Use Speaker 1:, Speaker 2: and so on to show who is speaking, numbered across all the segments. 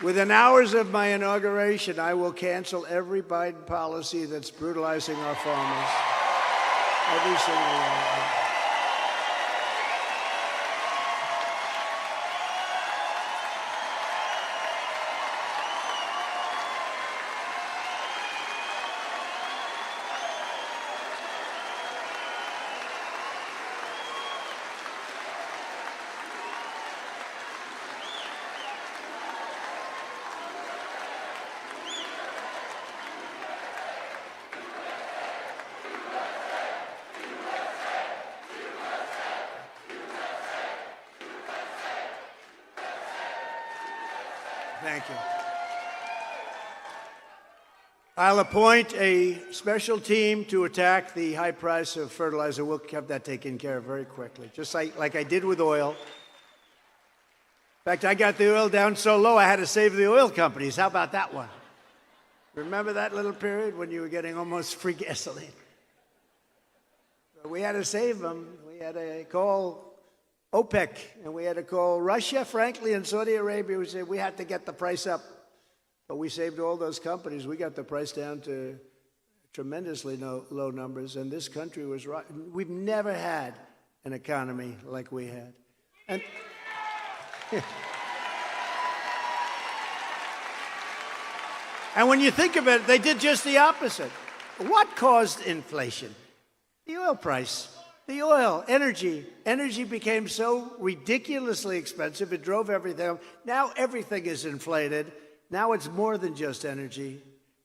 Speaker 1: Within hours of my inauguration, I will cancel every Biden policy that's brutalizing our farmers. Every single one. Thank you. I'll appoint a special team to attack the high price of fertilizer. We'll have that taken care of very quickly, just like I did with oil. In fact, I got the oil down so low I had to save the oil companies. How about that one? Remember that little period when you were getting almost free gasoline? We had to save them. We had to call OPEC, and we had to call Russia, frankly, and Saudi Arabia. We said we had to get the price up. But we saved all those companies. We got the price down to tremendously low numbers, and this country was right. We've never had an economy like we had. And and when you think of it, they did just the opposite. What caused inflation? The oil price. The oil, energy. Energy became so ridiculously expensive, it drove everything up. Now everything is inflated. Now it's more than just energy.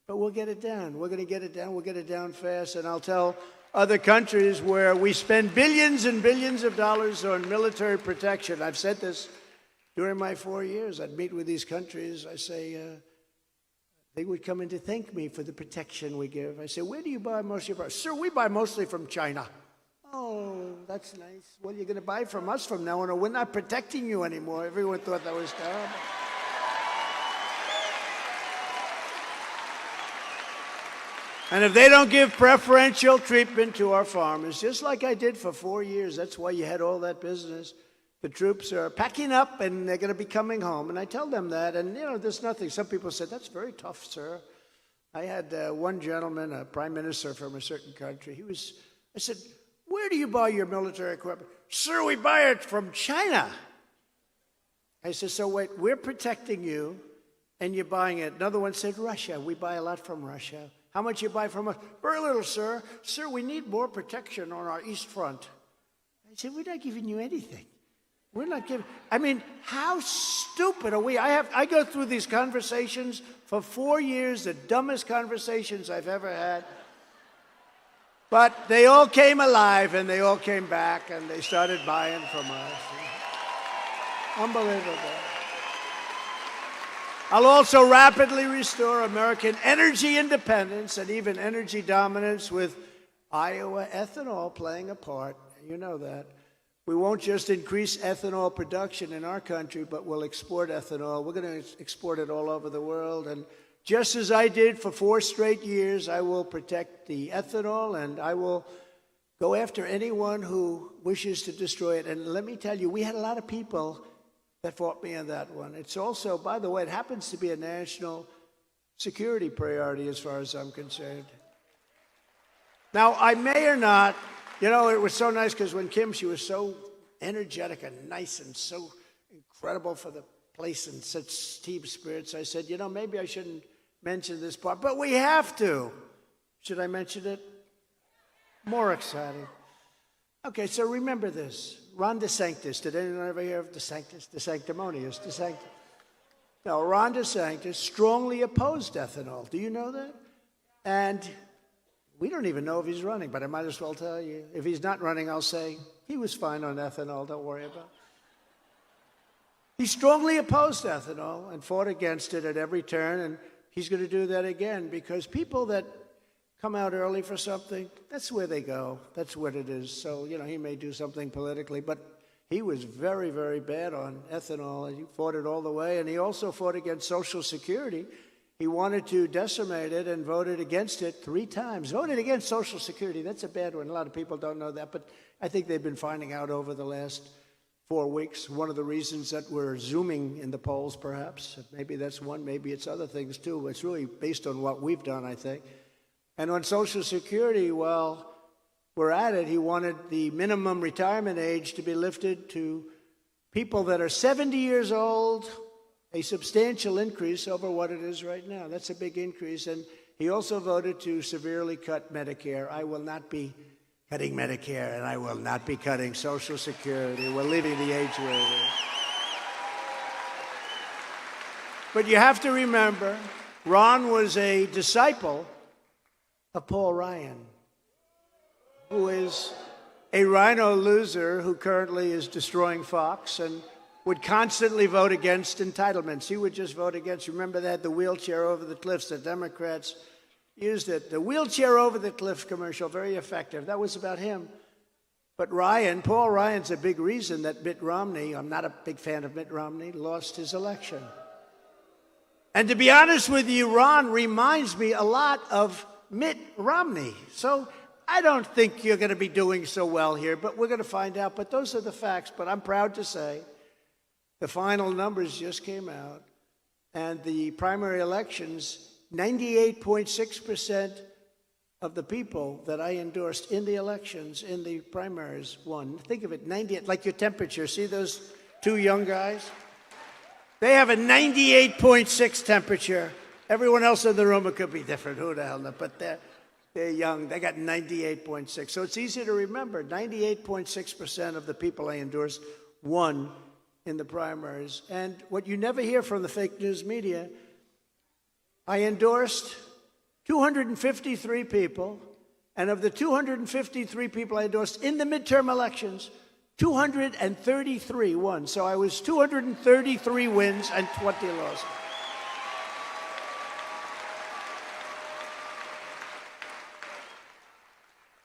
Speaker 1: But we'll get it down. We're going to get it down. We'll get it down fast. And I'll tell other countries where we spend billions and billions of dollars on military protection. I've said this during my 4 years. I'd meet with these countries. I say, they would come in to thank me for the protection we give. I say, where do you buy most of your products? Sir, we buy mostly from China. Oh, that's nice. Well, you're going to buy from us from now on, or we're not protecting you anymore. Everyone thought that was terrible. And if they don't give preferential treatment to our farmers, just like I did for 4 years, that's why you had all that business. The troops are packing up and they're going to be coming home. And I tell them that, and there's nothing. Some people said, that's very tough, sir. I had one gentleman, a prime minister from a certain country. I said, where do you buy your military equipment? Sir, we buy it from China. I said, so wait, we're protecting you and you're buying it. Another one said, Russia. We buy a lot from Russia. How much you buy from us? Very little, sir. Sir, we need more protection on our East Front. I said, we're not giving you anything. We're not giving. I mean, how stupid are we? I go through these conversations for 4 years, the dumbest conversations I've ever had. But they all came alive, and they all came back, and they started buying from us. Unbelievable. I'll also rapidly restore American energy independence and even energy dominance with Iowa ethanol playing a part. You know that. We won't just increase ethanol production in our country, but we'll export ethanol. We're going to export it all over the world. And just as I did for 4 straight years, I will protect the ethanol, and I will go after anyone who wishes to destroy it. And let me tell you, we had a lot of people that fought me on that one. It's also, by the way, it happens to be a national security priority as far as I'm concerned. Now, I may or not, it was so nice because when Kim, she was so energetic and nice and so incredible for the place and such team spirits. I said, maybe I shouldn't mention this part, but we have to. Should I mention it? More exciting. Okay, so remember this. Ron DeSantis. Did anyone ever hear of DeSantis? DeSanctimonious. No, Ron DeSantis strongly opposed ethanol. Do you know that? And we don't even know if he's running, but I might as well tell you. If he's not running, I'll say he was fine on ethanol. Don't worry about it. He strongly opposed ethanol and fought against it at every turn, and he's going to do that again because people that come out early for something, that's where they go. That's what it is. So, he may do something politically, but he was very, very bad on ethanol, and he fought it all the way. And he also fought against Social Security. He wanted to decimate it and voted against it 3 times. Voted against Social Security. That's a bad one. A lot of people don't know that, but I think they've been finding out over the last 4 weeks. One of the reasons that we're zooming in the polls, perhaps. Maybe that's one, maybe it's other things too. It's really based on what we've done, I think. And on Social Security, well, we're at it. He wanted the minimum retirement age to be lifted to people that are 70 years old, a substantial increase over what it is right now. That's a big increase. And he also voted to severely cut Medicare. I will not be cutting Medicare, and I will not be cutting Social Security. We're leaving the age where it is. But you have to remember, Ron was a disciple of Paul Ryan, who is a rhino loser who currently is destroying Fox and would constantly vote against entitlements. He would just vote against. Remember that, the wheelchair over the cliffs, the Democrats used it. The wheelchair over the cliff commercial, very effective. That was about him. But Ryan, Paul Ryan's a big reason that Mitt Romney, I'm not a big fan of Mitt Romney, lost his election. And to be honest with you, Ron reminds me a lot of Mitt Romney. So I don't think you're going to be doing so well here, but we're going to find out. But those are the facts. But I'm proud to say the final numbers just came out, and the primary elections, 98.6% of the people that I endorsed in the elections, in the primaries, won. Think of it, 90, like your temperature. See those two young guys? They have a 98.6 temperature. Everyone else in the room, it could be different. Who the hell knows? But they're young. They got 98.6. So it's easy to remember. 98.6% of the people I endorsed won in the primaries. And what you never hear from the fake news media, I endorsed 253 people, and of the 253 people I endorsed in the midterm elections, 233 won. So I was 233 wins and 20 losses.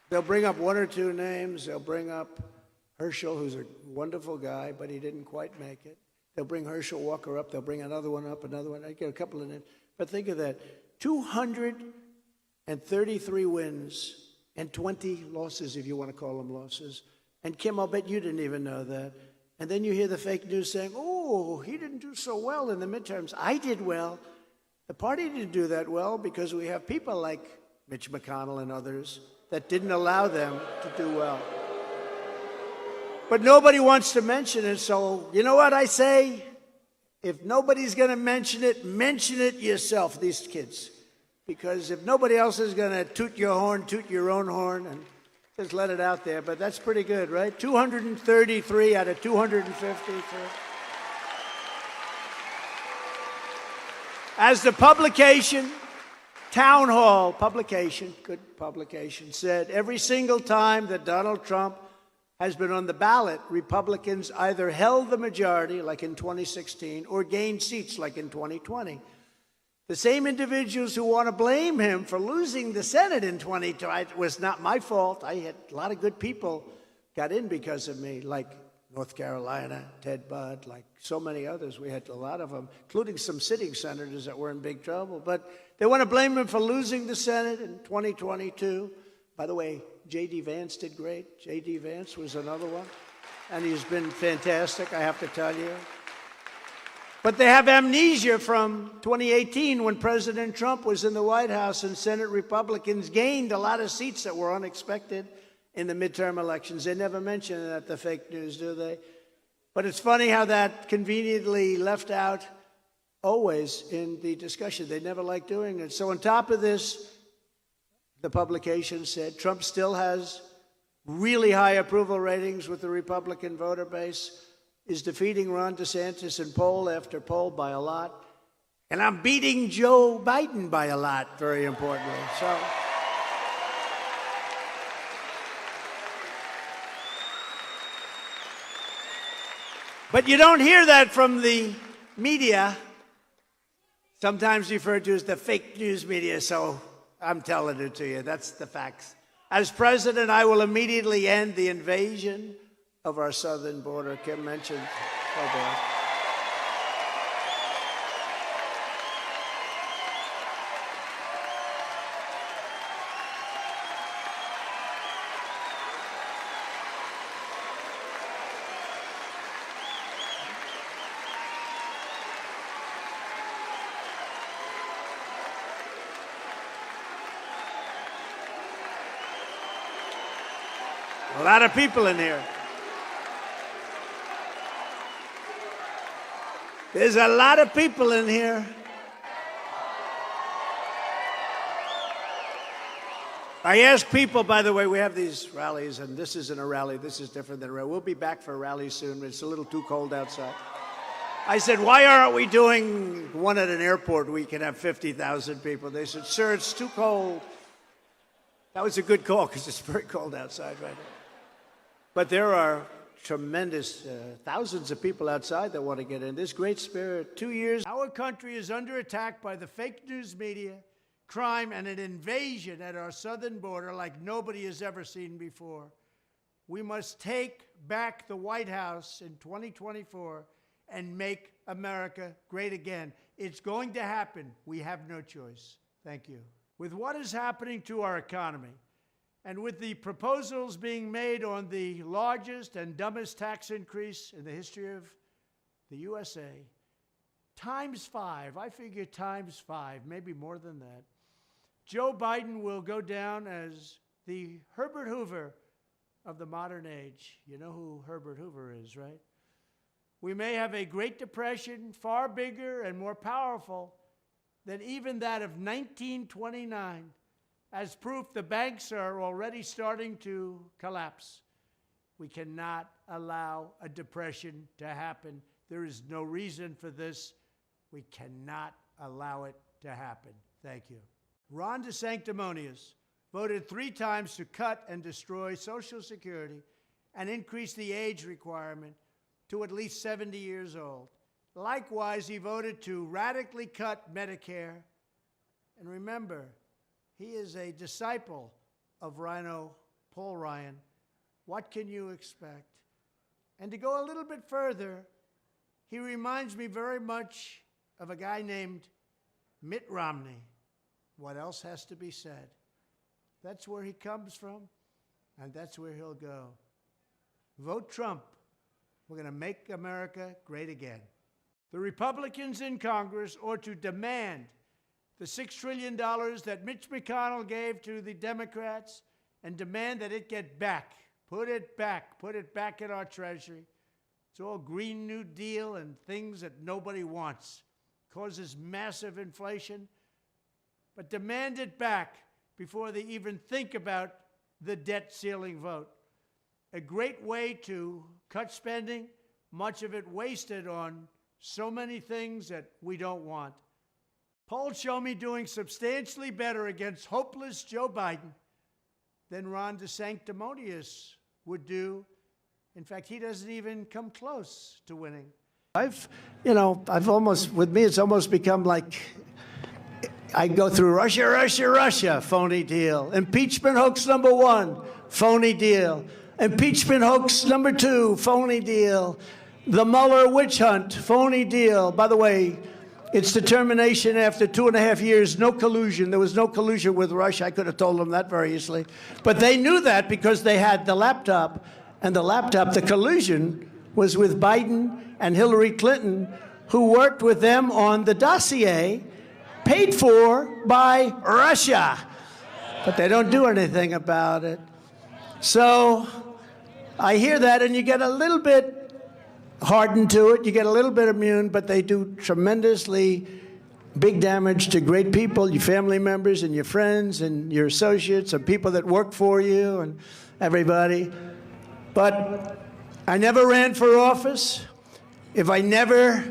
Speaker 1: They'll bring up one or two names. They'll bring up Herschel, who's a wonderful guy, but he didn't quite make it. They'll bring Herschel Walker up. They'll bring another one up, another one. I get a couple of names. But think of that, 233 wins and 20 losses, if you want to call them losses. And Kim, I'll bet you didn't even know that. And then you hear the fake news saying, oh, he didn't do so well in the midterms. I did well. The party didn't do that well because we have people like Mitch McConnell and others that didn't allow them to do well. But nobody wants to mention it, so you know what I say? If nobody's going to mention it yourself, these kids. Because if nobody else is going to toot your horn, toot your own horn, and just let it out there. But that's pretty good, right? 233 out of 253. As the publication, Town Hall publication, good publication, said, every single time that Donald Trump has been on the ballot, Republicans either held the majority, like in 2016, or gained seats, like in 2020. The same individuals who want to blame him for losing the Senate in 2020, it was not my fault. I had a lot of good people got in because of me, like North Carolina, Ted Budd, like so many others. We had a lot of them, including some sitting senators that were in big trouble. But they want to blame him for losing the Senate in 2022. By the way, J.D. Vance did great. J.D. Vance was another one. And he's been fantastic, I have to tell you. But they have amnesia from 2018 when President Trump was in the White House and Senate Republicans gained a lot of seats that were unexpected in the midterm elections. They never mention that, the fake news, do they? But it's funny how that conveniently left out always in the discussion. They never like doing it. So on top of this, the publication said Trump still has really high approval ratings with the Republican voter base, is defeating Ron DeSantis in poll after poll by a lot, and I'm beating Joe Biden by a lot, very importantly. So, but you don't hear that from the media, sometimes referred to as the fake news media, so I'm telling it to you. That's the facts. As president, I will immediately end the invasion of our southern border. Kim mentioned. Oh, boy. A lot of people in here. There's a lot of people in here. I ask people, by the way, we have these rallies, and this isn't a rally. This is different than a rally. We'll be back for a rally soon, but it's a little too cold outside. I said, why aren't we doing one at an airport where we can have 50,000 people? They said, sir, it's too cold. That was a good call because it's very cold outside right now. But there are tremendous thousands of people outside that want to get in. This great spirit, 2 years. Our country is under attack by the fake news media, crime, and an invasion at our southern border like nobody has ever seen before. We must take back the White House in 2024 and make America great again. It's going to happen. We have no choice. Thank you. With what is happening to our economy, and with the proposals being made on the largest and dumbest tax increase in the history of the USA, times 5, I figure times 5, maybe more than that, Joe Biden will go down as the Herbert Hoover of the modern age. You know who Herbert Hoover is, right? We may have a Great Depression far bigger and more powerful than even that of 1929. As proof, the banks are already starting to collapse. We cannot allow a depression to happen. There is no reason for this. We cannot allow it to happen. Thank you. Ron DeSantimonious voted 3 times to cut and destroy Social Security and increase the age requirement to at least 70 years old. Likewise, he voted to radically cut Medicare. And remember, he is a disciple of Paul Ryan. What can you expect? And to go a little bit further, he reminds me very much of a guy named Mitt Romney. What else has to be said? That's where he comes from, and that's where he'll go. Vote Trump. We're going to make America great again. The Republicans in Congress ought to demand the $6 trillion that Mitch McConnell gave to the Democrats and demand that it get back. Put it back in our treasury. It's all Green New Deal and things that nobody wants. Causes massive inflation. But demand it back before they even think about the debt ceiling vote. A great way to cut spending, much of it wasted on so many things that we don't want. Polls show me doing substantially better against hopeless Joe Biden than Ron DeSanctimonious would do. In fact, he doesn't even come close to winning. With me, it's almost become like I go through Russia, phony deal. Impeachment hoax number 1, phony deal. Impeachment hoax number 2, phony deal. The Mueller witch hunt, phony deal. By the way, its determination after 2.5 years, no collusion. There was no collusion with Russia. I could have told them that very easily. But they knew that because they had the laptop. And the laptop, the collusion, was with Biden and Hillary Clinton, who worked with them on the dossier paid for by Russia. But they don't do anything about it. So I hear that, and you get a little bit hardened to it. You get a little bit immune, but they do tremendously big damage to great people, your family members and your friends and your associates and people that work for you and everybody. But I never ran for office. If I never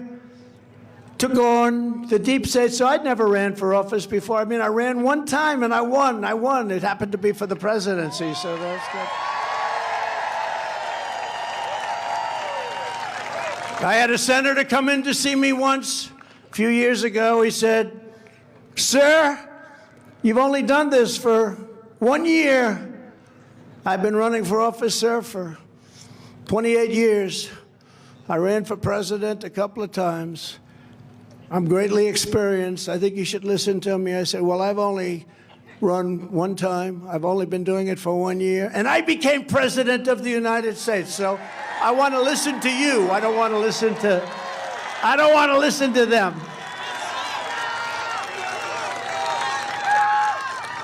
Speaker 1: took on the deep state, so I'd never ran for office before. I mean, I ran one time and I won. It happened to be for the presidency, so that's good. I had a senator come in to see me once a few years ago. He said, "Sir, you've only done this for 1 year." I've been running for office, sir, for 28 years. I ran for president a couple of times. I'm greatly experienced. I think you should listen to me. I said, well, I've only run one time. I've only been doing it for 1 year. And I became president of the United States. So I want to listen to you. I don't want to listen to them.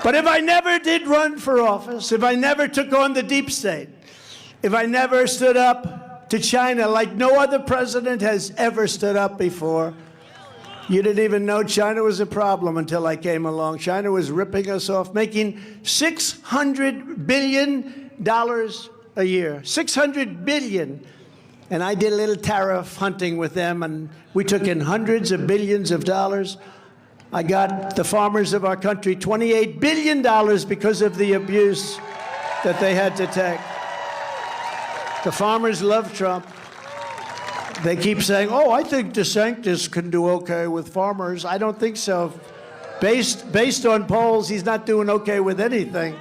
Speaker 1: But if I never did run for office, if I never took on the deep state, if I never stood up to China like no other president has ever stood up before. You didn't even know China was a problem until I came along. China was ripping us off, making $600 billion a year. $600 billion. And I did a little tariff hunting with them, and we took in hundreds of billions of dollars. I got the farmers of our country $28 billion because of the abuse that they had to take. The farmers love Trump. They keep saying, oh, I think DeSantis can do okay with farmers. I don't think so. Based on polls, he's not doing okay with anything.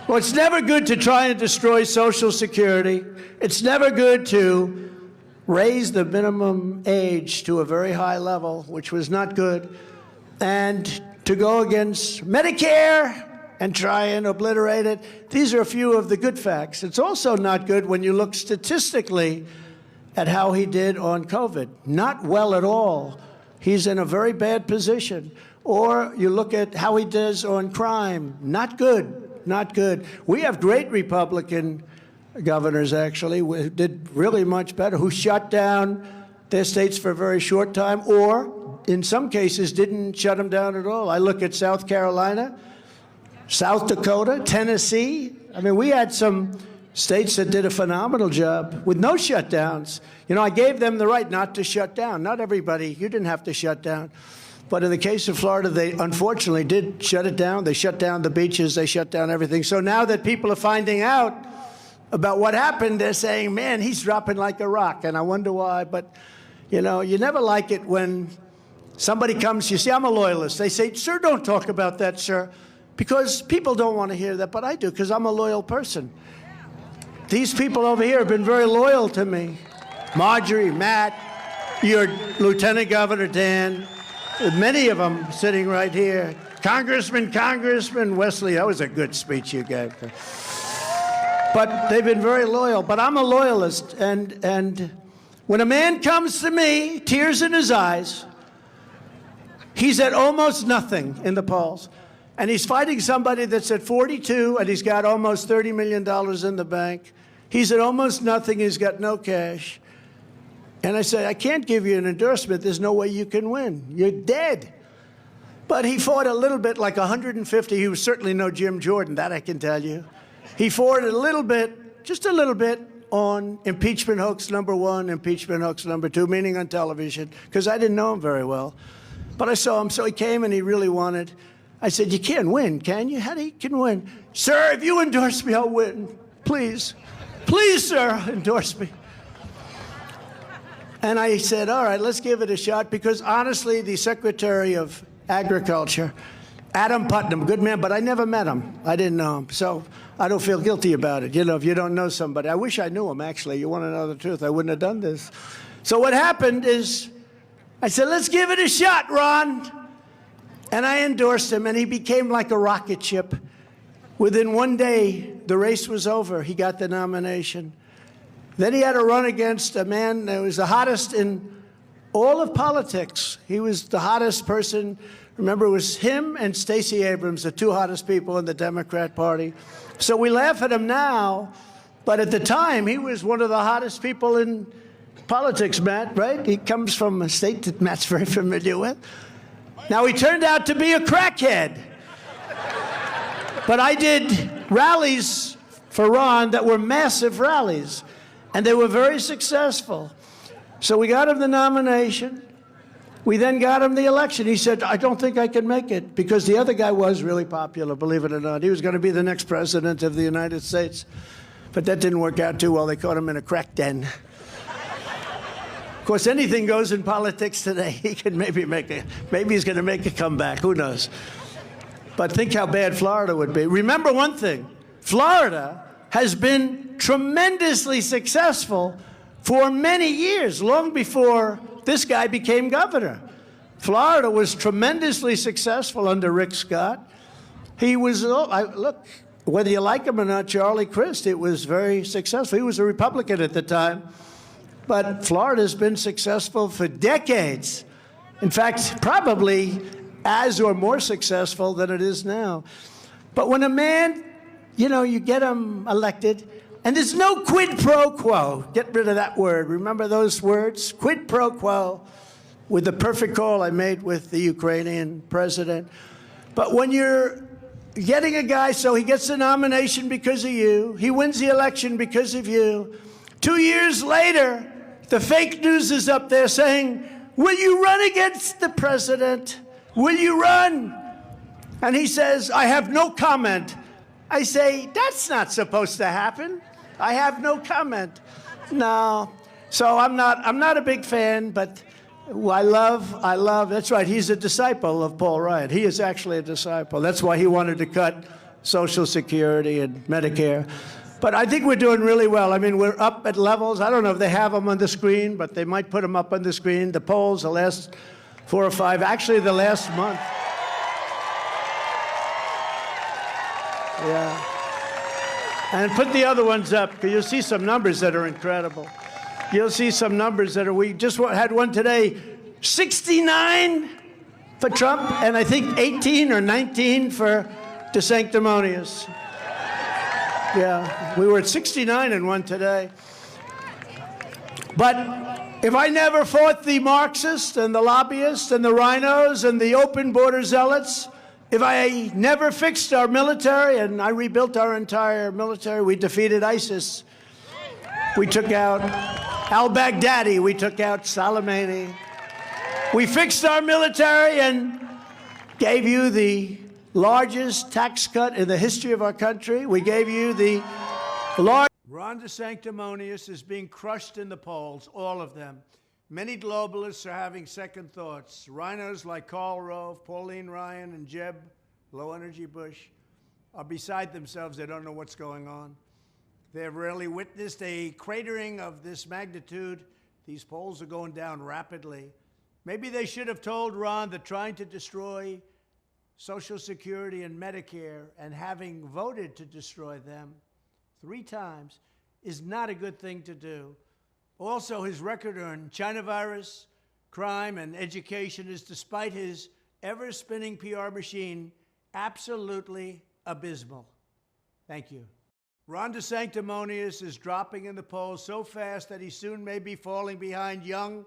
Speaker 1: Well, it's never good to try and destroy Social Security. It's never good to raise the minimum age to a very high level, which was not good, and to go against Medicare and try and obliterate it. These are a few of the good facts. It's also not good when you look statistically at how he did on COVID. Not well at all. He's in a very bad position. Or you look at how he does on crime. Not good, not good. We have great Republican governors, actually, who did really much better, who shut down their states for a very short time, or in some cases didn't shut them down at all. I look at South Carolina, South Dakota, Tennessee. I mean, we had some states that did a phenomenal job with no shutdowns. You know, I gave them the right not to shut down. Not everybody, you didn't have to shut down. But in the case of Florida, they unfortunately did shut it down. They shut down the beaches, they shut down everything. So now that people are finding out about what happened, they're saying, man, he's dropping like a rock. And I wonder why. But, you know, you never like it when somebody comes, you see, I'm a loyalist. They say, sir, don't talk about that, sir. Because people don't want to hear that, but I do, because I'm a loyal person. These people over here have been very loyal to me. Marjorie, Matt, your Lieutenant Governor Dan, many of them sitting right here. Congressman Wesley, that was a good speech you gave. But they've been very loyal. But I'm a loyalist, and when a man comes to me, tears in his eyes, he's at almost nothing in the polls. And he's fighting somebody that's at 42, and he's got almost $30 million in the bank. He's at almost nothing. He's got no cash. And I said, I can't give you an endorsement. There's no way you can win. You're dead. But he fought a little bit, like 150. He was certainly no Jim Jordan, that I can tell you. He fought a little bit, just a little bit, on impeachment hoax number 1, impeachment hoax number 2, meaning on television, because I didn't know him very well. But I saw him, so he came and he really wanted. I said, you can't win, can you? How do you can win? Sir, if you endorse me, I'll win. Please. Please, sir, endorse me. And I said, all right, let's give it a shot, because honestly, the Secretary of Agriculture, Adam Putnam, good man, but I never met him. I didn't know him. So I don't feel guilty about it, you know, if you don't know somebody. I wish I knew him, actually. You want to know the truth, I wouldn't have done this. So what happened is, I said, let's give it a shot, Ron. And I endorsed him, and he became like a rocket ship. Within one day, the race was over. He got the nomination. Then he had to run against a man that was the hottest in all of politics. He was the hottest person. Remember, it was him and Stacey Abrams, the two hottest people in the Democrat Party. So we laugh at him now, but at the time, he was one of the hottest people in politics, Matt, right? He comes from a state that Matt's very familiar with. Now, he turned out to be a crackhead. But I did rallies for Ron that were massive rallies, and they were very successful. So we got him the nomination. We then got him the election. He said, I don't think I can make it, because the other guy was really popular, believe it or not. He was going to be the next president of the United States. But that didn't work out too well. They caught him in a crack den. Of course, anything goes in politics today. He can maybe he's going to make a comeback. Who knows? But think how bad Florida would be. Remember one thing. Florida has been tremendously successful for many years, long before this guy became governor. Florida was tremendously successful under Rick Scott. He was, look, whether you like him or not, Charlie Crist, it was very successful. He was a Republican at the time. But Florida's been successful for decades. In fact, probably as or more successful than it is now. But when a man you get them elected, and there's no quid pro quo. Get rid of that word. Remember those words? Quid pro quo, with the perfect call I made with the Ukrainian president. But when you're getting a guy so he gets the nomination because of you, he wins the election because of you, 2 years later, the fake news is up there saying, will you run against the president? Will you run? And he says, I have no comment. I say, that's not supposed to happen. I have no comment. No. So I'm not a big fan, but I love, that's right, he's a disciple of Paul Ryan. He is actually a disciple. That's why he wanted to cut Social Security and Medicare. But I think we're doing really well. I mean, we're up at levels. I don't know if they have them on the screen, but they might put them up on the screen. The polls, the last 4 or 5, actually the last month. Yeah. And put the other ones up, because you'll see some numbers that are incredible. You'll see some numbers that are, we just had one today, 69 for Trump, and I think 18 or 19 for DeSanctimonious. Yeah, we were at 69 in one today. But if I never fought the Marxists and the lobbyists and the rhinos and the open border zealots, if I never fixed our military, and I rebuilt our entire military, we defeated ISIS. We took out al-Baghdadi, we took out Soleimani. We fixed our military and gave you the largest tax cut in the history of our country. We gave you the largest. Ron DeSanctimonious is being crushed in the polls, all of them. Many globalists are having second thoughts. Rhinos like Karl Rove, Pauline Ryan, and Jeb, low-energy Bush, are beside themselves. They don't know what's going on. They have rarely witnessed a cratering of this magnitude. These polls are going down rapidly. Maybe they should have told Ron that trying to destroy Social Security and Medicare and having voted to destroy them 3 times is not a good thing to do. Also, his record on China virus, crime, and education is, despite his ever-spinning PR machine, absolutely abysmal. Thank you. Ron DeSanctimonious is dropping in the polls so fast that he soon may be falling behind young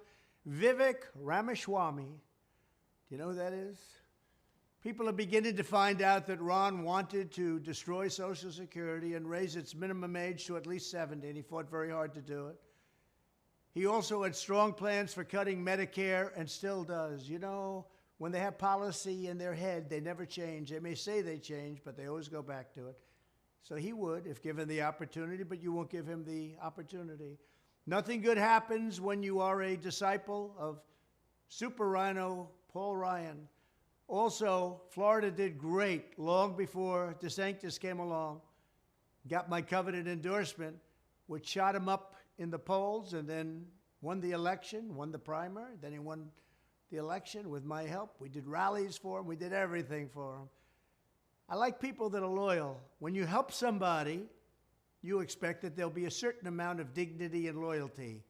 Speaker 1: Vivek Ramaswamy. Do you know who that is? People are beginning to find out that Ron wanted to destroy Social Security and raise its minimum age to at least 70, and he fought very hard to do it. He also had strong plans for cutting Medicare and still does. You know, when they have policy in their head, they never change. They may say they change, but they always go back to it. So he would, if given the opportunity, but you won't give him the opportunity. Nothing good happens when you are a disciple of Super Rhino Paul Ryan. Also, Florida did great long before DeSantis came along. Got my coveted endorsement, which shot him up in the polls, and then won the election, won the primary, then he won the election with my help. We did rallies for him. We did everything for him. I like people that are loyal. When you help somebody, you expect that there'll be a certain amount of dignity and loyalty.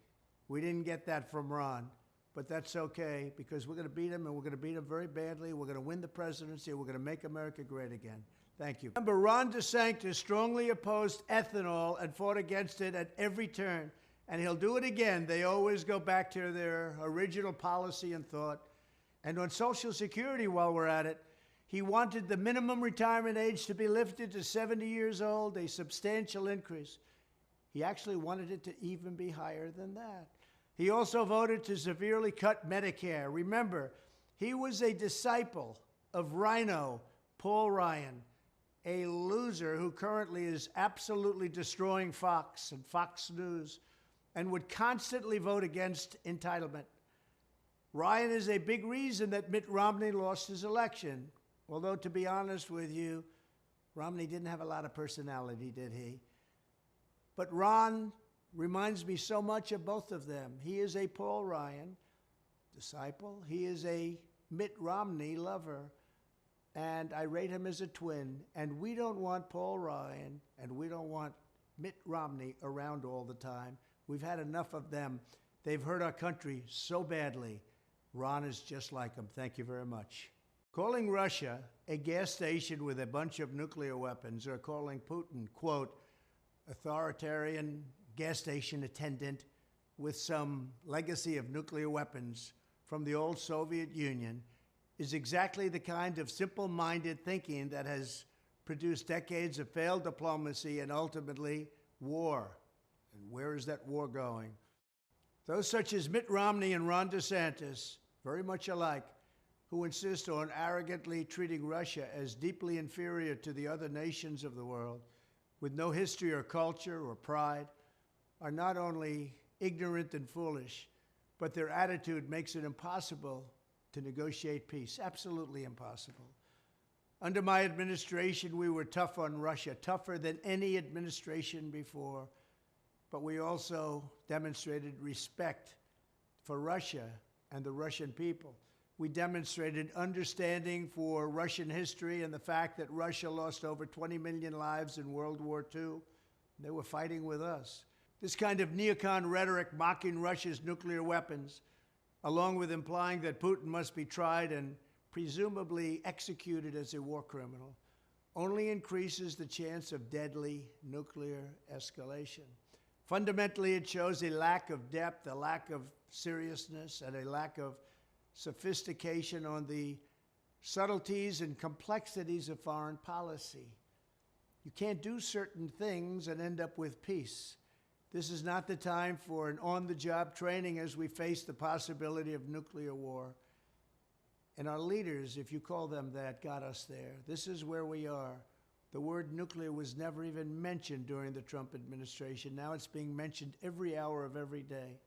Speaker 1: We didn't get that from Ron, but that's okay, because we're going to beat him, and we're going to beat him very badly. We're going to win the presidency. We're going to make America great again. Thank you. Remember, Ron DeSantis strongly opposed ethanol and fought against it at every turn. And he'll do it again. They always go back to their original policy and thought. And on Social Security, while we're at it, he wanted the minimum retirement age to be lifted to 70 years old, a substantial increase. He actually wanted it to even be higher than that. He also voted to severely cut Medicare. Remember, he was a disciple of Rhino Paul Ryan, a loser who currently is absolutely destroying Fox and Fox News, and would constantly vote against entitlement. Ryan is a big reason that Mitt Romney lost his election. Although, to be honest with you, Romney didn't have a lot of personality, did he? But Ron reminds me so much of both of them. He is a Paul Ryan disciple. He is a Mitt Romney lover. And I rate him as a twin. And we don't want Paul Ryan, and we don't want Mitt Romney around all the time. We've had enough of them. They've hurt our country so badly. Ron is just like them. Thank you very much. Calling Russia a gas station with a bunch of nuclear weapons, or calling Putin, quote, authoritarian gas station attendant with some legacy of nuclear weapons from the old Soviet Union, is exactly the kind of simple-minded thinking that has produced decades of failed diplomacy and ultimately war. And where is that war going? Those such as Mitt Romney and Ron DeSantis, very much alike, who insist on arrogantly treating Russia as deeply inferior to the other nations of the world, with no history or culture or pride, are not only ignorant and foolish, but their attitude makes it impossible to negotiate peace, absolutely impossible. Under my administration, we were tough on Russia, tougher than any administration before, but we also demonstrated respect for Russia and the Russian people. We demonstrated understanding for Russian history and the fact that Russia lost over 20 million lives in World War II. They were fighting with us. This kind of neocon rhetoric mocking Russia's nuclear weapons, along with implying that Putin must be tried and presumably executed as a war criminal, only increases the chance of deadly nuclear escalation. Fundamentally, it shows a lack of depth, a lack of seriousness, and a lack of sophistication on the subtleties and complexities of foreign policy. You can't do certain things and end up with peace. This is not the time for an on-the-job training as we face the possibility of nuclear war. And our leaders, if you call them that, got us there. This is where we are. The word nuclear was never even mentioned during the Trump administration. Now it's being mentioned every hour of every day.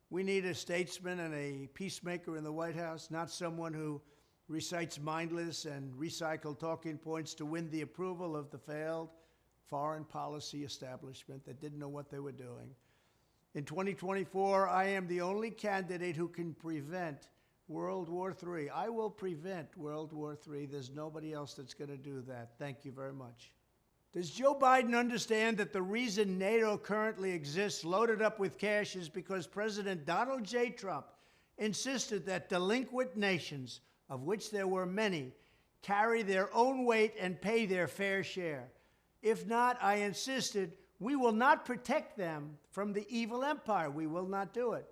Speaker 1: We need a statesman and a peacemaker in the White House, not someone who recites mindless and recycled talking points to win the approval of the failed foreign policy establishment that didn't know what they were doing. In 2024, I am the only candidate who can prevent World War III. I will prevent World War III. There's nobody else that's going to do that. Thank you very much. Does Joe Biden understand that the reason NATO currently exists loaded up with cash is because President Donald J. Trump insisted that delinquent nations, of which there were many, carry their own weight and pay their fair share? If not, I insisted, we will not protect them from the evil empire. We will not do it.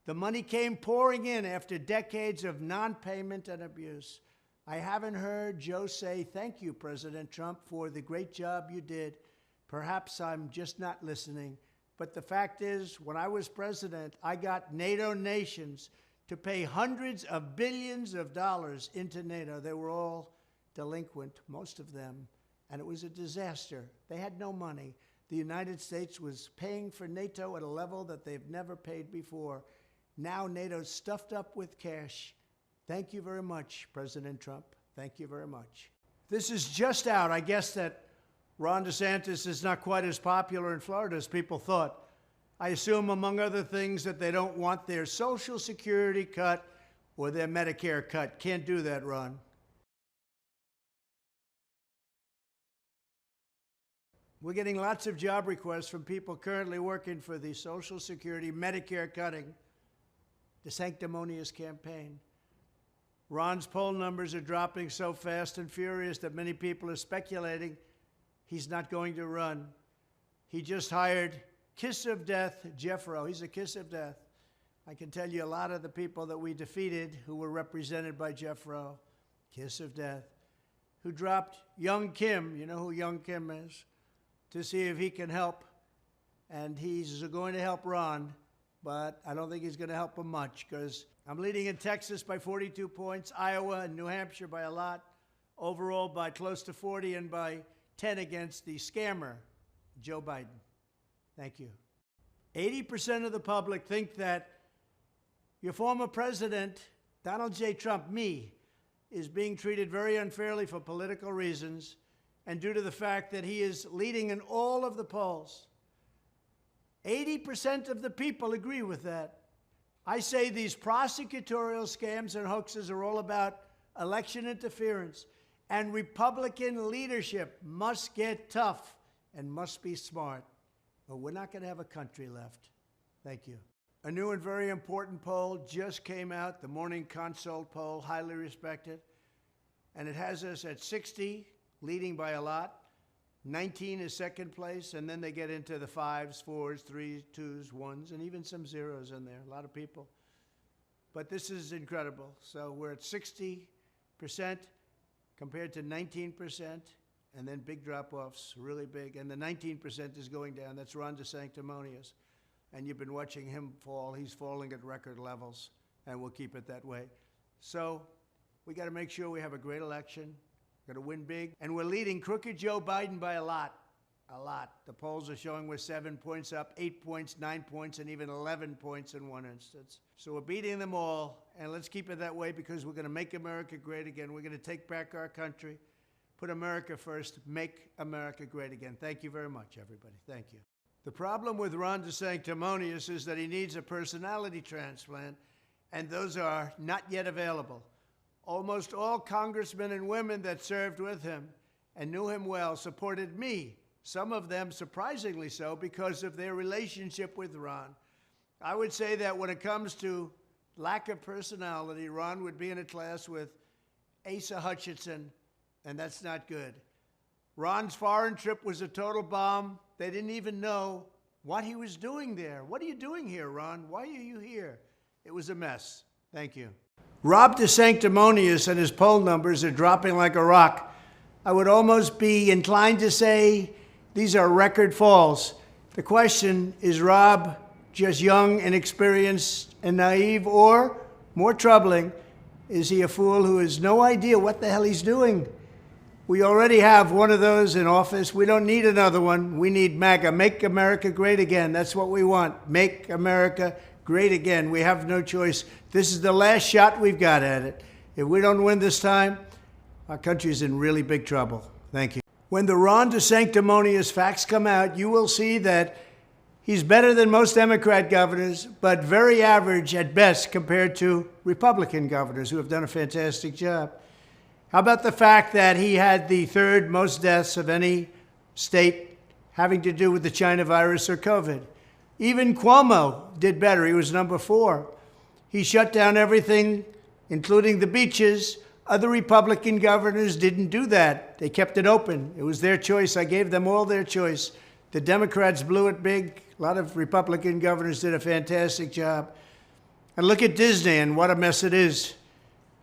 Speaker 1: The money came pouring in after decades of non-payment and abuse. I haven't heard Joe say, thank you, President Trump, for the great job you did. Perhaps I'm just not listening. But the fact is, when I was president, I got NATO nations to pay hundreds of billions of dollars into NATO. They were all delinquent, most of them, and it was a disaster. They had no money. The United States was paying for NATO at a level that they've never paid before. Now NATO's stuffed up with cash. Thank you very much, President Trump. Thank you very much. This is just out. I guess that Ron DeSantis is not quite as popular in Florida as people thought. I assume, among other things, that they don't want their Social Security cut or their Medicare cut. Can't do that, Ron. We're getting lots of job requests from people currently working for the Social Security Medicare cutting, DeSanctimonious campaign. Ron's poll numbers are dropping so fast and furious that many people are speculating he's not going to run. He just hired Kiss of Death Jeff Rowe. He's a kiss of death. I can tell you a lot of the people that we defeated who were represented by Jeff Rowe, kiss of death, who dropped Young Kim, you know who Young Kim is, to see if he can help. And he's going to help Ron, but I don't think he's going to help him much because I'm leading in Texas by 42 points, Iowa and New Hampshire by a lot, overall by close to 40 and by 10 against the scammer, Joe Biden. Thank you. 80% of the public think that your former president, Donald J. Trump, me, is being treated very unfairly for political reasons and due to the fact that he is leading in all of the polls. 80% of the people agree with that. I say these prosecutorial scams and hoaxes are all about election interference, and Republican leadership must get tough and must be smart, or we're not going to have a country left. Thank you. A new and very important poll just came out, the Morning Consult poll, highly respected. And it has us at 60, leading by a lot. 19 is second place, and then they get into the 5s, 4s, 3s, 2s, 1s, and even some 0s in there, a lot of people. But this is incredible. So we're at 60% compared to 19%, and then big drop-offs, really big. And the 19% is going down. That's Ron DeSanctimonious. And you've been watching him fall. He's falling at record levels, and we'll keep it that way. So we got to make sure we have a great election. Got to win big. And we're leading crooked Joe Biden by a lot. A lot. The polls are showing we're 7 points up, 8 points, 9 points, and even 11 points in one instance. So we're beating them all, and let's keep it that way because we're going to make America great again. We're going to take back our country, put America first, make America great again. Thank you very much, everybody. Thank you. The problem with Ron DeSanctimonious is that he needs a personality transplant, and those are not yet available. Almost all congressmen and women that served with him and knew him well supported me, some of them surprisingly so because of their relationship with Ron. I would say that when it comes to lack of personality, Ron would be in a class with Asa Hutchinson, and that's not good. Ron's foreign trip was a total bomb. They didn't even know what he was doing there. What are you doing here, Ron? Why are you here? It was a mess. Thank you. Rob DeSanctimonious and his poll numbers are dropping like a rock. I would almost be inclined to say these are record falls. The question, is Rob just young, inexperienced, and naive, or, more troubling, is he a fool who has no idea what the hell he's doing? We already have one of those in office. We don't need another one. We need MAGA, Make America Great Again. That's what we want, Make America Great Again. We have no choice. This is the last shot we've got at it. If we don't win this time, our country's in really big trouble. Thank you. When the Ron DeSanctimonious facts come out, you will see that he's better than most Democrat governors, but very average at best compared to Republican governors who have done a fantastic job. How about the fact that he had the third most deaths of any state having to do with the China virus or COVID? Even Cuomo did better. He was number 4. He shut down everything, including the beaches. Other Republican governors didn't do that. They kept it open. It was their choice. I gave them all their choice. The Democrats blew it big. A lot of Republican governors did a fantastic job. And look at Disney and what a mess it is.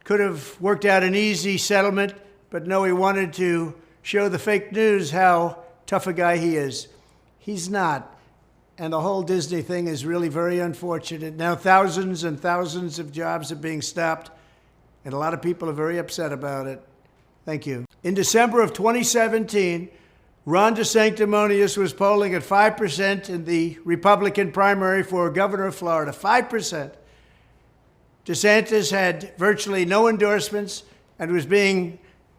Speaker 1: Could have worked out an easy settlement, but no, he wanted to show the fake news how tough a guy he is. He's not. And the whole Disney thing is really very unfortunate. Now thousands and thousands of jobs are being stopped, and a lot of people are very upset about it. Thank you. In December of 2017, Ron DeSanctimonious was polling at 5% in the Republican primary for governor of Florida, 5%. DeSantis had virtually no endorsements and was being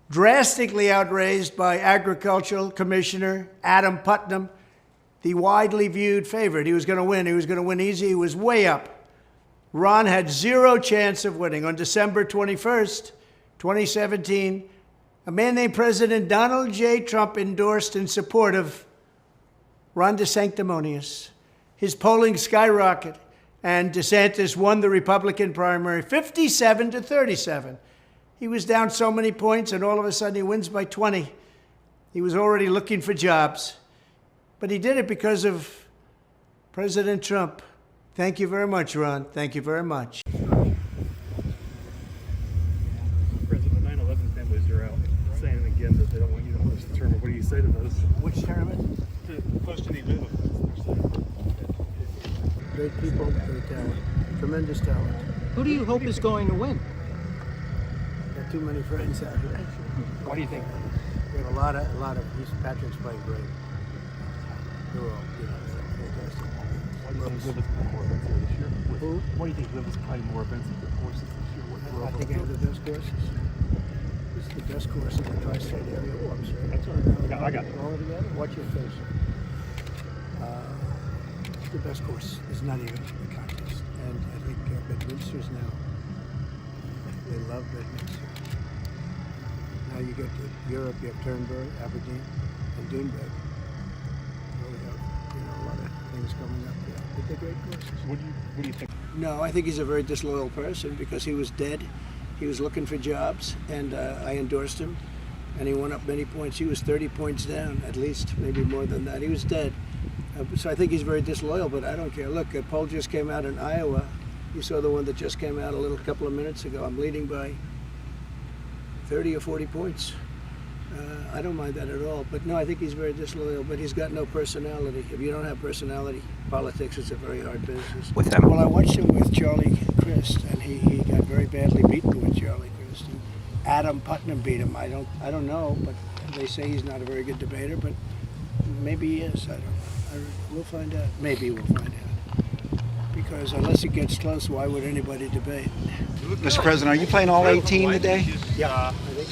Speaker 1: drastically outraised by Agricultural Commissioner Adam Putnam, the widely viewed favorite. He was going to win. He was going to win easy. He was way up. Ron had zero chance of winning. On December 21st, 2017, a man named President Donald J. Trump endorsed in support of Ron DeSanctimonious. His polling skyrocketed, and DeSantis won the Republican primary 57-37. He was down so many points, and all of a sudden he wins by 20. He was already looking for jobs. But he did it because of President Trump. Thank you very much, Ron. Thank you very much.
Speaker 2: President, the 9/11 families are out saying again that they don't want you to host the tournament. What do you say to those?
Speaker 1: Which tournament?
Speaker 2: To host any event of this.
Speaker 1: Great people, great talent, tremendous talent.
Speaker 3: Who do you hope is going to win?
Speaker 1: Got too many friends out here.
Speaker 3: What do you think?
Speaker 1: We have a lot of. Patrick's playing great. They're all, fantastic.
Speaker 2: Why do you think Liv is more offensive this year?
Speaker 1: Who?
Speaker 2: Why do you think Liv is probably more offensive than horses this year?
Speaker 1: I think it's the best courses. It's the best course in the tri-state area. Oh, I'm sorry.
Speaker 2: That's all right. I got it.
Speaker 1: All together? Watch your face. It's the best course. It's not even a contest. And I think Bedminster's now. They love Bedminster. Now you get to Europe, you have Turnberg, Aberdeen, and Doonbeg. We have, a lot of things coming up there. But they're great courses.
Speaker 2: What do you think?
Speaker 1: No, I think he's a very disloyal person because he was dead. He was looking for jobs, and I endorsed him, and he went up many points. He was 30 points down, at least, maybe more than that. He was dead. So I think he's very disloyal, but I don't care. Look, a poll just came out in Iowa. You saw the one that just came out a couple of minutes ago. I'm leading by 30 or 40 points. I don't mind that at all. But no, I think he's very disloyal, but he's got no personality. If you don't have personality, politics is a very hard business.
Speaker 3: With him?
Speaker 1: Well, I watched him with Charlie Crist, and he got very badly beaten with Charlie Crist. And Adam Putnam beat him. I don't know, but they say he's not a very good debater, but maybe he is. I don't know. We'll find out. Maybe we'll find out. Because unless it gets close, why would anybody debate?
Speaker 4: Mr. President, are you playing all 18 today?
Speaker 1: Yeah, I think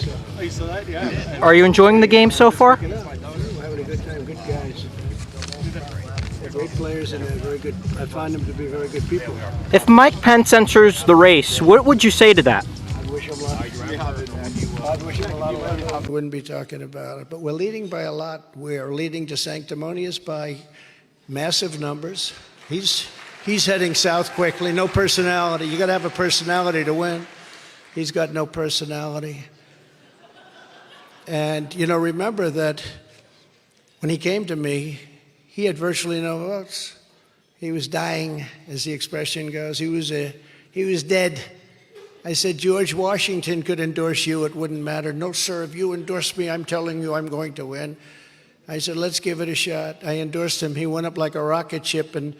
Speaker 1: so.
Speaker 3: Are you enjoying the game so far?
Speaker 1: We're having a good time. Good guys. They're great players, and they're very good. I find them to be very good people.
Speaker 3: If Mike Pence enters the race, what would you say to that?
Speaker 1: I'd wish him luck. I'd wish him a lot of luck. I wouldn't be talking about it, but we're leading by a lot. We're leading DeSanctimonious by massive numbers. He's heading south quickly. No personality. You got to have a personality to win. He's got no personality. And, you know, remember that when he came to me, he had virtually no votes. He was dying, as the expression goes. He was dead. I said, George Washington could endorse you. It wouldn't matter. No, sir, if you endorse me, I'm telling you I'm going to win. I said, let's give it a shot. I endorsed him. He went up like a rocket ship, and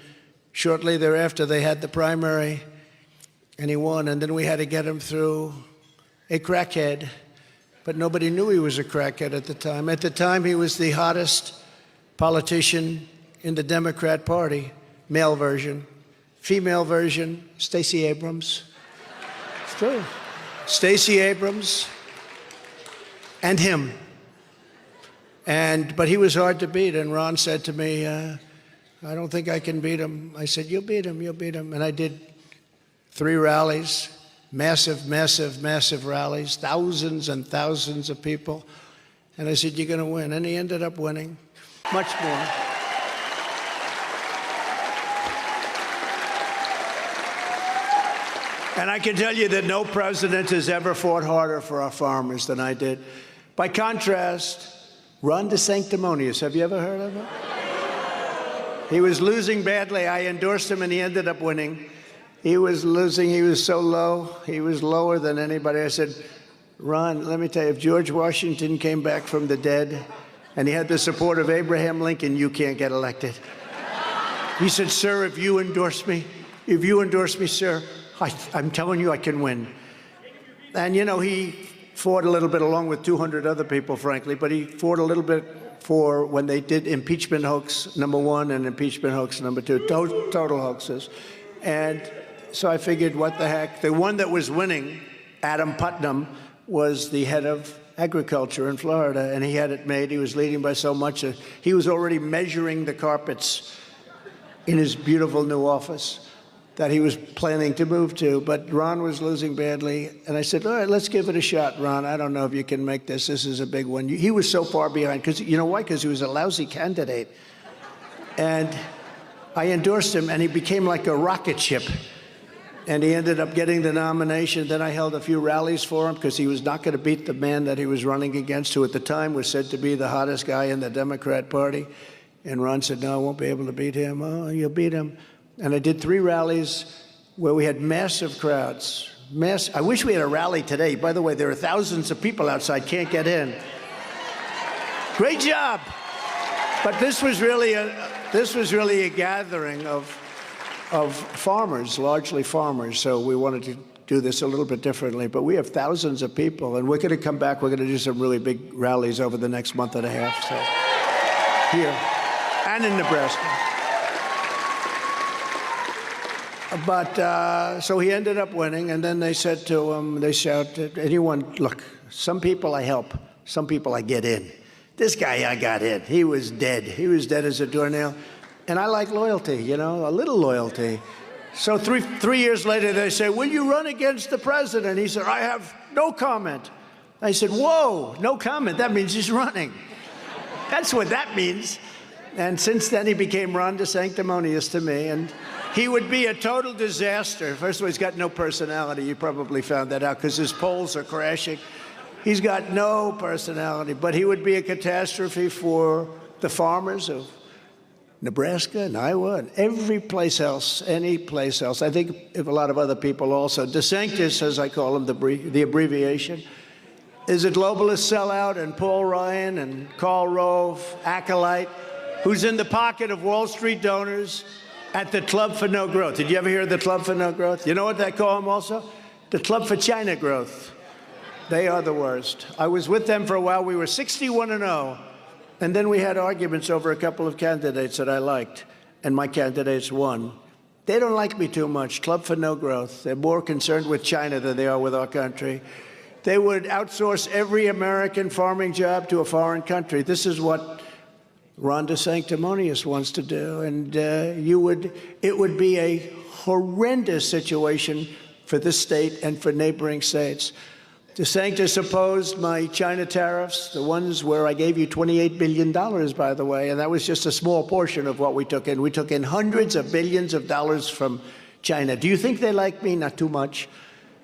Speaker 1: shortly thereafter, they had the primary, and he won. And then we had to get him through a crackhead. But nobody knew he was a crackhead at the time. At the time, he was the hottest politician in the Democrat Party, male version. Female version, Stacey Abrams. It's true. Stacey Abrams and him. But he was hard to beat, and Ron said to me, I don't think I can beat him. I said, you'll beat him, you'll beat him. And I did 3 rallies, massive, massive, massive rallies, thousands and thousands of people. And I said, you're going to win. And he ended up winning much more. And I can tell you that no president has ever fought harder for our farmers than I did. By contrast, Ron DeSantimonious, have you ever heard of him? He was losing badly. I endorsed him, and he ended up winning. He was losing. He was so low. He was lower than anybody. I said, Ron, let me tell you, if George Washington came back from the dead and he had the support of Abraham Lincoln, you can't get elected. He said, sir, if you endorse me, sir, I'm telling you I can win. And, you know, he fought a little bit along with 200 other people, frankly, but he fought a little bit for when they did impeachment hoax #1 and impeachment hoax #2, total hoaxes. And so I figured, what the heck? The one that was winning, Adam Putnam, was the head of agriculture in Florida, and he had it made. He was leading by so much. He was already measuring the carpets in his beautiful new office that he was planning to move to, but Ron was losing badly. And I said, all right, let's give it a shot, Ron. I don't know if you can make this. This is a big one. He was so far behind, because you know why? Because he was a lousy candidate. And I endorsed him, and he became like a rocket ship. And he ended up getting the nomination. Then I held a few rallies for him, because he was not going to beat the man that he was running against, who at the time was said to be the hottest guy in the Democrat Party. And Ron said, no, I won't be able to beat him. Oh, you'll beat him. And I did 3 rallies where we had massive crowds. I wish we had a rally today. By the way, there are thousands of people outside, can't get in. Great job. But this was really a gathering of farmers, largely farmers. So we wanted to do this a little bit differently. But we have thousands of people, and we're going to come back. We're going to do some really big rallies over the next month and a half. So here and in Nebraska. But so he ended up winning, and then they said to him, they shouted, anyone, look, some people I help, some people I get in. This guy I got in. He was dead. He was dead as a doornail. And I like loyalty, you know, a little loyalty. So three years later, they say, will you run against the president? He said, I have no comment. I said, whoa, no comment. That means he's running. That's what that means. And since then, he became Ron DeSanctimonious to me. And He would be a total disaster. First of all, he's got no personality. You probably found that out because his polls are crashing. He's got no personality, but he would be a catastrophe for the farmers of Nebraska and Iowa and every place else, any place else. I think if a lot of other people also. DeSantis, as I call him, the abbreviation, is a globalist sellout, and Paul Ryan and Karl Rove, acolyte, who's in the pocket of Wall Street donors at the Club for No Growth. Did you ever hear of the Club for No Growth? You know what they call them also? The Club for China Growth. They are the worst. I was with them for a while. We were 61-0. And then we had arguments over a couple of candidates that I liked, and my candidates won. They don't like me too much. Club for No Growth. They're more concerned with China than they are with our country. They would outsource every American farming job to a foreign country. This is what Ron DeSanctimonious wants to do. And it would be a horrendous situation for this state and for neighboring states. DeSantis opposed my China tariffs, the ones where I gave you $28 billion, by the way, and that was just a small portion of what we took in. We took in hundreds of billions of dollars from China. Do you think they like me? Not too much.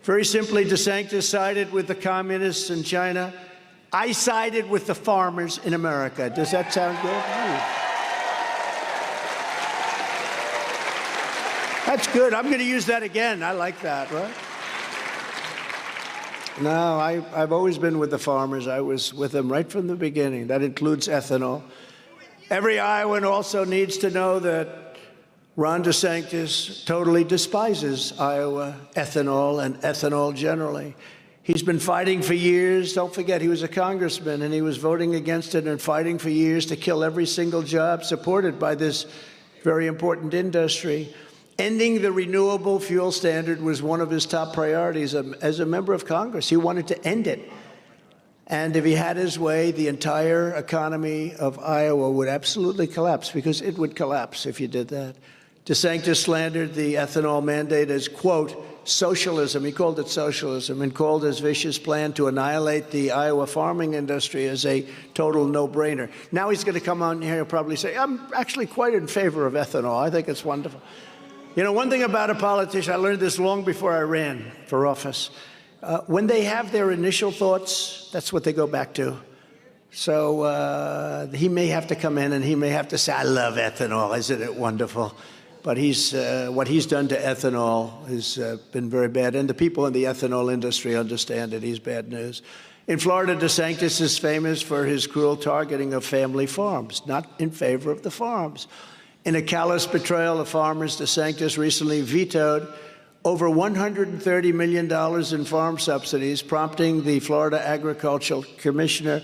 Speaker 1: Very simply, DeSantis sided with the communists in China. I sided with the farmers in America. Does that sound good? That's good. I'm going to use that again. I like that, right? No, I've always been with the farmers. I was with them right from the beginning. That includes ethanol. Every Iowan also needs to know that Ron DeSantis totally despises Iowa ethanol and ethanol generally. He's been fighting for years. Don't forget, he was a congressman, and he was voting against it and fighting for years to kill every single job supported by this very important industry. Ending the renewable fuel standard was one of his top priorities as a member of Congress. He wanted to end it. And if he had his way, the entire economy of Iowa would absolutely collapse, because it would collapse if you did that. DeSantis slandered the ethanol mandate as, quote, socialism. He called it socialism, and called his vicious plan to annihilate the Iowa farming industry as a total no-brainer. Now he's going to come on here and probably say, I'm actually quite in favor of ethanol. I think it's wonderful. You know, one thing about a politician, I learned this long before I ran for office. When they have their initial thoughts, that's what they go back to. So he may have to come in and he may have to say, I love ethanol, isn't it wonderful? But what he's done to ethanol has been very bad. And the people in the ethanol industry understand it. He's bad news. In Florida, DeSantis is famous for his cruel targeting of family farms, not in favor of the farms. In a callous betrayal of farmers, DeSantis recently vetoed over $130 million in farm subsidies, prompting the Florida Agricultural Commissioner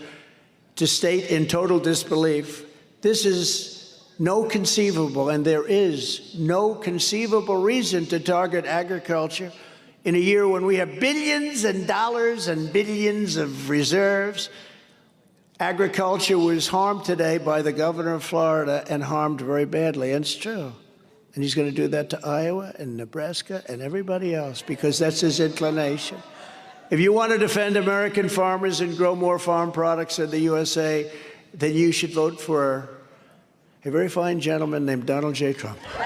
Speaker 1: to state in total disbelief, this is no conceivable, and there is no conceivable reason to target agriculture in a year when we have billions of dollars and billions of reserves. Agriculture was harmed today by the governor of Florida, and harmed very badly, and it's true. And he's going to do that to Iowa and Nebraska and everybody else, because that's his inclination. If you want to defend American farmers and grow more farm products in the USA, then you should vote for a very fine gentleman named Donald J. Trump. Thank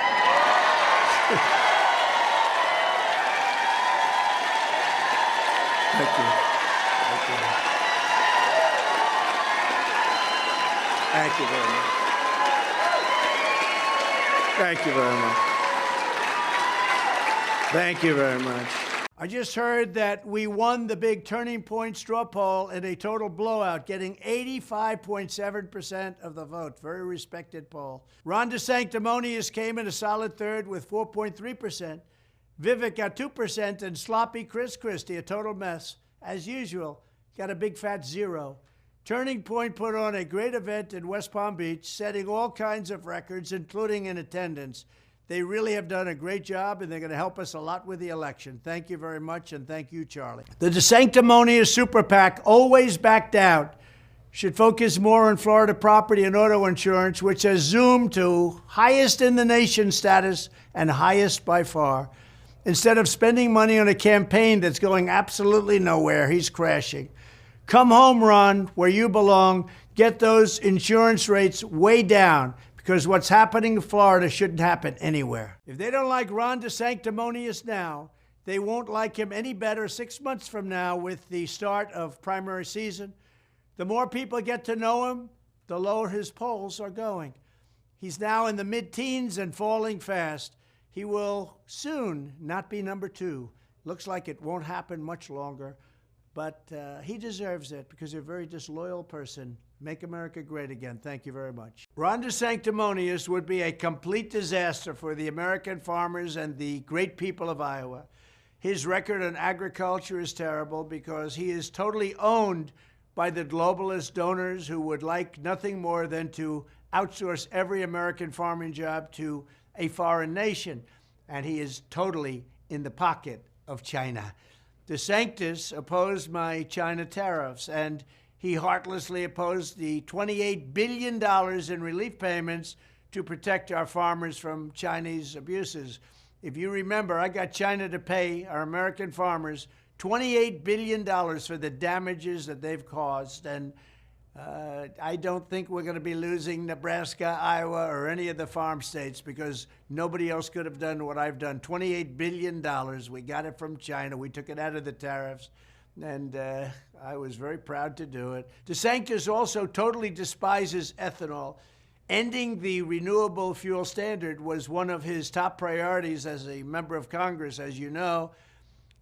Speaker 1: you. Thank you. Thank you very much. Thank you very much. Thank you very much. I just heard that we won the big Turning Point straw poll in a total blowout, getting 85.7% of the vote. Very respected poll. Ron DeSanctimonious came in a solid third with 4.3%. Vivek got 2%, and sloppy Chris Christie, a total mess, as usual, got a big fat 0. Turning Point put on a great event in West Palm Beach, setting all kinds of records, including in attendance. They really have done a great job, and they're going to help us a lot with the election. Thank you very much, and thank you, Charlie. The DeSanctimonious Super PAC, always backed out, should focus more on Florida property and auto insurance, which has zoomed to highest in the nation status and highest by far. Instead of spending money on a campaign that's going absolutely nowhere, he's crashing. Come home, Ron, where you belong. Get those insurance rates way down, because what's happening in Florida shouldn't happen anywhere. If they don't like Ron DeSanctimonious now, they won't like him any better 6 months from now with the start of primary season. The more people get to know him, the lower his polls are going. He's now in the mid-teens and falling fast. He will soon not be number 2. Looks like it won't happen much longer, but he deserves it because he's a very disloyal person. Make America great again. Thank you very much. Ron DeSanctimonious would be a complete disaster for the American farmers and the great people of Iowa. His record on agriculture is terrible because he is totally owned by the globalist donors who would like nothing more than to outsource every American farming job to a foreign nation. And he is totally in the pocket of China. DeSantis opposed my China tariffs, and he heartlessly opposed the $28 billion in relief payments to protect our farmers from Chinese abuses. If you remember, I got China to pay our American farmers $28 billion for the damages that they've caused. And I don't think we're going to be losing Nebraska, Iowa, or any of the farm states because nobody else could have done what I've done. $28 billion. We got it from China. We took it out of the tariffs. And I was very proud to do it. DeSantis also totally despises ethanol. Ending the renewable fuel standard was one of his top priorities as a member of Congress, as you know.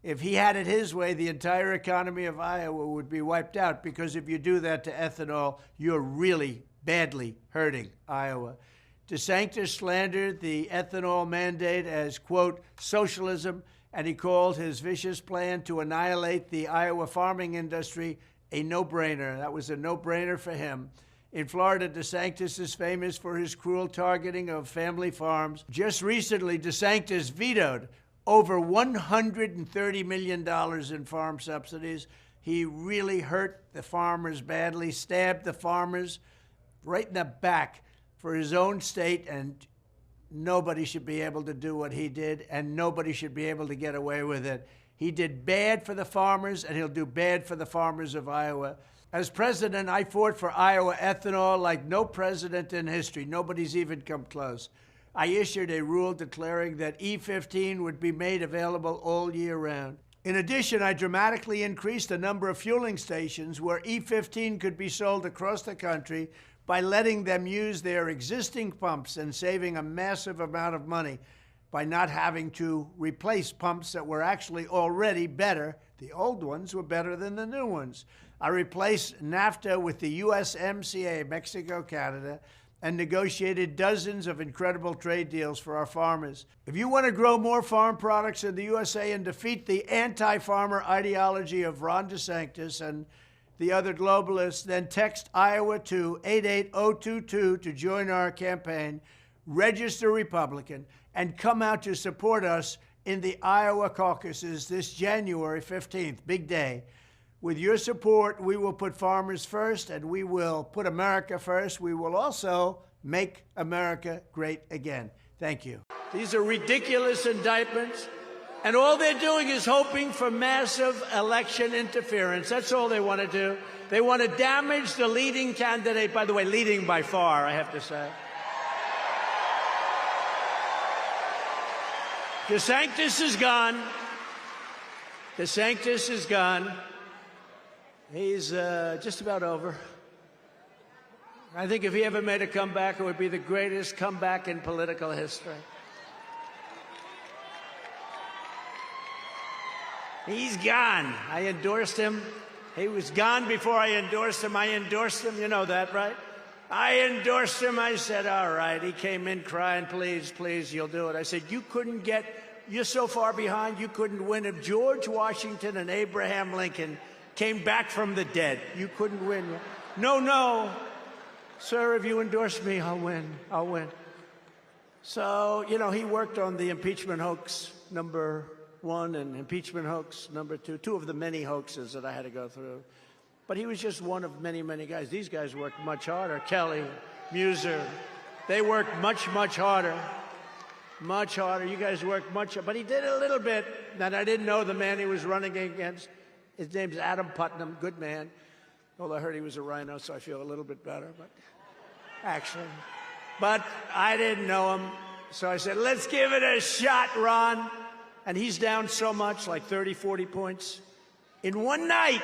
Speaker 1: If he had it his way, the entire economy of Iowa would be wiped out, because if you do that to ethanol, you're really badly hurting Iowa. DeSantis slandered the ethanol mandate as, quote, socialism, and he called his vicious plan to annihilate the Iowa farming industry a no-brainer. That was a no-brainer for him. In Florida, DeSantis is famous for his cruel targeting of family farms. Just recently, DeSantis vetoed over $130 million in farm subsidies. He really hurt the farmers badly, stabbed the farmers right in the back for his own state, and nobody should be able to do what he did, and nobody should be able to get away with it. He did bad for the farmers, and he'll do bad for the farmers of Iowa. As president, I fought for Iowa ethanol like no president in history. Nobody's even come close. I issued a rule declaring that E15 would be made available all year round. In addition, I dramatically increased the number of fueling stations where E15 could be sold across the country by letting them use their existing pumps and saving a massive amount of money by not having to replace pumps that were actually already better. The old ones were better than the new ones. I replaced NAFTA with the USMCA, Mexico, Canada, and negotiated dozens of incredible trade deals for our farmers. If you want to grow more farm products in the USA and defeat the anti-farmer ideology of Ron DeSantis and the other globalists, then text Iowa to 88022 to join our campaign, register Republican, and come out to support us in the Iowa caucuses this January 15th, big day. With your support, we will put farmers first, and we will put America first. We will also make America great again. Thank you. These are ridiculous indictments, and all they're doing is hoping for massive election interference. That's all they want to do. They want to damage the leading candidate, by the way, leading by far, I have to say. DeSantis is gone. DeSantis is gone. He's just about over. I think if he ever made a comeback, it would be the greatest comeback in political history. He's gone. I endorsed him. He was gone before I endorsed him. I endorsed him. You know that, right? I endorsed him. I said, all right. He came in crying, please, please, you'll do it. I said, you're so far behind, you couldn't win. If George Washington and Abraham Lincoln came back from the dead, you couldn't win. No. Sir, if you endorse me, I'll win. I'll win. So, you know, he worked on the impeachment hoax number 1 and impeachment hoax number 2, 2 of the many hoaxes that I had to go through. But he was just one of many, many guys. These guys worked much harder. Kelly, Muser, they worked much, much harder. Much harder. You guys worked much harder. But he did a little bit that I didn't know the man he was running against. His name's Adam Putnam, good man. Although I heard he was a rhino, so I feel a little bit better. But actually, But I didn't know him, so I said, let's give it a shot, Ron. And he's down so much, like 30, 40 points. In one night,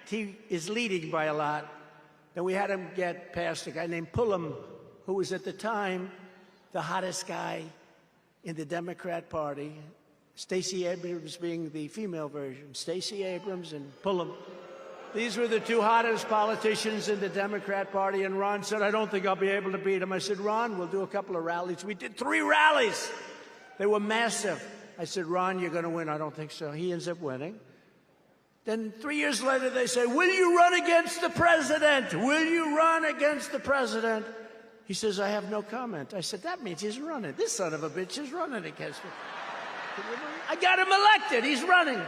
Speaker 1: he is leading by a lot. Then we had him get past a guy named Pummeling, who was at the time the hottest guy in the Democrat Party. Stacey Abrams being the female version. Stacey Abrams and Pummeling. These were the two hottest politicians in the Democrat Party, and Ron said, I don't think I'll be able to beat him. I said, Ron, we'll do a couple of rallies. We did 3 rallies. They were massive. I said, Ron, you're going to win. I don't think so. He ends up winning. Then 3 years later, they say, will you run against the president? Will you run against the president? He says, I have no comment. I said, that means he's running. This son of a bitch is running against me. I got him elected. He's running.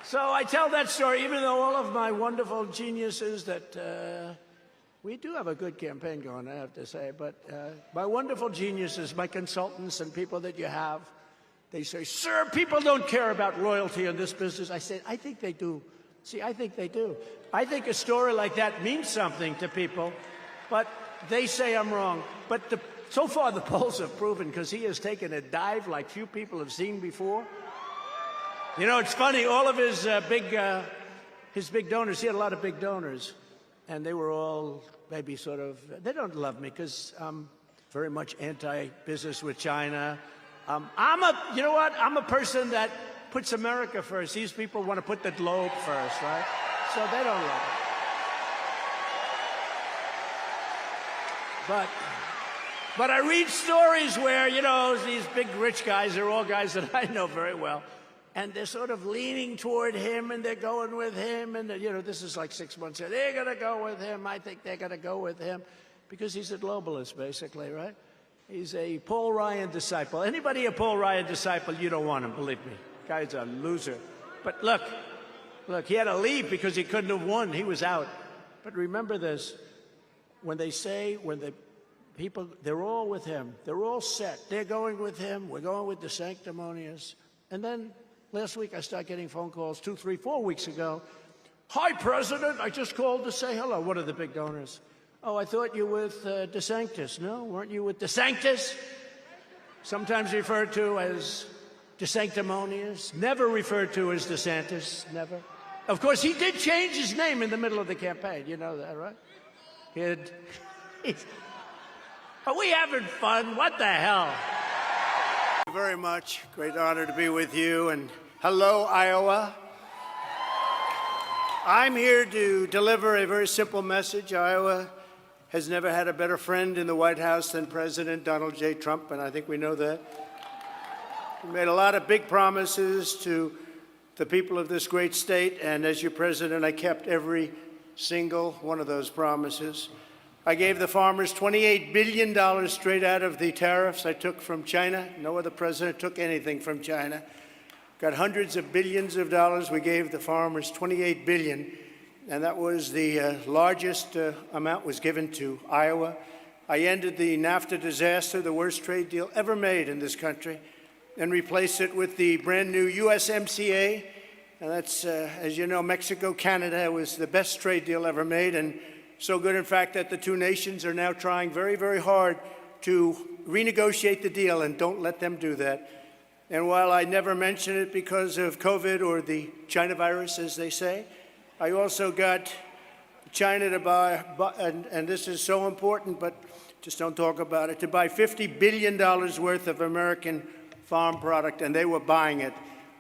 Speaker 1: So I tell that story, even though all of my wonderful geniuses that we do have a good campaign going, I have to say, but my wonderful geniuses, my consultants and people that you have, they say, sir, people don't care about loyalty in this business. I say, I think they do. See, I think they do. I think a story like that means something to people, but they say I'm wrong. But so far the polls have proven, because he has taken a dive like few people have seen before. You know, it's funny, all of his big donors, he had a lot of big donors, and they were all maybe sort of, they don't love me because I'm very much anti-business with China. You know what? I'm a person that puts America first. These people want to put the globe first, right? So they don't love it. But I read stories where, you know, these big rich guys, they're all guys that I know very well, and they're sort of leaning toward him, and they're going with him, and, you know, this is like 6 months ago. They're going to go with him. I think they're going to go with him because he's a globalist, basically, right? He's a Paul Ryan disciple. Anybody a Paul Ryan disciple, you don't want him, believe me. Guy's a loser. But look, he had to leave because he couldn't have won. He was out. But remember this, when the people, they're all with him. They're all set. They're going with him. We're going with DeSanctimonious. And then last week, I started getting phone calls 2, 3, 4 weeks ago. Hi, President. I just called to say hello. What are the big donors? Oh, I thought you were with DeSantis. No, weren't you with DeSantis? Sometimes referred to as DeSanctimonious. Never referred to as DeSantis. Never. Of course, he did change his name in the middle of the campaign. You know that, right? Are we having fun? What the hell? Thank you very much. Great honor to be with you. And hello, Iowa. I'm here to deliver a very simple message. Iowa has never had a better friend in the White House than President Donald J. Trump, and I think we know that. We made a lot of big promises to the people of this great state, and as your president, I kept every single one of those promises. I gave the farmers $28 billion straight out of the tariffs I took from China. No other president took anything from China. Got hundreds of billions of dollars. We gave the farmers $28 billion, and that was the largest amount was given to Iowa. I ended the NAFTA disaster, the worst trade deal ever made in this country, and replaced it with the brand new USMCA. And that's, as you know, Mexico-Canada was the best trade deal ever made, and so good, in fact, that the two nations are now trying very, very hard to renegotiate the deal, and don't let them do that. And while I never mention it because of COVID or the China virus, as they say, I also got China to buy, and this is so important, but just don't talk about it, to buy $50 billion worth of American farm product, and they were buying it,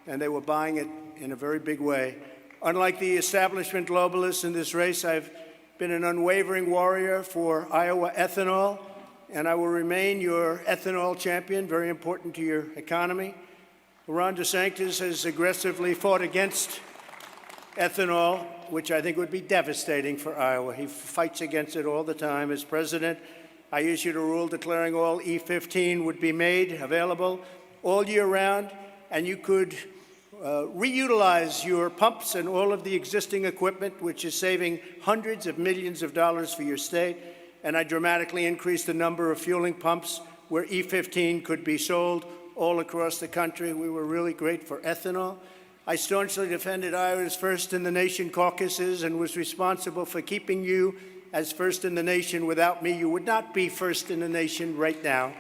Speaker 1: and they were buying it in a very big way. Unlike the establishment globalists in this race, I've been an unwavering warrior for Iowa ethanol, and I will remain your ethanol champion, very important to your economy. Ron DeSantis has aggressively fought against ethanol, which I think would be devastating for Iowa. He fights against it all the time. As president, I issued a rule declaring all E15 would be made available all year round, and you could reutilize your pumps and all of the existing equipment, which is saving hundreds of millions of dollars for your state. And I dramatically increased the number of fueling pumps where E15 could be sold all across the country. We were really great for ethanol. I staunchly defended Iowa's first in the nation caucuses and was responsible for keeping you as first in the nation. Without me, you would not be first in the nation right now.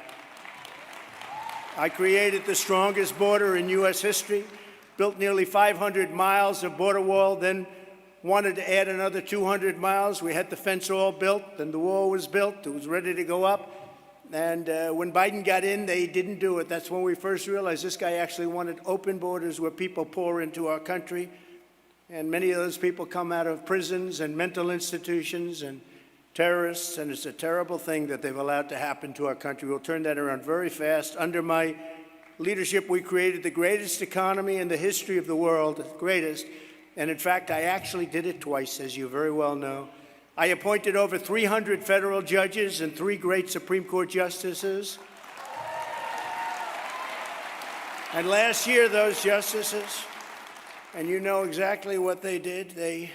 Speaker 1: I created the strongest border in U.S. history, built nearly 500 miles of border wall, then wanted to add another 200 miles. We had the fence all built, then the wall was built. It was ready to go up. And when Biden got in, they didn't do it. That's when we first realized this guy actually wanted open borders where people pour into our country. And many of those people come out of prisons and mental institutions and terrorists, and it's a terrible thing that they've allowed to happen to our country. We'll turn that around very fast. Under my leadership, we created the greatest economy in the history of the world, the greatest. And in fact, I actually did it twice, as you very well know. I appointed over 300 federal judges and 3 great Supreme Court justices. And last year, those justices, and you know exactly what they did, they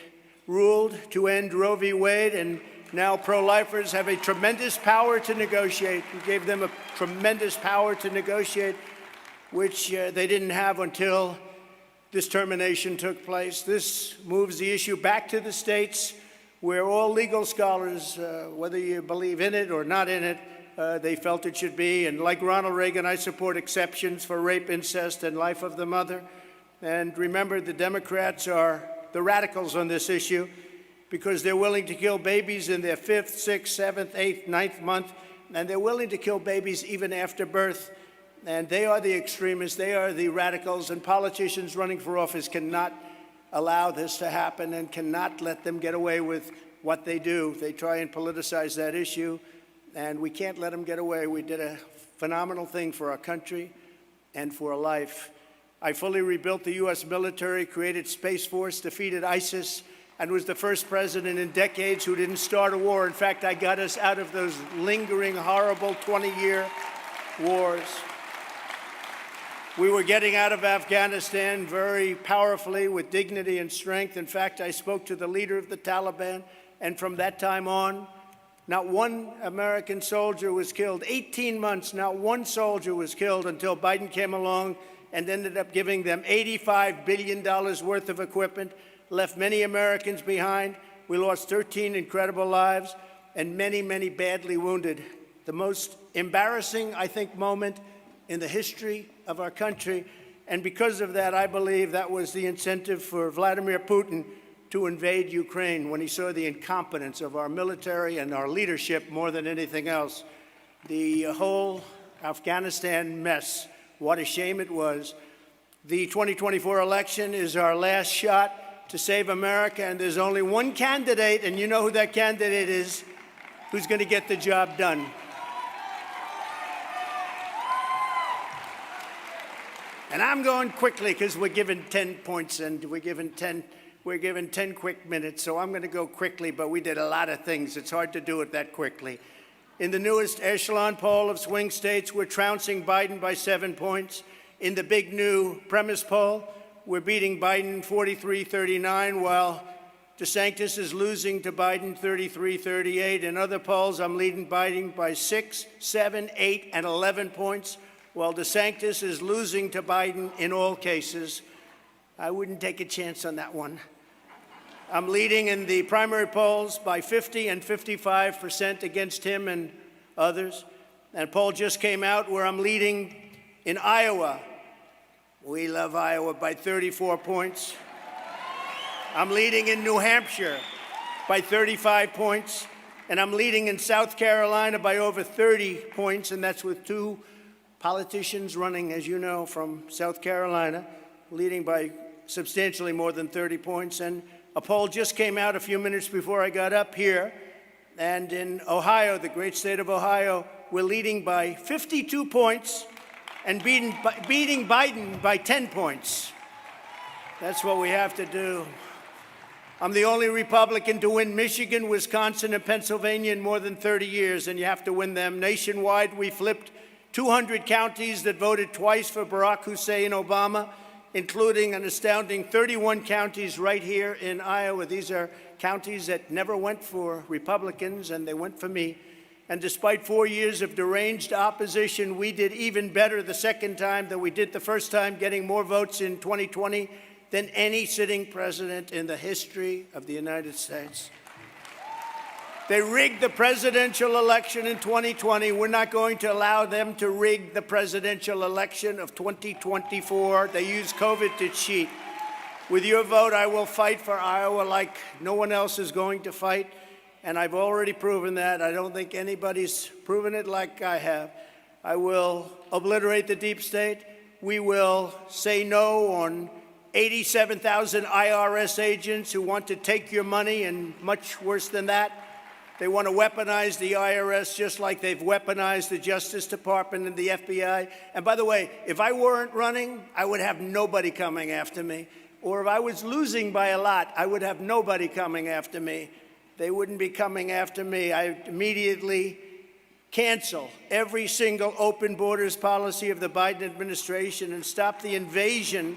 Speaker 1: ruled to end Roe v. Wade, and now pro-lifers have a tremendous power to negotiate. We gave them a tremendous power to negotiate, which they didn't have until this termination took place. This moves the issue back to the states, where all legal scholars, whether you believe in it or not in it, they felt it should be. And like Ronald Reagan, I support exceptions for rape, incest, and life of the mother. And remember, the Democrats are the radicals on this issue because they're willing to kill babies in their 5th, 6th, 7th, 8th, 9th month, and they're willing to kill babies even after birth. And they are the extremists, they are the radicals, and politicians running for office cannot allow this to happen and cannot let them get away with what they do. They try and politicize that issue, and we can't let them get away. We did a phenomenal thing for our country and for life. I fully rebuilt the U.S. military, created Space Force, defeated ISIS, and was the first president in decades who didn't start a war. In fact, I got us out of those lingering, horrible 20-year wars. We were getting out of Afghanistan very powerfully with dignity and strength. In fact, I spoke to the leader of the Taliban, and from that time on, not one American soldier was killed. 18 months, not one soldier was killed until Biden came along and ended up giving them $85 billion worth of equipment, left many Americans behind. We lost 13 incredible lives and many, many badly wounded. The most embarrassing, I think, moment in the history of our country. And because of that, I believe that was the incentive for Vladimir Putin to invade Ukraine when he saw the incompetence of our military and our leadership more than anything else. The whole Afghanistan mess, what a shame it was. The 2024 election is our last shot to save America, and there's only one candidate, and you know who that candidate is, who's going to get the job done. And I'm going quickly because we're given 10 points and we're given 10 quick minutes, so I'm going to go quickly, but we did a lot of things. It's hard to do it that quickly. In the newest echelon poll of swing states, we're trouncing Biden by 7 points. In the big new premise poll, we're beating Biden 43-39, while DeSantis is losing to Biden 33-38. In other polls, I'm leading Biden by 6, 7, 8, and 11 points, while DeSantis is losing to Biden in all cases. I wouldn't take a chance on that one. I'm leading in the primary polls by 50 and 55% against him and others. And a poll just came out where I'm leading in Iowa. We love Iowa by 34 points. I'm leading in New Hampshire by 35 points. And I'm leading in South Carolina by over 30 points, and that's with 2 politicians running, as you know, from South Carolina, leading by substantially more than 30 points. And a poll just came out a few minutes before I got up here. And in Ohio, the great state of Ohio, we're leading by 52 points and beating Biden by 10 points. That's what we have to do. I'm the only Republican to win Michigan, Wisconsin, and Pennsylvania in more than 30 years, and you have to win them. Nationwide, we flipped 200 counties that voted twice for Barack Hussein Obama, including an astounding 31 counties right here in Iowa. These are counties that never went for Republicans, and they went for me. And despite 4 years of deranged opposition, we did even better the second time than we did the first time, getting more votes in 2020 than any sitting president in the history of the United States. They rigged the presidential election in 2020. We're not going to allow them to rig the presidential election of 2024. They used COVID to cheat. With your vote, I will fight for Iowa like no one else is going to fight, and I've already proven that. I don't think anybody's proven it like I have. I will obliterate the deep state. We will say no on 87,000 IRS agents who want to take your money, and much worse than that. They want to weaponize the IRS just like they've weaponized the Justice Department and the FBI. And by the way, if I weren't running, I would have nobody coming after me. Or if I was losing by a lot, I would have nobody coming after me. They wouldn't be coming after me. I immediately cancel every single open borders policy of the Biden administration and stop the invasion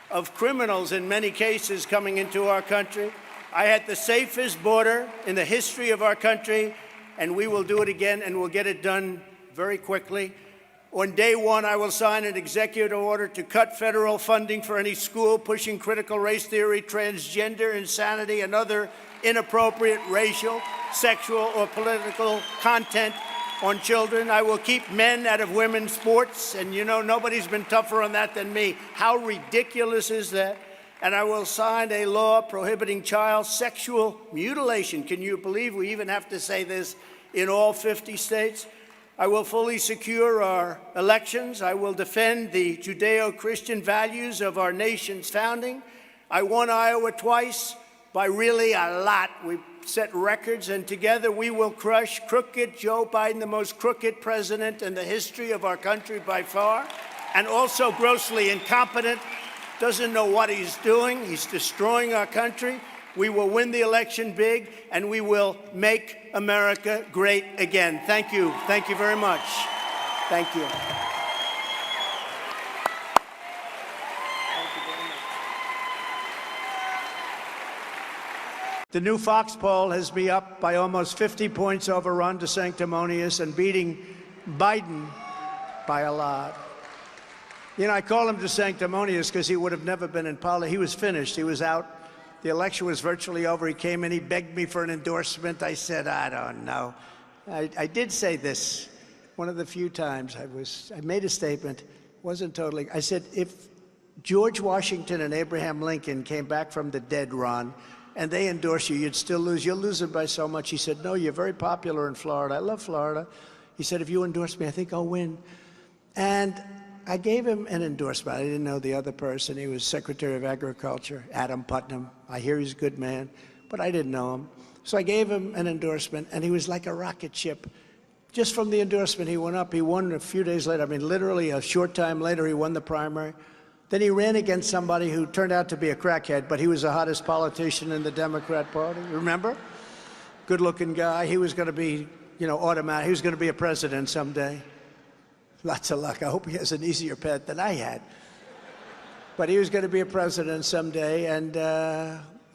Speaker 1: of criminals in many cases coming into our country. I had the safest border in the history of our country, and we will do it again, and we'll get it done very quickly. On day one, I will sign an executive order to cut federal funding for any school pushing critical race theory, transgender insanity, and other inappropriate racial, sexual, or political content on children. I will keep men out of women's sports, and you know, nobody's been tougher on that than me. How ridiculous is that? And I will sign a law prohibiting child sexual mutilation. Can you believe we even have to say this in all 50 states? I will fully secure our elections. I will defend the Judeo-Christian values of our nation's founding. I won Iowa twice by really a lot. We set records, and together we will crush crooked Joe Biden, the most crooked president in the history of our country by far, and also grossly incompetent. Doesn't know what he's doing. He's destroying our country. We will win the election big, and we will make America great again. Thank you. Thank you very much. Thank you. The new Fox poll has me up by almost 50 points over Ron DeSanctimonious and beating Biden by a lot. You know, I call him DeSanctimonious because he would have never been in politics. He was finished. He was out. The election was virtually over. He came in. He begged me for an endorsement. I said, I don't know. I did say this one of the few times I made a statement. Wasn't totally. I said, if George Washington and Abraham Lincoln came back from the dead, Ron, and they endorse you, you'd still lose. You'll lose it by so much. He said, no, you're very popular in Florida. I love Florida. He said, if you endorse me, I think I'll win. And I gave him an endorsement. I didn't know the other person. He was Secretary of Agriculture, Adam Putnam. I hear he's a good man, but I didn't know him. So I gave him an endorsement, and he was like a rocket ship. Just from the endorsement, he went up. He won a few days later. I mean, literally a short time later, he won the primary. Then he ran against somebody who turned out to be a crackhead, but he was the hottest politician in the Democrat Party. Remember? Good-looking guy. He was going to be, you know, automatic. He was going to be a president someday. Lots of luck. I hope he has an easier path than I had. But he was going to be a president someday, and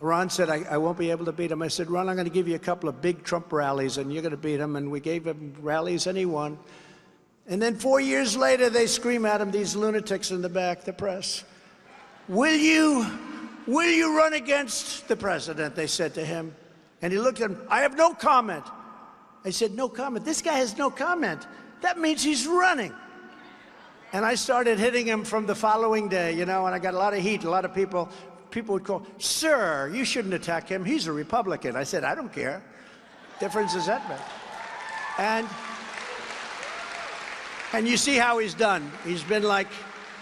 Speaker 1: Ron said, I won't be able to beat him. I said, Ron, I'm going to give you a couple of big Trump rallies, and you're going to beat him. And we gave him rallies, and he won. And then 4 years later, they scream at him, these lunatics in the back, the press. Will you run against the president, they said to him. And he looked at him, I have no comment. I said, no comment? This guy has no comment. That means he's running. And I started hitting him from the following day, you know, and I got a lot of heat. A lot of people would call, sir, you shouldn't attack him. He's a Republican. I said, I don't care. Difference is that make. And you see how he's done. He's been like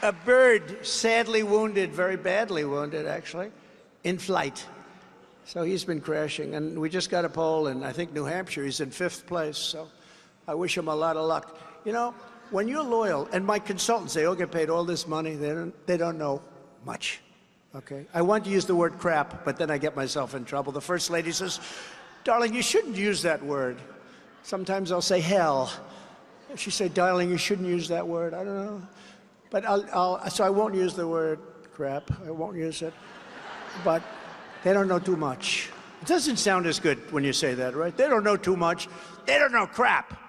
Speaker 1: a bird, sadly wounded, very badly wounded, actually, in flight. So he's been crashing. And we just got a poll in, I think, New Hampshire. He's in 5th place. So I wish him a lot of luck. You know, when you're loyal, and my consultants, they all get paid all this money, they don't know much, okay? I want to use the word crap, but then I get myself in trouble. The First Lady says, darling, you shouldn't use that word. Sometimes I'll say hell. She said, darling, you shouldn't use that word. I don't know. But so I won't use the word crap. I won't use it. But they don't know too much. It doesn't sound as good when you say that, right? They don't know too much. They don't know crap.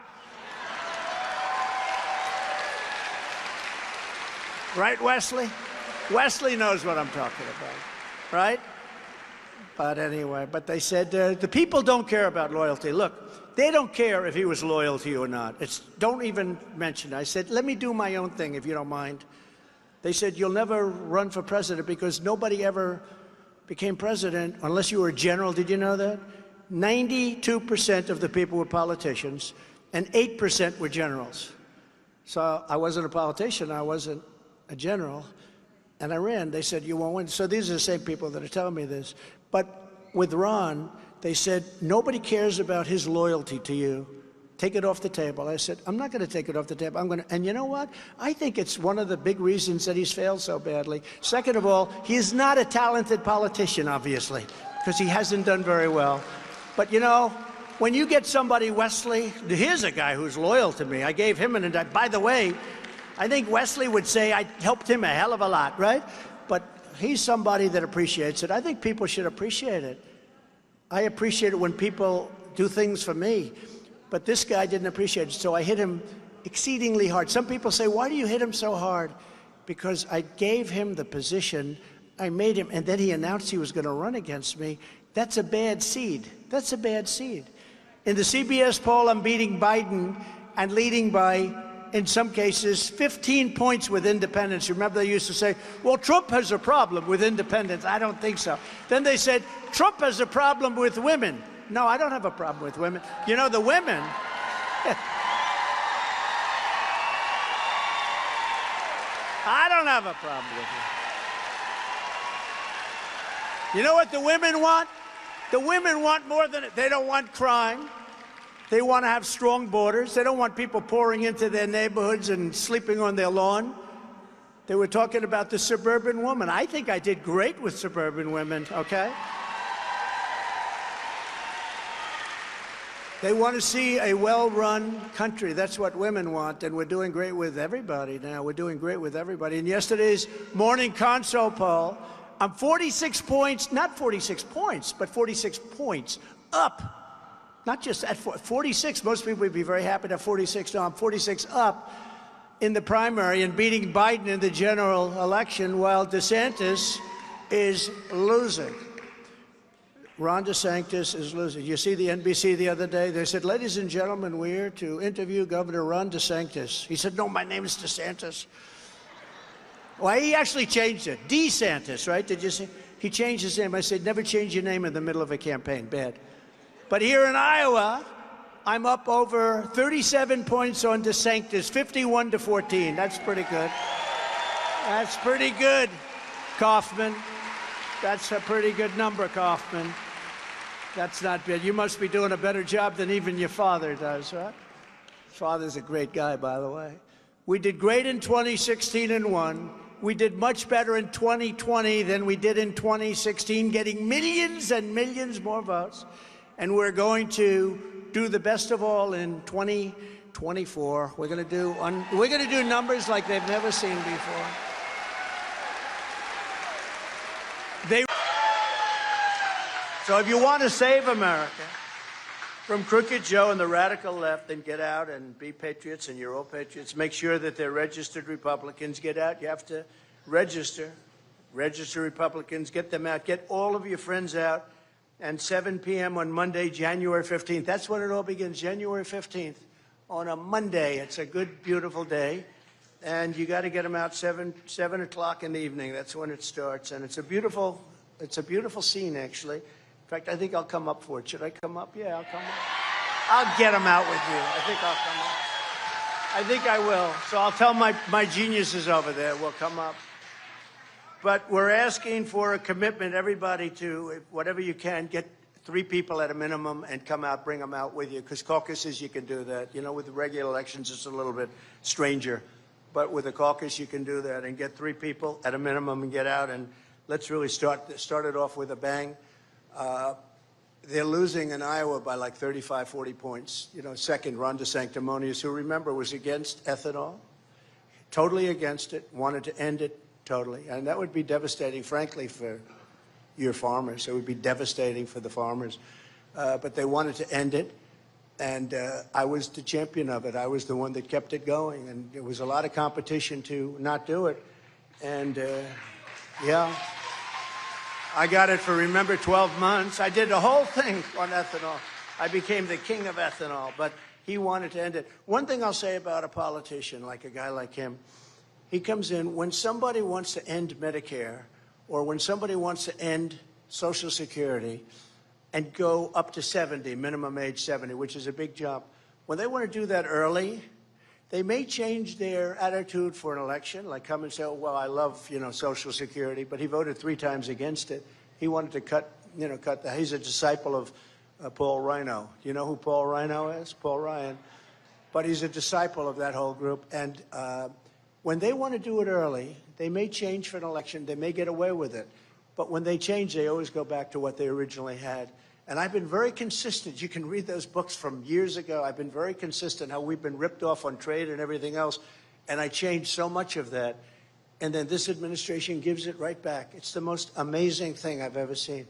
Speaker 1: Right, Wesley? Wesley knows what I'm talking about, right? But anyway, but they said the people don't care about loyalty. Look, they don't care if he was loyal to you or not. Don't even mention it. I said, let me do my own thing, if you don't mind. They said, you'll never run for president because nobody ever became president unless you were a general. Did you know that? 92% of the people were politicians and 8% were generals. So I wasn't a politician, I wasn't a general, and I ran. They said, you won't win. So these are the same people that are telling me this. But with Ron, they said, nobody cares about his loyalty to you. Take it off the table. I said, I'm not going to take it off the table. I'm going to, and you know what? I think it's one of the big reasons that he's failed so badly. Second of all, he is not a talented politician, obviously, because he hasn't done very well. But you know, when you get somebody, Wesley, here's a guy who's loyal to me. I gave him an indictment. By the way, I think Wesley would say I helped him a hell of a lot, right? But he's somebody that appreciates it. I think people should appreciate it. I appreciate it when people do things for me. But this guy didn't appreciate it, so I hit him exceedingly hard. Some people say, why do you hit him so hard? Because I gave him the position, I made him, and then he announced he was going to run against me. That's a bad seed. That's a bad seed. In the CBS poll, I'm beating Biden and leading by, in some cases, 15 points with independents. Remember, they used to say, well, Trump has a problem with independents. I don't think so. Then they said, Trump has a problem with women. No, I don't have a problem with women. You know, the women... I don't have a problem with it. You know what the women want? The women want more than it. They don't want crime. They want to have strong borders. They don't want people pouring into their neighborhoods and sleeping on their lawn. They were talking about the suburban woman. I think I did great with suburban women, okay? They want to see a well-run country. That's what women want, and we're doing great with everybody now. We're doing great with everybody. In yesterday's morning console poll, I'm 46 points, not 46 points, but 46 points up. Not just at 46. Most people would be very happy to have 46. No, I'm 46 up in the primary and beating Biden in the general election while DeSantis is losing. Ron DeSantis is losing. You see the NBC the other day? They said, ladies and gentlemen, we're here to interview Governor Ron DeSantis. He said, no, my name is DeSantis. Well, he actually changed it. DeSantis, right? Did you see? He changed his name. I said, never change your name in the middle of a campaign. Bad. But here in Iowa, I'm up over 37 points on DeSantis, 51-14. That's pretty good. That's pretty good, Kaufman. That's a pretty good number, Kaufman. That's not bad. You must be doing a better job than even your father does, right? His father's a great guy, by the way. We did great in 2016 and won. We did much better in 2020 than we did in 2016, getting millions and millions more votes. And we're going to do the best of all in 2024. We're going to do numbers like they've never seen before. So if you want to save America from Crooked Joe and the radical left, then get out and be patriots, and you're all patriots. Make sure that they're registered Republicans. Get out. You have to register. Register Republicans. Get them out. Get all of your friends out. And 7 p.m. on Monday, January 15th. That's when it all begins, January 15th. On a Monday. It's a good, beautiful day. And you got to get them out 7 o'clock in the evening. That's when it starts. And it's a beautiful scene, actually. In fact, I think I'll come up for it. Should I come up? Yeah, I'll come up. I'll get them out with you. I think I'll come up. I think I will. So I'll tell my geniuses over there, we'll come up. But we're asking for a commitment, everybody, to, whatever you can, get 3 people at a minimum and come out, bring them out with you. Because caucuses, you can do that. You know, with the regular elections, it's a little bit stranger. But with a caucus, you can do that and get 3 people at a minimum and get out. And let's really start it off with a bang. They're losing in Iowa by like 35, 40 points. You know, second, Ron DeSanctimonious, who, remember, was against ethanol, totally against it, wanted to end it totally. And that would be devastating, frankly, for your farmers. It would be devastating for the farmers. But they wanted to end it. And I was the champion of it. I was the one that kept it going. And there was a lot of competition to not do it. And, yeah. I got it for, remember, 12 months. I did the whole thing on ethanol. I became the king of ethanol, but he wanted to end it. One thing I'll say about a politician, like a guy like him, he comes in, when somebody wants to end Medicare, or when somebody wants to end Social Security and go up to 70, minimum age 70, which is a big jump, when they want to do that early, they may change their attitude for an election, like come and say, oh, well, I love, Social Security, but he voted 3 times against it. He wanted to cut he's a disciple of Paul Rhino. Do you know who Paul Rhino is? Paul Ryan. But he's a disciple of that whole group. And when they want to do it early, they may change for an election. They may get away with it. But when they change, they always go back to what they originally had. And I've been very consistent. You can read those books from years ago. I've been very consistent how we've been ripped off on trade and everything else. And I changed so much of that. And then this administration gives it right back. It's the most amazing thing I've ever seen.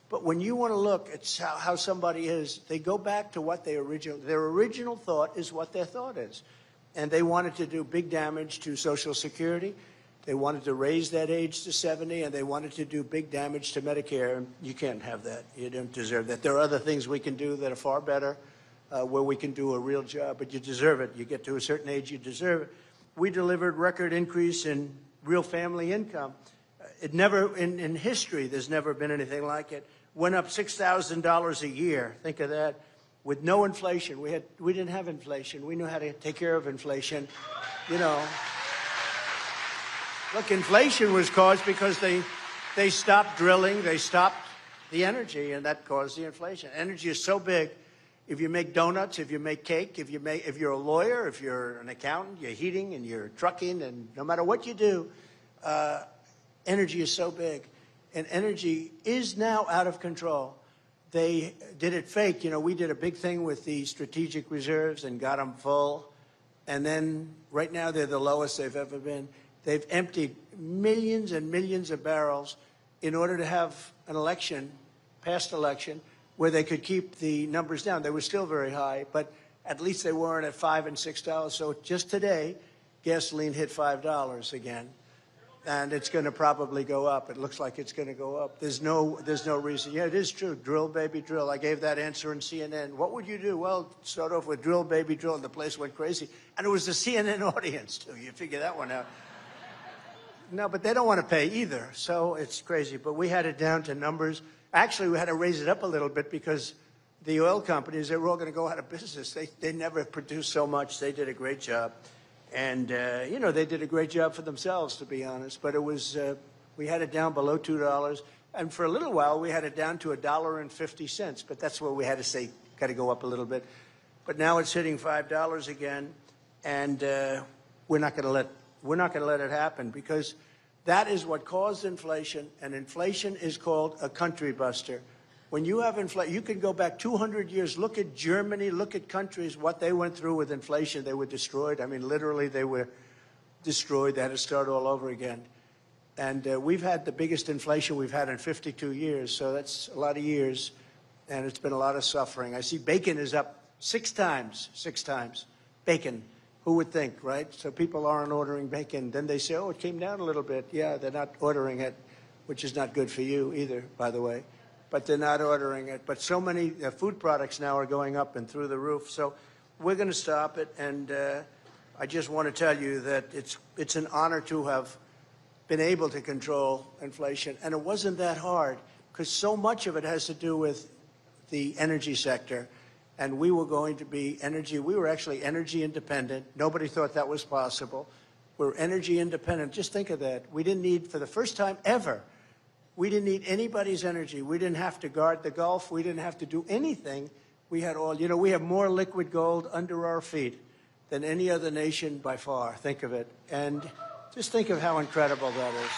Speaker 1: But when you want to look at how somebody is, they go back to what their original thought is what their thought is. And they wanted to do big damage to Social Security. They wanted to raise that age to 70, and they wanted to do big damage to Medicare. And you can't have that. You don't deserve that. There are other things we can do that are far better, where we can do a real job, but you deserve it. You get to a certain age, you deserve it. We delivered record increase in real family income. It never, in history, there's never been anything like it. Went up $6,000 a year. Think of that. With no inflation. We didn't have inflation. We knew how to take care of inflation. Look, inflation was caused because they stopped drilling, they stopped the energy, and that caused the inflation. Energy is so big. If you make donuts, if you make cake, if you're a lawyer, if you're an accountant, you're heating and you're trucking, and no matter what you do, energy is so big. And energy is now out of control. They did it fake. We did a big thing with the strategic reserves and got them full. And then right now they're the lowest they've ever been. They've emptied millions and millions of barrels in order to have an election, past election, where they could keep the numbers down. They were still very high, but at least they weren't at $5 and $6. So just today, gasoline hit $5 again. And it's going to probably go up. It looks like it's going to go up. There's no reason. Yeah, it is true. Drill, baby, drill. I gave that answer in CNN. What would you do? Well, start off with drill, baby, drill, and the place went crazy. And it was the CNN audience, too. You figure that one out. No, but they don't want to pay either, so it's crazy. But we had it down to numbers. Actually, we had to raise it up a little bit because the oil companies, they were all going to go out of business. They never produced so much. They did a great job. And, they did a great job for themselves, to be honest. But it was, we had it down below $2. And for a little while, we had it down to $1.50. But that's where we had to say, got to go up a little bit. But now it's hitting $5 again. And we're not going to let it happen, because that is what caused inflation. And inflation is called a country buster. When you have inflation, you can go back 200 years. Look at Germany, look at countries, what they went through with inflation. They were destroyed. I mean, literally, they were destroyed. They had to start all over again. And we've had the biggest inflation we've had in 52 years. So that's a lot of years. And it's been a lot of suffering. I see bacon is up 6 times. Bacon. Who would think, right? So people aren't ordering bacon. Then they say, oh, it came down a little bit. Yeah, they're not ordering it, which is not good for you either, by the way. But they're not ordering it. But so many food products now are going up and through the roof. So we're going to stop it. And I just want to tell you that it's an honor to have been able to control inflation. And it wasn't that hard, because so much of it has to do with the energy sector. And we were going to be we were actually energy independent. Nobody thought that was possible. We're energy independent. Just think of that. We didn't need, for the first time ever, we didn't need anybody's energy. We didn't have to guard the Gulf. We didn't have to do anything. We had all, we have more liquid gold under our feet than any other nation by far. Think of it. And just think of how incredible that is,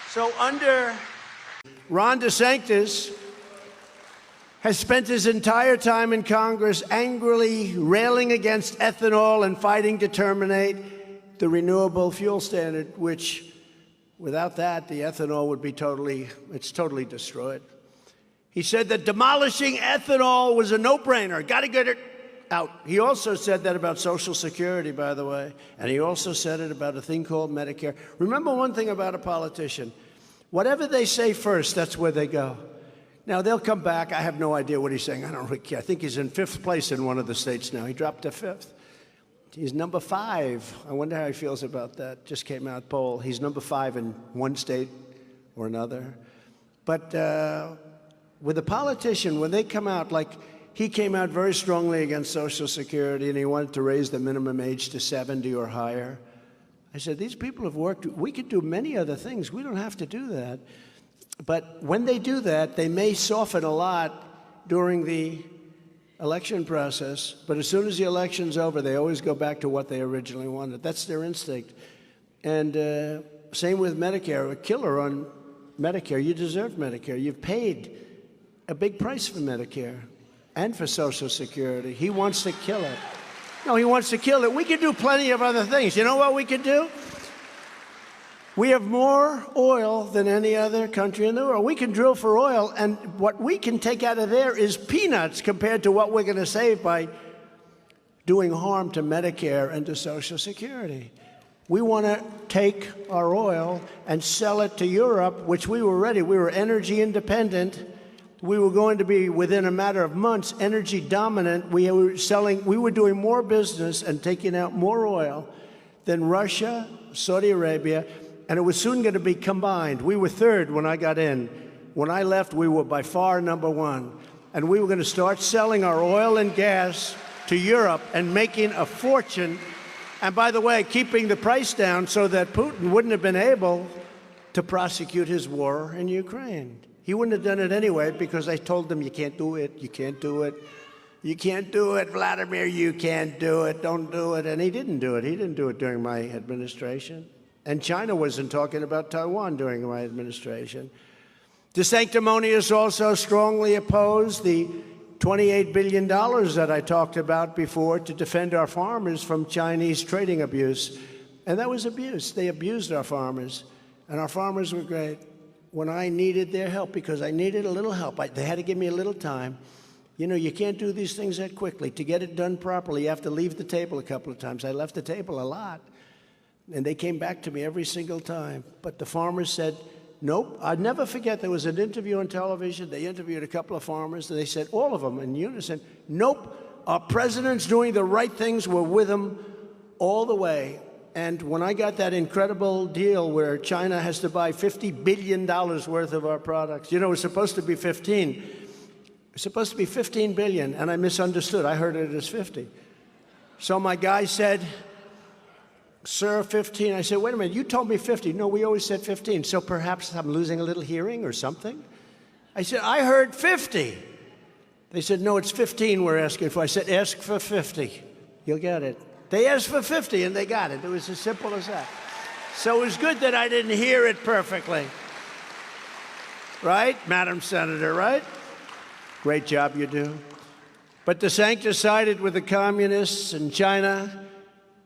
Speaker 1: So under Ron DeSantis has spent his entire time in Congress angrily railing against ethanol and fighting to terminate the renewable fuel standard, which without that, the ethanol would be totally destroyed. He said that demolishing ethanol was a no-brainer. Got to get out. He also said that about Social Security, by the way, and he also said it about a thing called Medicare. Remember one thing about a politician. Whatever they say first, that's where they go. Now, they'll come back. I have no idea what he's saying. I don't really care. I think he's in 5th place in one of the states now. He dropped to 5th. He's number 5. I wonder how he feels about that. Just came out poll. He's number 5 in one state or another. But with a politician, when they come out, like he came out very strongly against Social Security, and he wanted to raise the minimum age to 70 or higher. I said, these people have worked. We could do many other things. We don't have to do that. But when they do that, they may soften a lot during the election process. But as soon as the election's over, they always go back to what they originally wanted. That's their instinct. And same with Medicare. A killer on Medicare. You deserve Medicare. You've paid a big price for Medicare and for Social Security. He wants to kill it. No, he wants to kill it. We could do plenty of other things. You know what we could do? We have more oil than any other country in the world. We can drill for oil, and what we can take out of there is peanuts compared to what we're going to save by doing harm to Medicare and to Social Security. We want to take our oil and sell it to Europe, which we were ready. We were energy independent. We were going to be, within a matter of months, energy dominant. We were doing more business and taking out more oil than Russia, Saudi Arabia, and it was soon going to be combined. We were 3rd when I got in. When I left, we were by far number 1. And we were going to start selling our oil and gas to Europe and making a fortune. And by the way, keeping the price down so that Putin wouldn't have been able to prosecute his war in Ukraine. He wouldn't have done it anyway because I told him, you can't do it, you can't do it. You can't do it, Vladimir, you can't do it, don't do it. And he didn't do it. He didn't do it during my administration. And China wasn't talking about Taiwan during my administration. DeSanctimonious also strongly opposed the $28 billion that I talked about before to defend our farmers from Chinese trading abuse. And that was abuse. They abused our farmers. And our farmers were great. When I needed their help, because I needed a little help, they had to give me a little time. You know, you can't do these things that quickly. To get it done properly, you have to leave the table a couple of times. I left the table a lot. And they came back to me every single time. But the farmers said, nope. I'd never forget, there was an interview on television. They interviewed a couple of farmers, and they said, all of them in unison, nope, our president's doing the right things. We're with him all the way. And when I got that incredible deal where China has to buy $50 billion worth of our products, you know, it's supposed to be 15. It's supposed to be 15 billion, and I misunderstood. I heard it as 50. So my guy said, sir, 15. I said, wait a minute, you told me 50. No, we always said 15. So perhaps I'm losing a little hearing or something? I said, I heard 50. They said, no, it's 15 we're asking for. I said, ask for 50. You'll get it. They asked for 50 and they got it. It was as simple as that. So it was good that I didn't hear it perfectly. Right, Madam Senator, right? Great job you do. But DeSantis sided with the communists in China,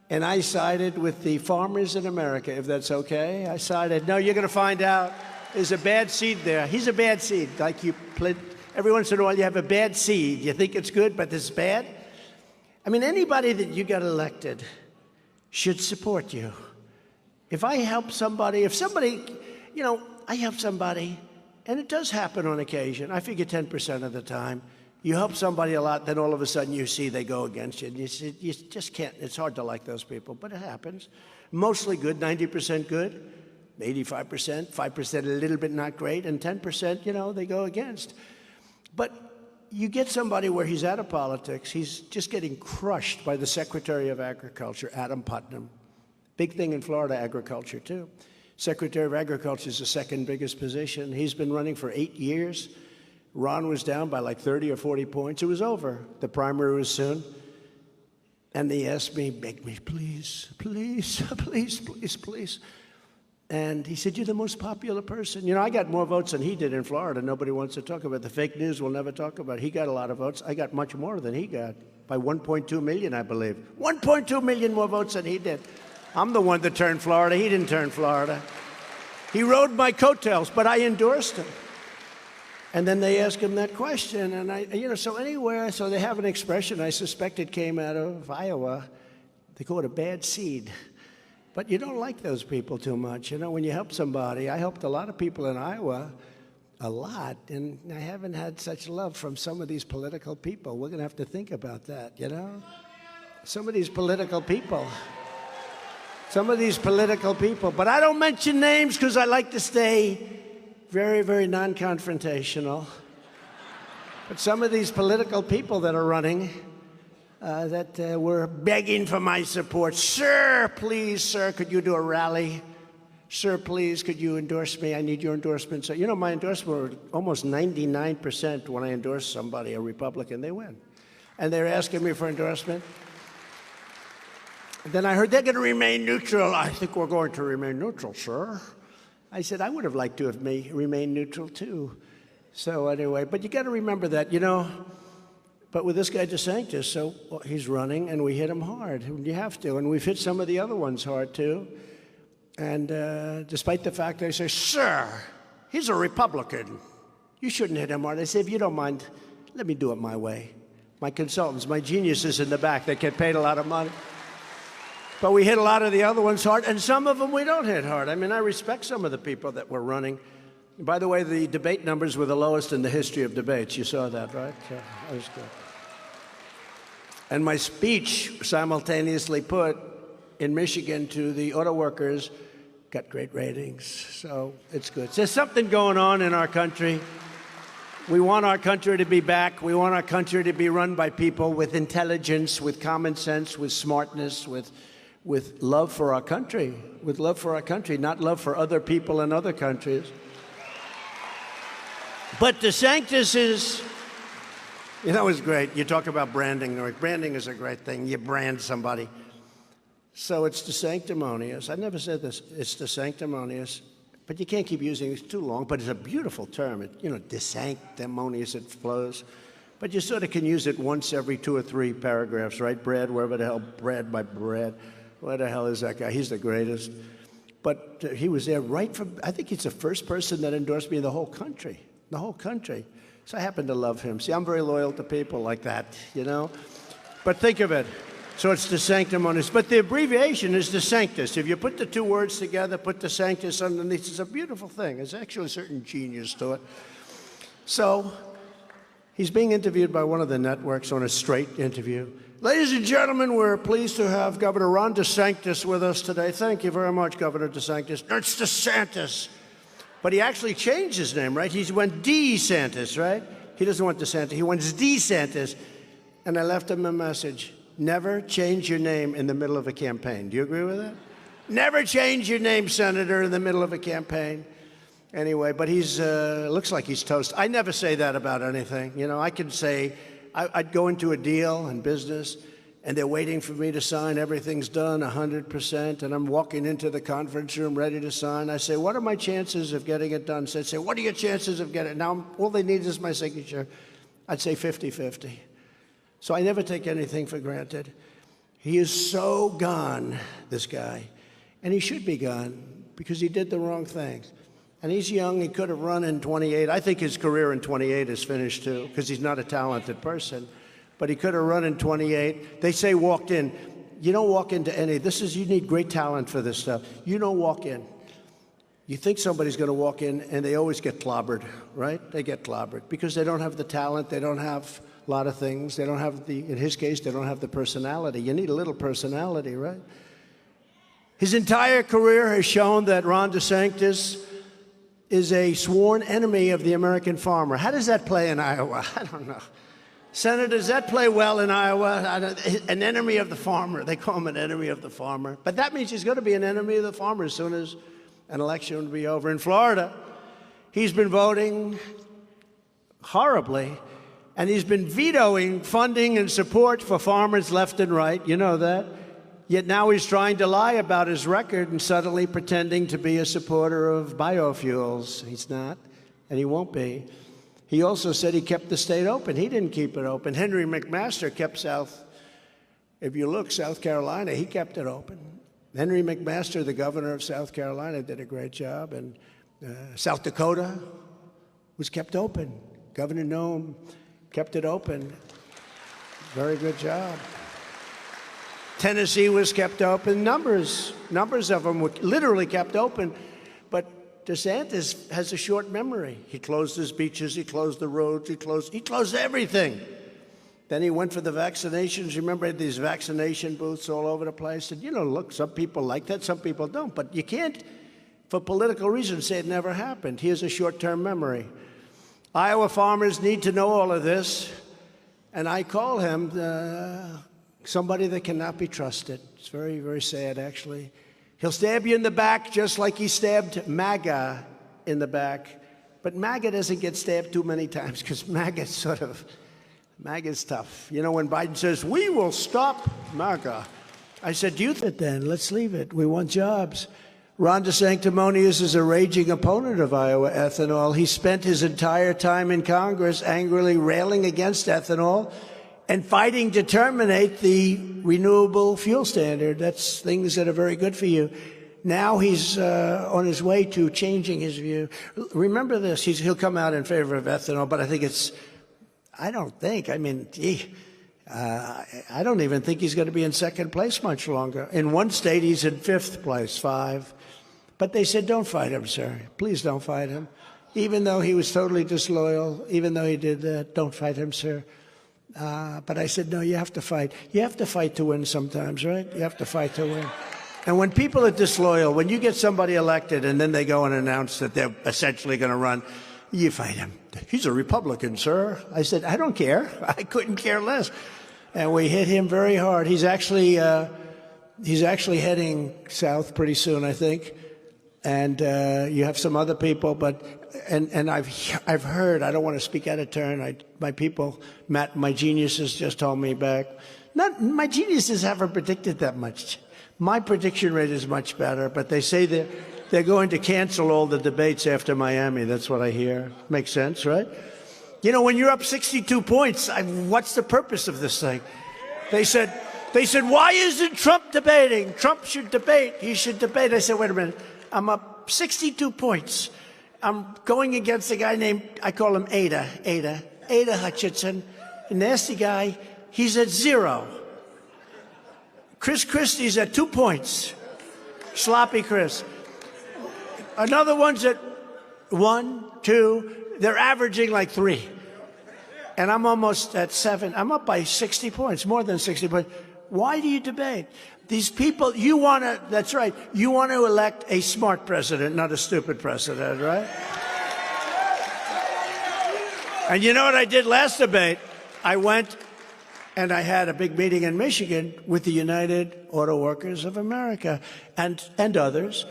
Speaker 1: and I sided with the farmers in America, if that's okay. I sided, no, you're going to find out. There's a bad seed there. He's a bad seed. Like you plant, every once in a while you have a bad seed. You think it's good, but it's bad. I mean, anybody that you got elected should support you. If I help somebody, if somebody, you know, I help somebody, and it does happen on occasion. I figure 10% of the time. You help somebody a lot, then all of a sudden you see they go against you. And you just can't. It's hard to like those people, but it happens. Mostly good, 90% good, 85%, 5% a little bit not great, and 10%, you know, they go against. But you get somebody where he's out of politics, he's just getting crushed by the Secretary of Agriculture, Adam Putnam. Big thing in Florida, agriculture, too. Secretary of Agriculture is the second biggest position. He's been running for 8 years. Ron was down by like 30 or 40 points. It was over. The primary was soon. And they asked me, beg me, please, please, please, please, please. And he said, you're the most popular person. You know, I got more votes than he did in Florida. Nobody wants to talk about it. The fake news will never talk about it. He got a lot of votes. I got much more than he got, by 1.2 million, I believe. 1.2 million more votes than he did. I'm the one that turned Florida. He didn't turn Florida. He rode my coattails, but I endorsed him. And then they ask him that question, and so they have an expression, I suspect it came out of Iowa, they call it a bad seed. But you don't like those people too much. When you help somebody, I helped a lot of people in Iowa, a lot, and I haven't had such love from some of these political people. We're going to have to think about that, Some of these political people. But I don't mention names because I like to stay very, very non-confrontational. But some of these political people that are running that were begging for my support. Sir, please, sir, could you do a rally? Sir, please, could you endorse me? I need your endorsement. So, my endorsement was almost 99% when I endorse somebody, a Republican, they win. And they're asking me for endorsement. And then I heard they're going to remain neutral. I think we're going to remain neutral, sir. I said, I would have liked to have remained neutral, too. So anyway, but you got to remember that, But with this guy DeSantis, he's running, and we hit him hard. And you have to. And we've hit some of the other ones hard, too. And despite the fact they say, sir, he's a Republican. You shouldn't hit him hard. I say, if you don't mind, let me do it my way. My consultants, my geniuses in the back, they get paid a lot of money. But we hit a lot of the other ones hard, and some of them we don't hit hard. I mean, I respect some of the people that were running. By the way, the debate numbers were the lowest in the history of debates. You saw that, right? So that was good. And my speech, simultaneously put in Michigan to the auto workers, got great ratings. So it's good. There's something going on in our country. We want our country to be back. We want our country to be run by people with intelligence, with common sense, with smartness, with love for our country, not love for other people in other countries. But DeSantis is, it's great. You talk about branding. Branding is a great thing. You brand somebody. So it's DeSanctimonious. I never said this. It's DeSanctimonious. But you can't keep using it. It's too long. But it's a beautiful term. DeSanctimonious, it flows. But you sort of can use it once every 2 or 3 paragraphs, right? Brad, wherever the hell, Brad by Brad. Where the hell is that guy? He's the greatest. But he was there right from, I think he's the first person that endorsed me in the whole country. The whole country. So I happen to love him. See, I'm very loyal to people like that, But think of it. So it's DeSanctimonious. But the abbreviation is DeSanctus. If you put the 2 words together, put DeSanctus underneath, it's a beautiful thing. There's actually a certain genius to it. So he's being interviewed by one of the networks on a straight interview. Ladies and gentlemen, we're pleased to have Governor Ron DeSantis with us today. Thank you very much, Governor DeSantis. No, it's DeSantis. But he actually changed his name, right? He went DeSantis, right? He doesn't want DeSantis. He wants DeSantis. And I left him a message. Never change your name in the middle of a campaign. Do you agree with that? Never change your name, Senator, in the middle of a campaign. Anyway, but he's looks like he's toast. I never say that about anything. I could say, I'd go into a deal in business, and they're waiting for me to sign. Everything's done 100%, and I'm walking into the conference room ready to sign. I say, what are my chances of getting it done? So I'd say, what are your chances of getting it? Now, all they need is my signature. I'd say 50-50. So I never take anything for granted. He is so gone, this guy, and he should be gone because he did the wrong things. And he's young. He could have run in 28. I think his career in 28 is finished, too, because he's not a talented person. But he could have run in 28. They say walked in. You don't walk into any. You need great talent for this stuff. You don't walk in. You think somebody's going to walk in, and they always get clobbered, right? They get clobbered because they don't have the talent. They don't have a lot of things. They don't have in his case, they don't have the personality. You need a little personality, right? His entire career has shown that Ron DeSantis is a sworn enemy of the American farmer. How does that play in Iowa? I don't know. Senator, does that play well in Iowa? An enemy of the farmer. They call him an enemy of the farmer. But that means he's going to be an enemy of the farmer as soon as an election will be over. In Florida, he's been voting horribly, and he's been vetoing funding and support for farmers left and right. You know that. Yet now he's trying to lie about his record and suddenly pretending to be a supporter of biofuels. He's not, and he won't be. He also said he kept the state open. He didn't keep it open. Henry McMaster kept South Carolina, he kept it open. Henry McMaster, the governor of South Carolina, did a great job. And South Dakota, was kept open. Governor Noem kept it open. Very good job. Tennessee was kept open. Numbers of them were literally kept open. But DeSantis has a short memory. He closed his beaches, he closed the roads, he closed everything. Then he went for the vaccinations. Remember these vaccination booths all over the place? And, look, some people like that, some people don't. But you can't, for political reasons, say it never happened. He has a short-term memory. Iowa farmers need to know all of this. And I call him somebody that cannot be trusted. It's very, very sad, actually. He'll stab you in the back just like he stabbed MAGA in the back. But MAGA doesn't get stabbed too many times because MAGA's tough. When Biden says, we will stop MAGA, I said, do you think then? Let's leave it. We want jobs. Ron DeSanctimonious is a raging opponent of Iowa ethanol. He spent his entire time in Congress angrily railing against ethanol and fighting to terminate the renewable fuel standard. That's things that are very good for you. Now he's on his way to changing his view. Remember this, he'll come out in favor of ethanol, but I don't even think he's going to be in second place much longer. In one state, he's in fifth place, 5. But they said, don't fight him, sir. Please don't fight him. Even though he was totally disloyal, even though he did that, don't fight him, sir. But I said, no, you have to fight. You have to fight to win sometimes, right? You have to fight to win. And when people are disloyal, when you get somebody elected and then they go and announce that they're essentially going to run, you fight him. He's a Republican, sir. I said, I don't care. I couldn't care less. And we hit him very hard. He's actually heading south pretty soon, I think. And you have some other people, and I've heard. I don't want to speak out of turn. My people, my geniuses just told me back. My geniuses haven't predicted that much. My prediction rate is much better, but they say they're going to cancel all the debates after Miami. That's what I hear. Makes sense, right? When you're up 62 points, what's the purpose of this thing? They said, why isn't Trump debating? Trump should debate. He should debate. I said, wait a minute. I'm up 62 points. I'm going against a guy named, I call him Ada Hutchinson, a nasty guy. He's at 0. Chris Christie's at 2 points. Sloppy Chris. Another one's at 1, 2. They're averaging like 3. And I'm almost at 7. I'm up by 60 points, more than 60 points. Why do you debate? These people, that's right, you want to elect a smart president, not a stupid president, right? And you know what I did last debate? I went and I had a big meeting in Michigan with the United Auto Workers of America and others.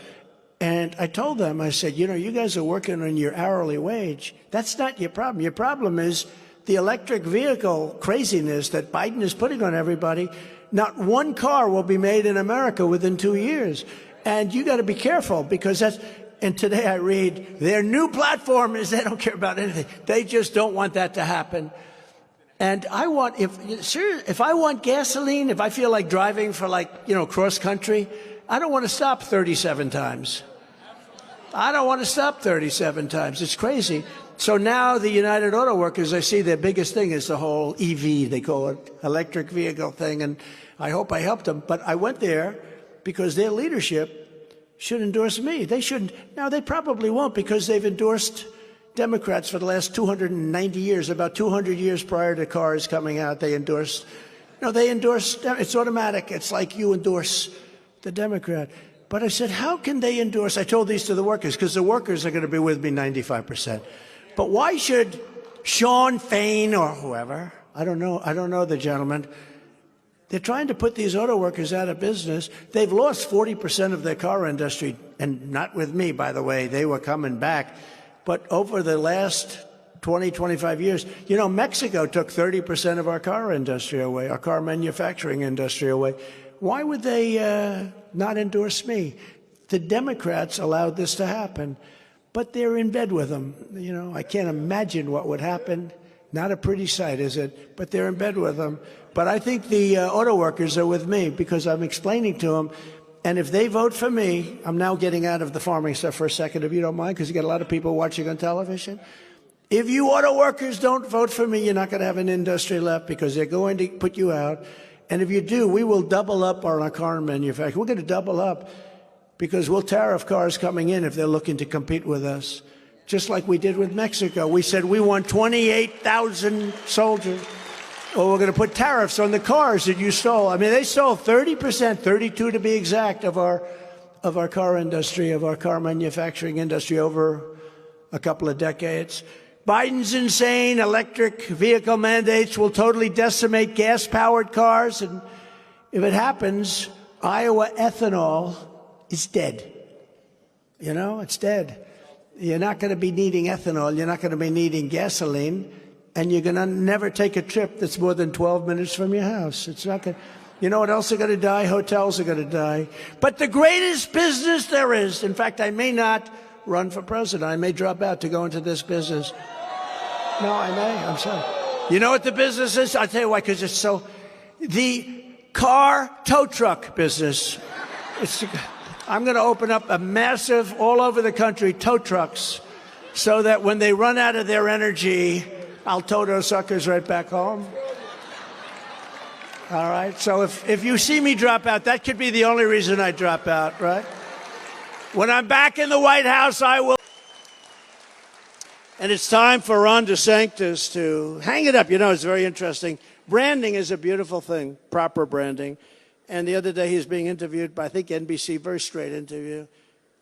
Speaker 1: And I told them, I said, you guys are working on your hourly wage. That's not your problem. Your problem is the electric vehicle craziness that Biden is putting on everybody. Not one car will be made in America within 2 years. And you got to be careful because and today I read their new platform is they don't care about anything. They just don't want that to happen. And if I want gasoline, if I feel like driving for cross country, I don't want to stop 37 times. I don't want to stop 37 times. It's crazy. So now the United Auto Workers, I see their biggest thing is the whole EV, they call it, electric vehicle thing. And I hope I helped them. But I went there because their leadership should endorse me. They shouldn't. Now, they probably won't because they've endorsed Democrats for the last 290 years, about 200 years prior to cars coming out. They endorsed. It's automatic. It's like you endorse the Democrat. But I said, how can they endorse? I told these to the workers because the workers are going to be with me 95%. But why should Sean Fain or whoever, I don't know the gentleman, they're trying to put these auto workers out of business. They've lost 40% of their car industry, and not with me, by the way. They were coming back. But over the last 20, 25 years, Mexico took 30% of our car industry away, our car manufacturing industry away. Why would they not endorse me? The Democrats allowed this to happen. But they're in bed with them. I can't imagine what would happen. Not a pretty sight, is it? But they're in bed with them. But I think the auto workers are with me because I'm explaining to them. And if they vote for me, I'm now getting out of the farming stuff for a second, if you don't mind, because you got a lot of people watching on television. If you auto workers don't vote for me, you're not going to have an industry left because they're going to put you out. And if you do, we will double up on our car manufacturing. We're going to double up because we'll tariff cars coming in if they're looking to compete with us, just like we did with Mexico. We said we want 28,000 soldiers. Well, we're going to put tariffs on the cars that you stole. I mean, they stole 30%, 32 to be exact, of our car industry, of our car manufacturing industry over a couple of decades. Biden's insane electric vehicle mandates will totally decimate gas-powered cars. And if it happens, Iowa ethanol is dead. You know, it's dead. You're not going to be needing ethanol. You're not going to be needing gasoline. And you're going to never take a trip that's more than 12 minutes from your house. It's not going to. You know what else are going to die? Hotels are going to die. But the greatest business there is, in fact, I may not run for president. I may drop out to go into this business. No, I may. I'm sorry. You know what the business is? I'll tell you why, because it's so... The car tow truck business. I'm going to open up a massive, all over the country, tow trucks so that when they run out of their energy, I'll tow those suckers right back home. All right? So if you see me drop out, that could be the only reason I drop out, right? When I'm back in the White House, I will... And it's time for Ron DeSantis to hang it up. You know, it's very interesting. Branding is a beautiful thing, proper branding. And the other day he's being interviewed by, I think, NBC, very straight interview.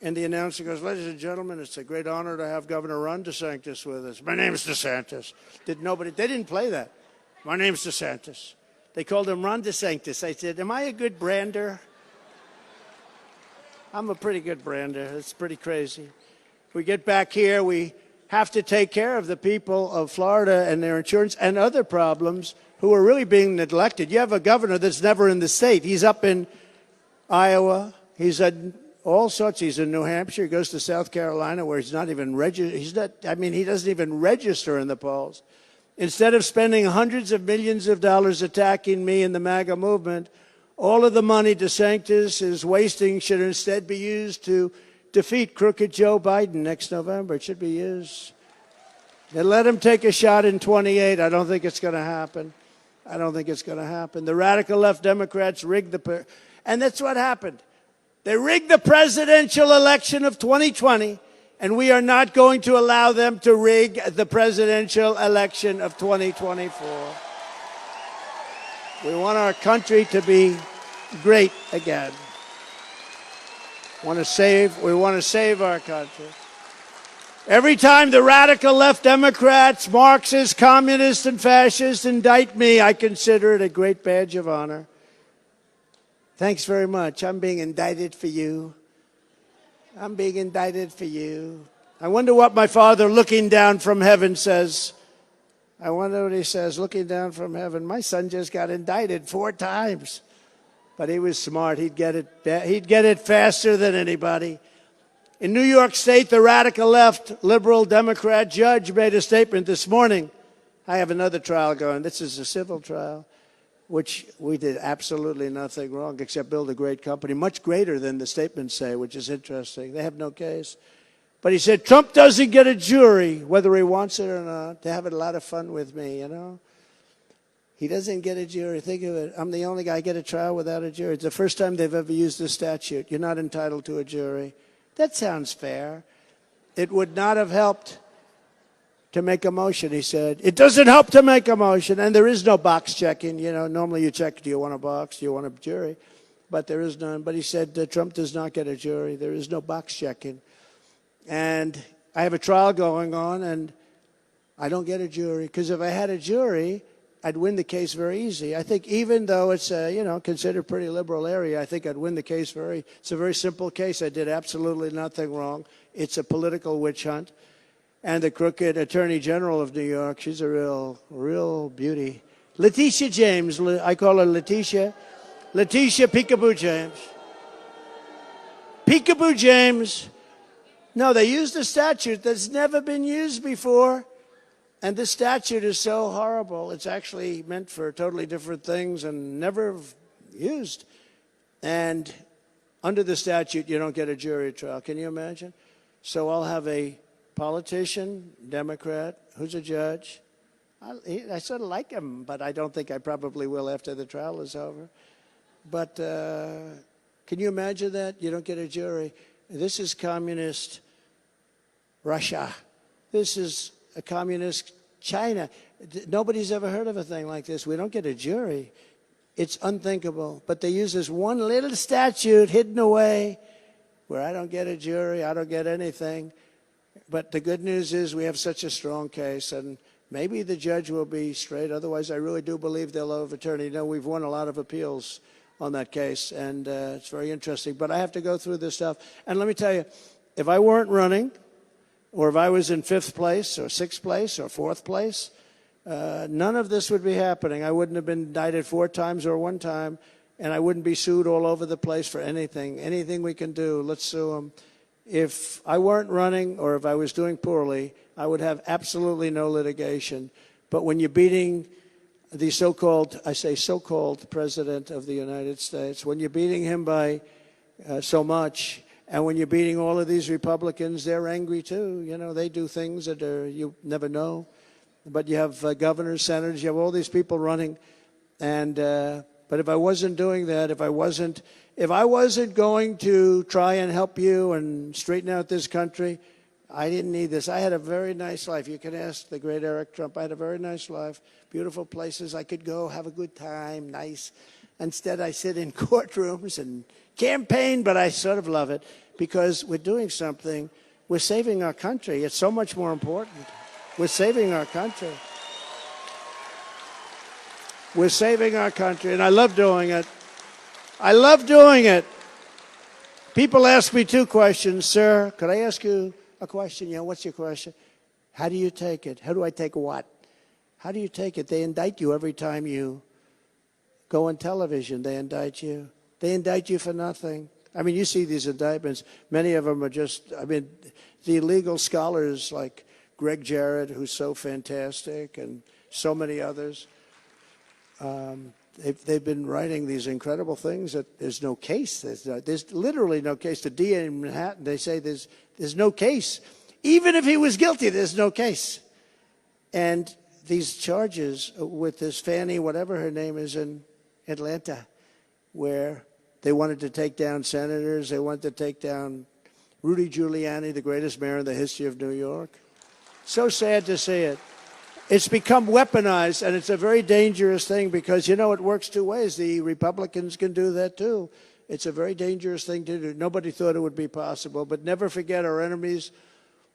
Speaker 1: And the announcer goes, "Ladies and gentlemen, it's a great honor to have Governor Ron DeSantis with us." "My name's DeSantis." They didn't play that. "My name's DeSantis." They called him Ron DeSantis. I said, "Am I a good brander?" I'm a pretty good brander. It's pretty crazy. We get back here, we have to take care of the people of Florida and their insurance and other problems who are really being neglected. You have a governor that's never in the state. He's up in Iowa. He's at all sorts. He's in New Hampshire. He goes to South Carolina where he's not even registered. He doesn't even register in the polls. Instead of spending hundreds of millions of dollars attacking me and the MAGA movement, all of the money DeSantis is wasting should instead be used to defeat crooked Joe Biden next November. It should be used. And let him take a shot in 28. I don't think it's going to happen. I don't think it's going to happen. The radical left Democrats rigged and that's what happened. They rigged the presidential election of 2020, and we are not going to allow them to rig the presidential election of 2024. We want our country to be great again. We want to save our country. Every time the radical left Democrats, Marxists, communists, and fascists indict me, I consider it a great badge of honor. Thanks very much. I'm being indicted for you. I'm being indicted for you. I wonder what my Father looking down from heaven says. I wonder what he says, looking down from heaven. My son just got indicted 4 times. But he was smart. He'd get it faster than anybody. In New York State, the radical left liberal Democrat judge made a statement this morning. I have another trial going. This is a civil trial, which we did absolutely nothing wrong except build a great company, much greater than the statements say, which is interesting. They have no case. But he said, Trump doesn't get a jury, whether he wants it or not. They're having a lot of fun with me, you know. He doesn't get a jury. Think of it. I'm the only guy get a trial without a jury. It's the first time they've ever used this statute. You're not entitled to a jury. That sounds fair. It would not have helped to make a motion, he said. It doesn't help to make a motion. And there is no box checking. You know, normally you check, do you want a box? Do you want a jury? But there is none. But he said Trump does not get a jury. There is no box checking. And I have a trial going on, and I don't get a jury. Because if I had a jury, I'd win the case very easy. I think even though it's a, considered pretty liberal area, I think I'd win the case it's a very simple case. I did absolutely nothing wrong. It's a political witch hunt. And the crooked Attorney General of New York, she's a real beauty. Letitia James, I call her Letitia. Letitia Peekaboo James. Peekaboo James. No, they used a statute that's never been used before. And this statute is so horrible. It's actually meant for totally different things and never used. And under the statute, you don't get a jury trial. Can you imagine? So I'll have a politician, Democrat, who's a judge. I sort of like him, but I don't think I probably will after the trial is over. But can you imagine that? You don't get a jury. This is communist Russia. This is a communist China. Nobody's ever heard of a thing like this. We don't get a jury. It's unthinkable. But they use this one little statute hidden away where I don't get a jury, I don't get anything. But the good news is we have such a strong case, and maybe the judge will be straight. Otherwise, I really do believe they'll overturn it. You know, we've won a lot of appeals on that case, and it's very interesting. But I have to go through this stuff. And let me tell you, if I weren't running, or if I was in 5th place, or 6th place, or 4th place, none of this would be happening. I wouldn't have been indicted 4 times or 1 time, and I wouldn't be sued all over the place for anything. Anything we can do, let's sue them. If I weren't running or if I was doing poorly, I would have absolutely no litigation. But when you're beating the so-called, I say so-called President of the United States, when you're beating him by so much, and when you're beating all of these Republicans, they're angry too. You know, they do things that you never know. But you have governors, senators, you have all these people running. And but if I wasn't doing that, if I wasn't going to try and help you and straighten out this country, I didn't need this. I had a very nice life. You can ask the great Eric Trump. I had a very nice life, beautiful places I could go, have a good time, nice. Instead, I sit in courtrooms and campaign, but I sort of love it because we're doing something. We're saving our country. It's so much more important. We're saving our country. We're saving our country, and I love doing it. I love doing it. People ask me 2 questions. Sir, could I ask you a question? Yeah, what's your question? How do you take it? How do I take what? How do you take it? They indict you every time you go on television. They indict you. They indict you for nothing. I mean, you see these indictments. Many of them are just, I mean, the legal scholars like Greg Jarrett, who's so fantastic, and so many others. They've been writing these incredible things that there's no case. There's literally no case. The DA in Manhattan, they say there's no case. Even if he was guilty, there's no case. And these charges with this Fannie, whatever her name is, in Atlanta, where they wanted to take down senators, they wanted to take down Rudy Giuliani, the greatest mayor in the history of New York. So sad to see it. It's become weaponized, and it's a very dangerous thing because, you know, it works 2 ways. The Republicans can do that, too. It's a very dangerous thing to do. Nobody thought it would be possible. But never forget, our enemies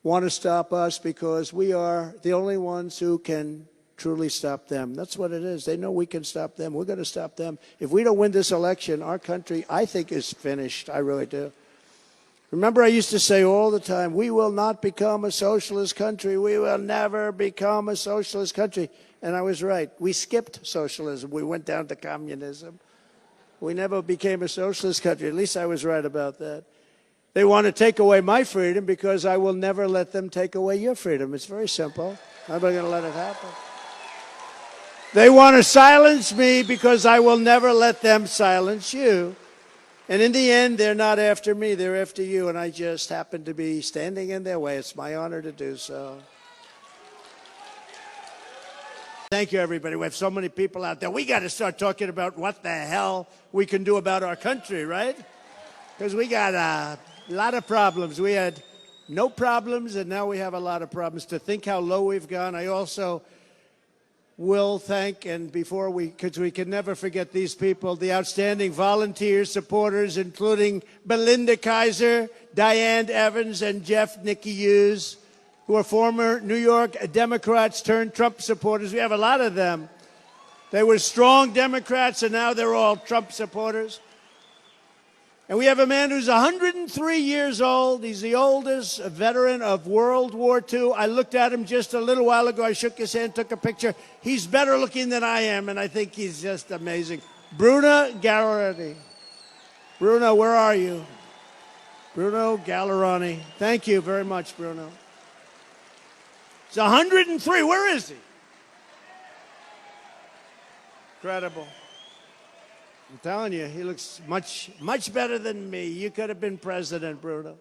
Speaker 1: want to stop us because we are the only ones who can truly stop them. That's what it is. They know we can stop them. We're going to stop them. If we don't win this election, our country, I think, is finished. I really do. Remember, I used to say all the time, we will not become a socialist country. We will never become a socialist country. And I was right. We skipped socialism. We went down to communism. We never became a socialist country. At least I was right about that. They want to take away my freedom because I will never let them take away your freedom. It's very simple. I'm not going to let it happen. They want to silence me because I will never let them silence you. And in the end, they're not after me, they're after you, and I just happen to be standing in their way. It's my honor to do so. Thank you, everybody. We have so many people out there. We got to start talking about what the hell we can do about our country, right? Because we got a lot of problems. We had no problems, and now we have a lot of problems. To think how low we've gone, I also will thank, and before because we can never forget these people, the outstanding volunteer supporters, including Belinda Kaiser, Diane Evans, and Jeff Nicky Hughes, who are former New York Democrats turned Trump supporters. We have a lot of them. They were strong Democrats, and now they're all Trump supporters. And we have a man who's 103 years old. He's the oldest veteran of World War II. I looked at him just a little while ago. I shook his hand, took a picture. He's better looking than I am, and I think he's just amazing. Bruno Gallerani. Bruno, where are you? Bruno Gallerani. Thank you very much, Bruno. He's 103. Where is he? Incredible. I'm telling you, he looks much better than me. You could have been president, Bruno.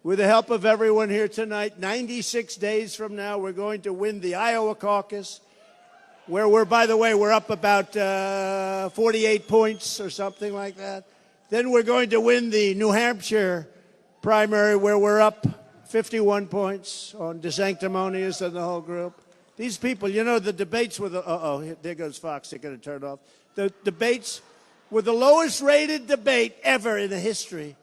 Speaker 1: with the help of everyone here tonight, 96 days from now, we're going to win the Iowa caucus, where by the way, we're up about 48 points or something like that. Then we're going to win the New Hampshire primary, where we're up 51 points on DeSanctimonious and the whole group. These people, you know, the debates were there goes Fox, they're going to turn it off. The debates were the lowest rated debate ever in the history,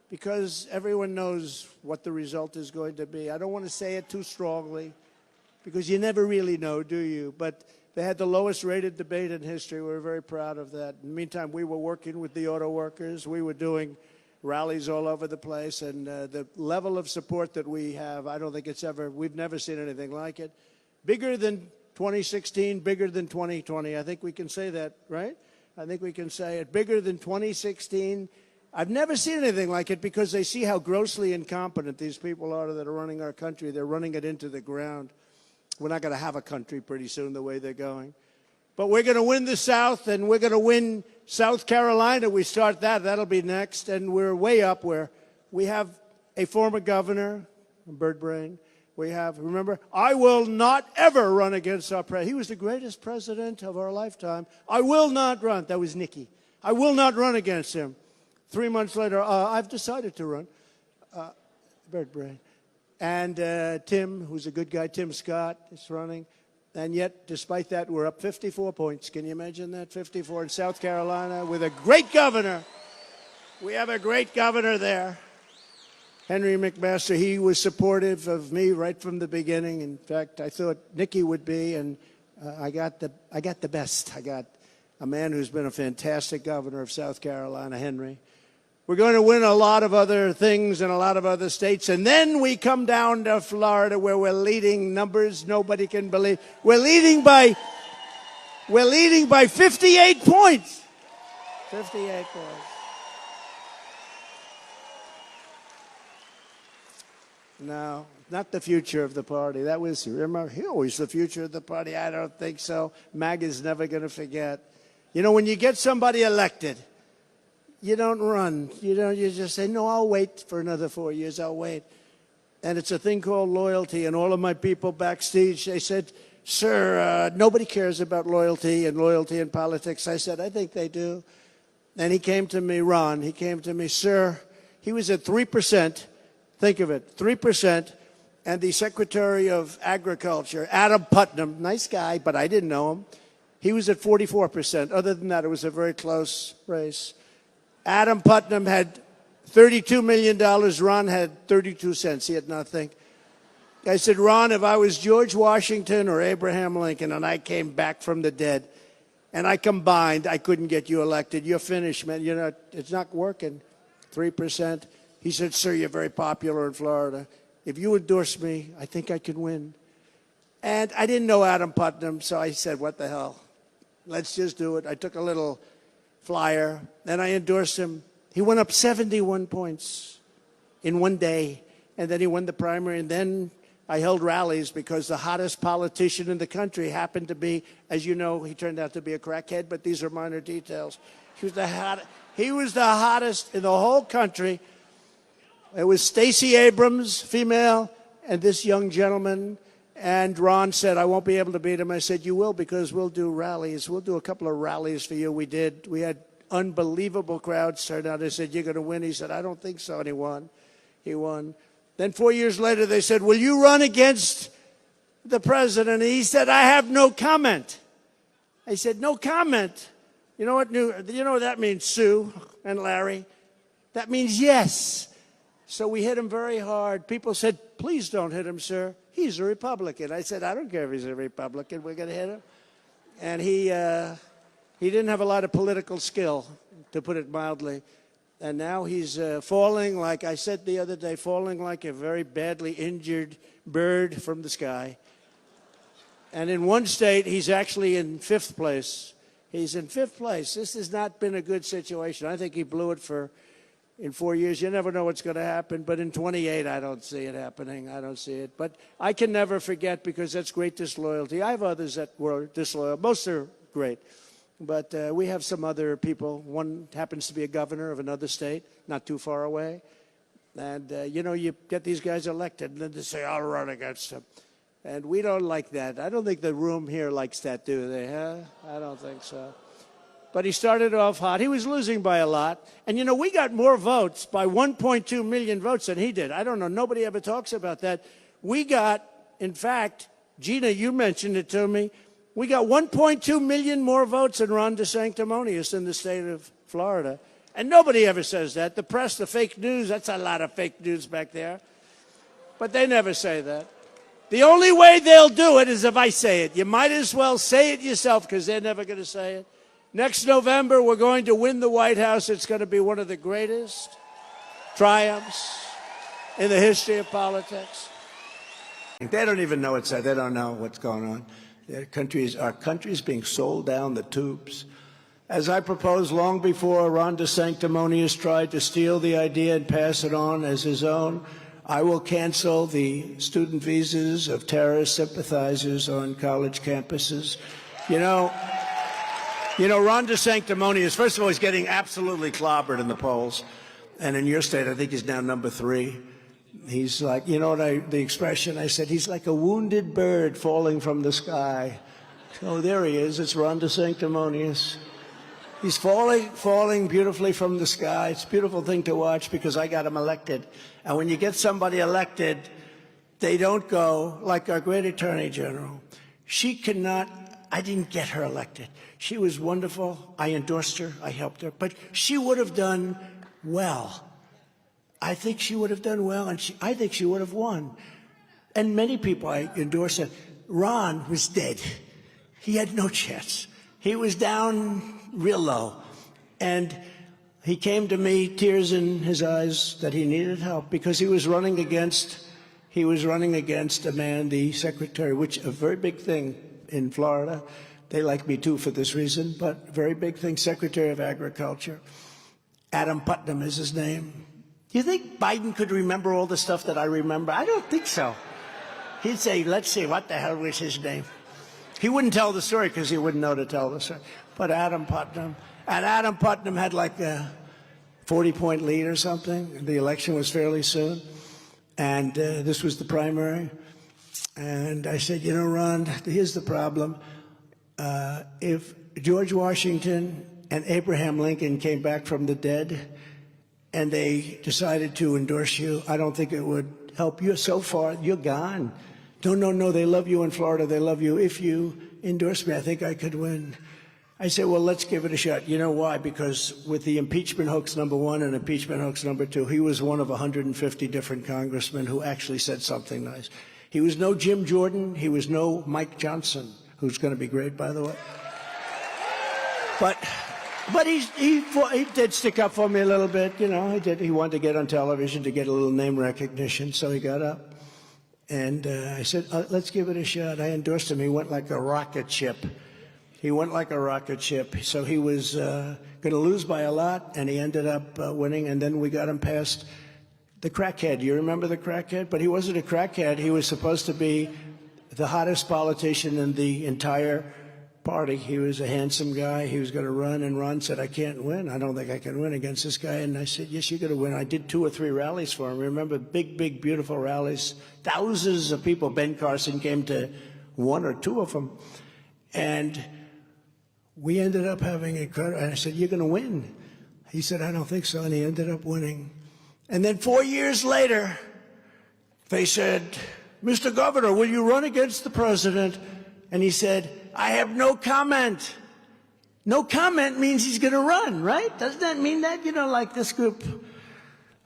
Speaker 1: because everyone knows what the result is going to be. I don't want to say it too strongly, because you never really know, do you? But they had the lowest rated debate in history. We were very proud of that. In the meantime, we were working with the auto workers. We were doing rallies all over the place. And the level of support that we have, I don't think we've never seen anything like it. Bigger than 2016, bigger than 2020. I think we can say that, right? I think we can say it. Bigger than 2016. I've never seen anything like it, because they see how grossly incompetent these people are that are running our country. They're running it into the ground. We're not going to have a country pretty soon the way they're going. But we're going to win the South, and we're going to win South Carolina. We start that. That'll be next. And we're way up where we have a former governor, Bird Brain. We have, remember, I will not ever run against our president. He was the greatest president of our lifetime. I will not run. That was Nikki. I will not run against him. 3 months later, I've decided to run. Bird Brain. And Tim, who's a good guy, Tim Scott, is running. And yet, despite that, we're up 54 points. Can you imagine that? 54 in South Carolina with a great governor. We have a great governor there. Henry McMaster, he was supportive of me right from the beginning. In fact, I thought Nikki would be, and I got the best. I got a man who's been a fantastic governor of South Carolina, Henry. We're going to win a lot of other things in a lot of other states. And then we come down to Florida, where we're leading numbers nobody can believe. We're leading by 58 points. 58 points. No, not the future of the party. That was, remember, he was the future of the party. I don't think so. MAGA's never going to forget. You know, when you get somebody elected, you don't run. You just say, no, I'll wait for another 4 years. I'll wait. And it's a thing called loyalty. And all of my people backstage, they said, sir, nobody cares about loyalty in politics. I said, I think they do. And he came to me, Ron, he came to me, sir, he was at 3%. Think of it, 3%. And the Secretary of Agriculture, Adam Putnam, nice guy, but I didn't know him, he was at 44%. Other than that, it was a very close race. Adam Putnam had $32 million. Ron had 32 cents. He had nothing. I said, Ron, if I was George Washington or Abraham Lincoln and I came back from the dead and I combined, I couldn't get you elected. You're finished, man. You know, it's not working. 3%. He said, sir, you're very popular in Florida. If you endorse me, I think I can win. And I didn't know Adam Putnam, so I said, what the hell? Let's just do it. I took a little flyer, and I endorsed him. He went up 71 points in one day, and then he won the primary, and then I held rallies because the hottest politician in the country happened to be, as you know, he turned out to be a crackhead, but these are minor details. He was the hottest in the whole country. It was Stacey Abrams, female, and this young gentleman. And Ron said, I won't be able to beat him. I said, you will, because we'll do rallies. We'll do a couple of rallies for you. We did. We had unbelievable crowds turn out. I said, you're going to win. He said, I don't think so. And he won. He won. Then 4 years later, they said, will you run against the president? And he said, I have no comment. I said, no comment. You know what that means, Sue and Larry? That means yes. So we hit him very hard. People said, please don't hit him, sir. He's a Republican. I said, I don't care if he's a Republican. We're going to hit him. And he didn't have a lot of political skill, to put it mildly. And now he's falling, like I said the other day, falling like a very badly injured bird from the sky. And in one state, he's actually in 5th place. He's in 5th place. This has not been a good situation. I think he blew it in 4 years. You never know what's going to happen. But in 28, I don't see it happening. I don't see it. But I can never forget, because that's great disloyalty. I have others that were disloyal. Most are great. But we have some other people. One happens to be a governor of another state, not too far away. And, you know, you get these guys elected, and then they say, I'll run against them. And we don't like that. I don't think the room here likes that, do they, huh? I don't think so. But he started off hot. He was losing by a lot. And, you know, we got more votes by 1.2 million votes than he did. I don't know. Nobody ever talks about that. We got, in fact, Gina, you mentioned it to me, we got 1.2 million more votes than Ron DeSanctimonious in the state of Florida. And nobody ever says that. The press, the fake news, that's a lot of fake news back there. But they never say that. The only way they'll do it is if I say it. You might as well say it yourself because they're never going to say it. Next November, we're going to win the White House. It's going to be one of the greatest triumphs in the history of politics.
Speaker 5: They don't even know it's that. They don't know what's going on. Our country's being sold down the tubes. As I proposed long before Ron DeSanctimonious tried to steal the idea and pass it on as his own, I will cancel the student visas of terrorist sympathizers on college campuses. You know, Ron DeSanctimonious, first of all, he's getting absolutely clobbered in the polls. And in your state, I think he's now number 3. He's like, you know what the expression I said, he's like a wounded bird falling from the sky. Oh, there he is. It's Ron DeSanctimonious. He's falling beautifully from the sky. It's a beautiful thing to watch because I got him elected. And when you get somebody elected, they don't go like our great Attorney General. She cannot, I didn't get her elected. She was wonderful. I endorsed her. I helped her. But she would have done well. I think she would have done well, and I think she would have won. And many people I endorsed her. Ron was dead. He had no chance. He was down real low. And he came to me, tears in his eyes, that he needed help because he was running against a man, the secretary, which a very big thing in Florida. They like me too for this reason, but very big thing, Secretary of Agriculture. Adam Putnam is his name. Do you think Biden could remember all the stuff that I remember? I don't think so. He'd say, let's see, what the hell was his name? He wouldn't tell the story because he wouldn't know to tell the story. But Adam Putnam. And Adam Putnam had like a 40-point lead or something. The election was fairly soon. And this was the primary. And I said, you know, Ron, here's the problem. If George Washington and Abraham Lincoln came back from the dead and they decided to endorse you, I don't think it would help you. So far, you're gone. No, they love you in Florida. They love you. If you endorse me, I think I could win. I said, well, let's give it a shot. You know why? Because with the impeachment hoax #1 and impeachment hoax #2, he was one of 150 different congressmen who actually said something nice. He was no Jim Jordan. He was no Mike Johnson, who's going to be great, by the way. But he did stick up for me a little bit, you know. He wanted to get on television to get a little name recognition, so he got up. And I said, let's give it a shot. I endorsed him. He went like a rocket ship. So he was going to lose by a lot, and he ended up winning. And then we got him past the crackhead. You remember the crackhead? But he wasn't a crackhead. He was supposed to be the hottest politician in the entire party. He was a handsome guy. He was going to run, and Ron said, I can't win. I don't think I can win against this guy. And I said, yes, you're going to win. I did 2 or 3 rallies for him. Remember, big, beautiful rallies. Thousands of people. Ben Carson came to 1 or 2 of them. And we ended up having a crowd. And I said, you're going to win. He said, I don't think so. And he ended up winning. And then 4 years later, they said, Mr. Governor, will you run against the president? And he said, I have no comment. No comment means he's going to run, right? Doesn't that mean that? You know, like this group,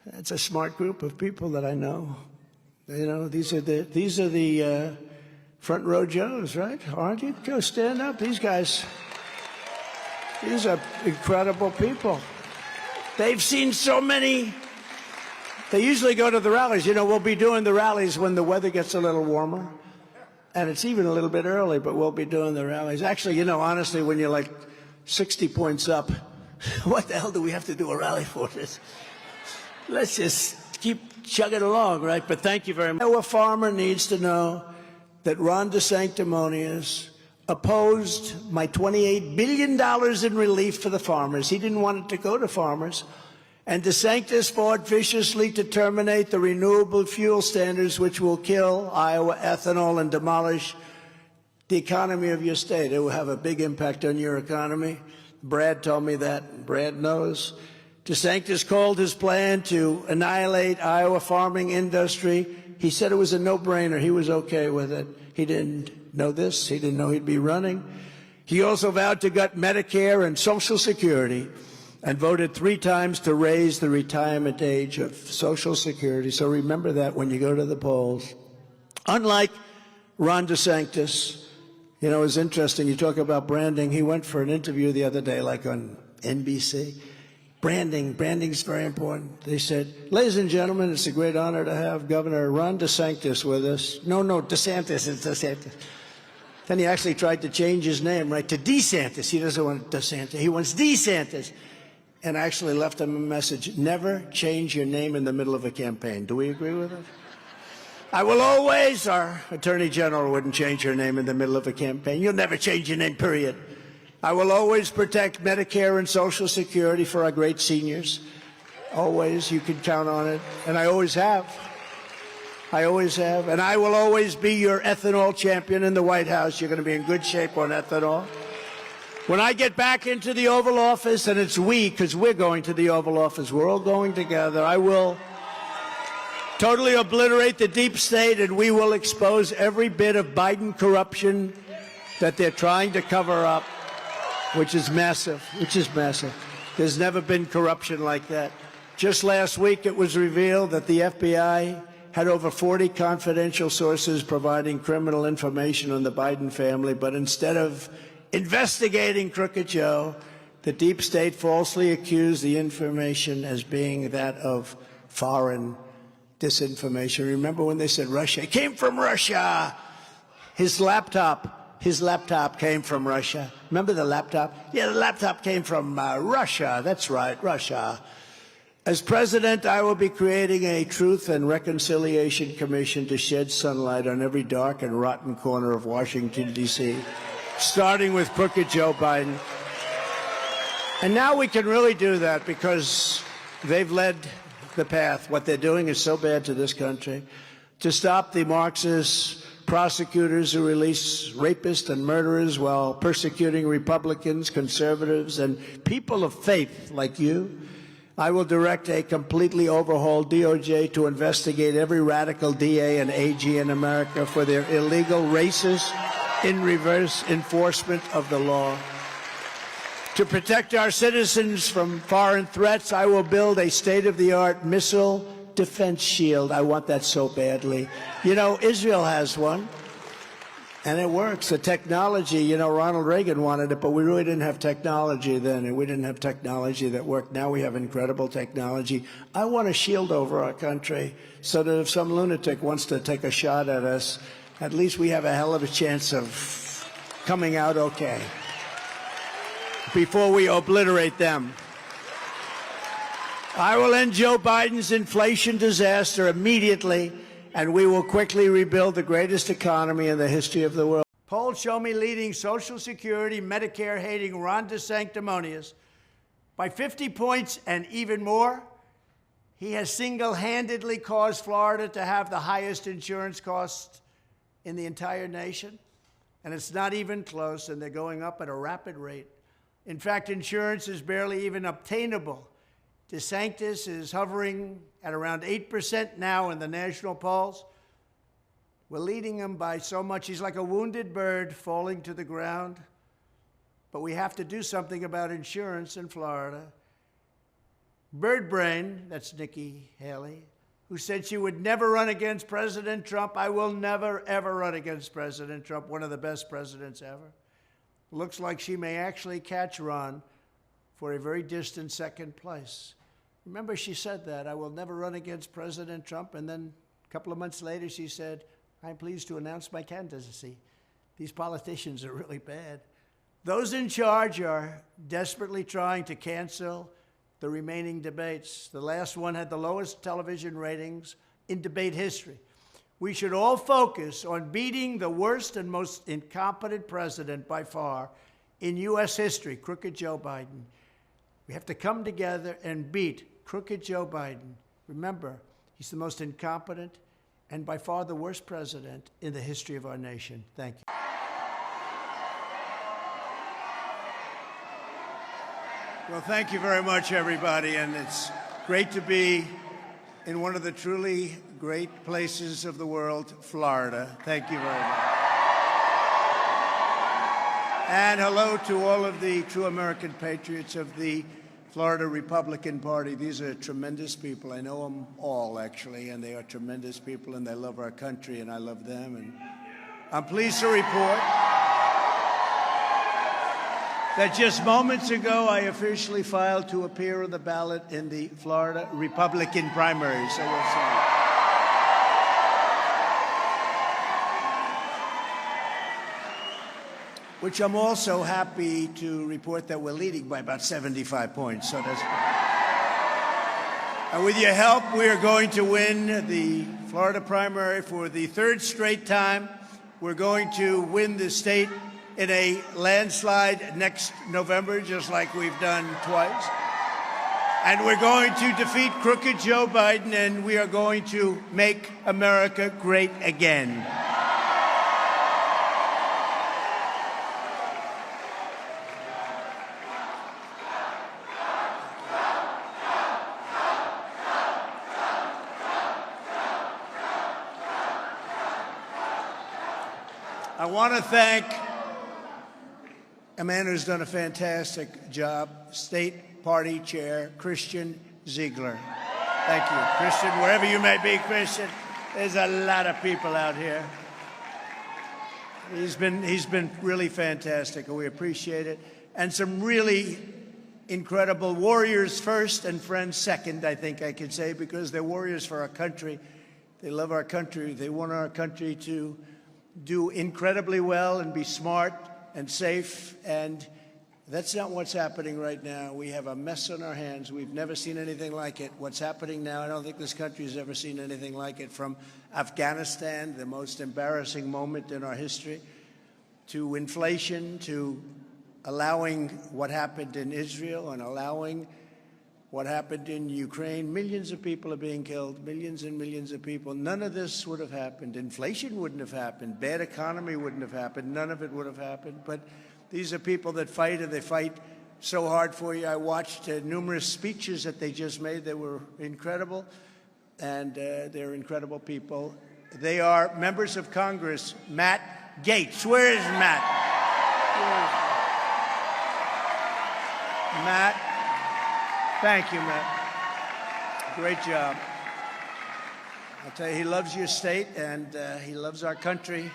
Speaker 5: it's a smart group of people that I know. You know, these are the front row Joes, right? Aren't you? Go stand up. These guys, these are incredible people. They've seen so many. They usually go to the rallies. You know, we'll be doing the rallies when the weather gets a little warmer. And it's even a little bit early, but we'll be doing the rallies. Actually, you know, honestly, when you're like 60 points up, what the hell do we have to do a rally for this? Let's just keep chugging along, right? But thank you very much. A farmer needs to know that Ron DeSanctimonious opposed my $28 billion in relief for the farmers. He didn't want it to go to farmers. And DeSantis fought viciously to terminate the renewable fuel standards, which will kill Iowa ethanol and demolish the economy of your state. It will have a big impact on your economy. Brad told me that. Brad knows. DeSantis called his plan to annihilate Iowa farming industry. He said it was a no-brainer. He was okay with it. He didn't know this. He didn't know he'd be running. He also vowed to gut Medicare and Social Security and voted 3 times to raise the retirement age of Social Security. So remember that when you go to the polls. Unlike Ron DeSantis, you know, it's interesting. You talk about branding. He went for an interview the other day, like on NBC. Branding's very important. They said, ladies and gentlemen, it's a great honor to have Governor Ron DeSantis with us. No, DeSantis, it's DeSantis. Then he actually tried to change his name, right, to DeSantis. He doesn't want DeSantis. He wants DeSantis. And I actually left him a message, never change your name in the middle of a campaign. Do we agree with it? I will always, our Attorney General wouldn't change her name in the middle of a campaign. You'll never change your name, period. I will always protect Medicare and Social Security for our great seniors. Always, you can count on it. And I always have. I always have. And I will always be your ethanol champion in the White House. You're going to be in good shape on ethanol. When I get back into the Oval Office, and it's we, because we're going to the Oval Office, we're all going together, I will totally obliterate the deep state, and we will expose every bit of Biden corruption that they're trying to cover up, which is massive, There's never been corruption like that. Just last week, it was revealed that the FBI had over 40 confidential sources providing criminal information on the Biden family, but instead of investigating Crooked Joe, the deep state falsely accused the information as being that of foreign disinformation. Remember when they said Russia? It came from Russia. His laptop came from Russia. Remember the laptop? Yeah, the laptop came from Russia. That's right, Russia. As president, I will be creating a Truth and Reconciliation Commission to shed sunlight on every dark and rotten corner of Washington, D.C., starting with Crooked Joe Biden. And now we can really do that because they've led the path. What they're doing is so bad to this country. To stop the Marxist prosecutors who release rapists and murderers while persecuting Republicans, conservatives, and people of faith like you, I will direct a completely overhauled DOJ to investigate every radical DA and AG in America for their illegal, racist, in-reverse enforcement of the law. To protect our citizens from foreign threats, I will build a state-of-the-art missile defense shield. I want that so badly. You know, Israel has one, and it works. The technology, you know, Ronald Reagan wanted it, but we really didn't have technology then, and we didn't have technology that worked. Now we have incredible technology. I want a shield over our country so that if some lunatic wants to take a shot at us, at least we have a hell of a chance of coming out okay before we obliterate them. I will end Joe Biden's inflation disaster immediately, and we will quickly rebuild the greatest economy in the history of the world. Polls show me leading Social Security, Medicare-hating Ron DeSanctimonious by 50 points and even more. He has single-handedly caused Florida to have the highest insurance costs in the entire nation, and it's not even close, and they're going up at a rapid rate. In fact, insurance is barely even obtainable. DeSantis is hovering at around 8% now in the national polls. We're leading him by so much. He's like a wounded bird falling to the ground. But we have to do something about insurance in Florida. Bird Brain, that's Nikki Haley, who said she would never run against President Trump. I will never, ever run against President Trump, one of the best presidents ever. Looks like she may actually catch Ron for a very distant second place. Remember, she said that, I will never run against President Trump, and then a couple of months later she said, I'm pleased to announce my candidacy. These politicians are really bad. Those in charge are desperately trying to cancel the remaining debates. The last one had the lowest television ratings in debate history. We should all focus on beating the worst and most incompetent president by far in U.S. history, Crooked Joe Biden. We have to come together and beat
Speaker 1: crooked Joe Biden. Remember, he's the most incompetent and by far the worst president in the history of our nation. Thank you. Well, thank you very much, everybody, and it's great to be in one of the truly great places of the world, Florida. Thank you very much. And hello to all of the true American patriots of the Florida Republican Party. These are tremendous people. I know them all, actually, and they are tremendous people, and they love our country, and I love them. And I'm pleased to report that just moments ago, I officially filed to appear on the ballot in the Florida Republican primaries. So we'll see. Which I'm also happy to report that we're leading by about 75 points. So that's good. And with your help, we are going to win the Florida primary for the third straight time. We're going to win the state in a landslide next November, just like we've done twice. And we're going to defeat crooked Joe Biden, and we are going to make America great again. I want to thank a man who's done a fantastic job, State Party Chair Christian Ziegler. Thank you, Christian, wherever you may be, Christian. There's a lot of people out here. He's been really fantastic, and we appreciate it. And some really incredible warriors first and friends second, I think I could say, because they're warriors for our country. They love our country. They want our country to do incredibly well and be smart and safe, and that's not what's happening right now. We have a mess on our hands. We've never seen anything like it. What's happening now, I don't think this country has ever seen anything like it, from Afghanistan, the most embarrassing moment in our history, to inflation, to allowing what happened in Israel and allowing what happened in Ukraine. Millions of people are being killed, millions and millions of people. None of this would have happened. Inflation wouldn't have happened. Bad economy wouldn't have happened. None of it would have happened. But these are people that fight, and they fight so hard for you. I watched numerous speeches that they just made. They were incredible, and they're incredible people. They are members of Congress. Matt Gaetz. Where is Matt? Matt. Thank you, Matt. Great job. I'll tell you, he loves your state, and he loves our country,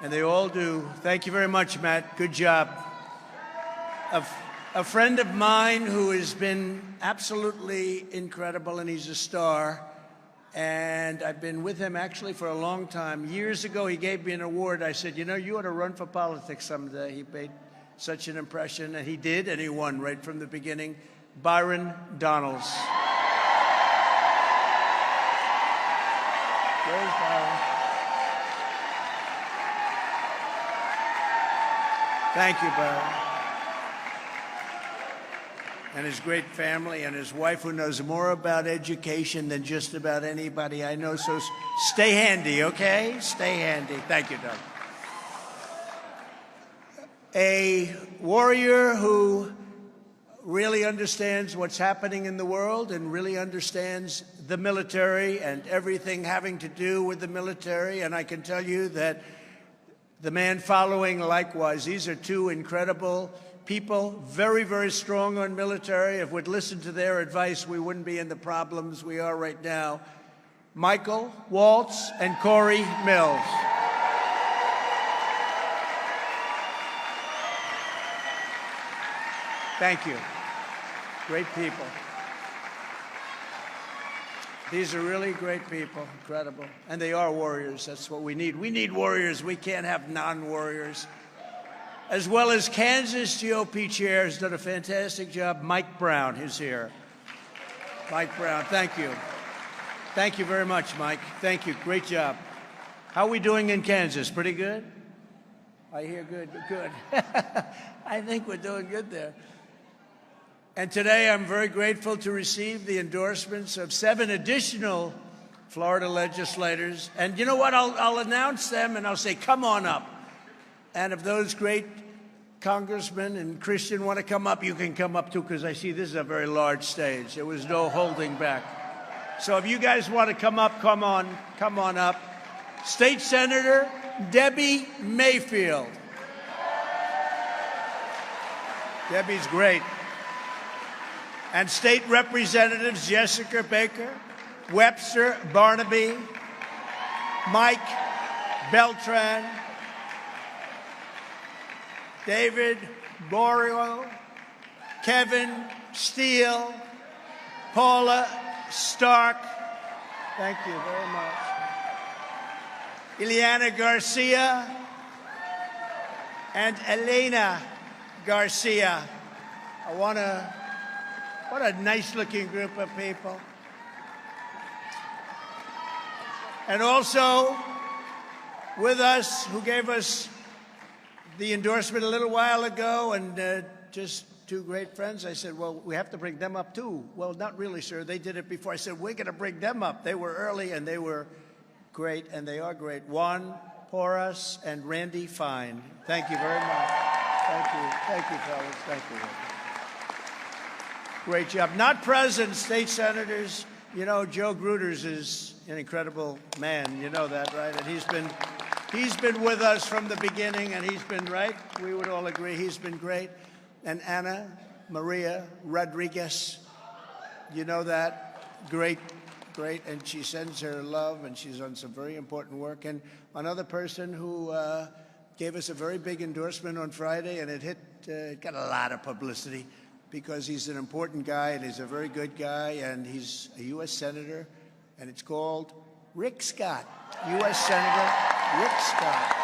Speaker 1: and they all do. Thank you very much, Matt. Good job. A friend of mine who has been absolutely incredible, and he's a star, and I've been with him actually for a long time. Years ago, he gave me an award. I said, you know, you ought to run for politics someday. He made such an impression, and he did, and he won right from the beginning. Byron Donalds. Where's Byron? Thank you, Byron. And his great family, and his wife, who knows more about education than just about anybody I know. So stay handy, okay? Stay handy. Thank you, Doug. A warrior who really understands what's happening in the world and really understands the military and everything having to do with the military. And I can tell you that the man following likewise. These are two incredible people, very, very strong on military. If we'd listened to their advice, we wouldn't be in the problems we are right now. Michael Waltz and Corey Mills. Thank you. Great people. These are really great people, incredible. And they are warriors. That's what we need. We need warriors. We can't have non-warriors. As well as Kansas GOP chair has done a fantastic job. Mike Brown is here. Mike Brown, thank you. Thank you very much, Mike. Thank you. Great job. How are we doing in Kansas? Pretty good? I hear good. Good. I think we're doing good there. And today I'm very grateful to receive the endorsements of 7 additional Florida legislators. And you know what? I'll announce them and I'll say, come on up. And if those great congressmen and Christian want to come up, you can come up too, because I see this is a very large stage. There was no holding back. So if you guys want to come up, come on up. State Senator Debbie Mayfield. Debbie's great. And State Representatives Jessica Baker, Webster Barnaby, Mike Beltran, David Borio, Kevin Steele, Paula Stark, thank you very much, Ileana Garcia, and Elena Garcia. What a nice-looking group of people. And also with us, who gave us the endorsement a little while ago, and just 2 great friends. I said, well, we have to bring them up too. Well, not really, sir. They did it before. I said, we're going to bring them up. They were early, and they were great, and they are great. Juan Porras and Randy Fine. Thank you very much. Thank you. Thank you, fellas. Thank you. Great job. Not present, state senators. You know, Joe Gruters is an incredible man. You know that, right? And he's been with us from the beginning, and he's been, right? We would all agree he's been great. And Ana Maria Rodriguez, you know that, great, and she sends her love, and she's on some very important work. And another person who gave us a very big endorsement on Friday, and it got a lot of publicity because he's an important guy, and he's a very good guy, and he's a U.S. Senator, and it's called Rick Scott, U.S. Senator Rick Scott.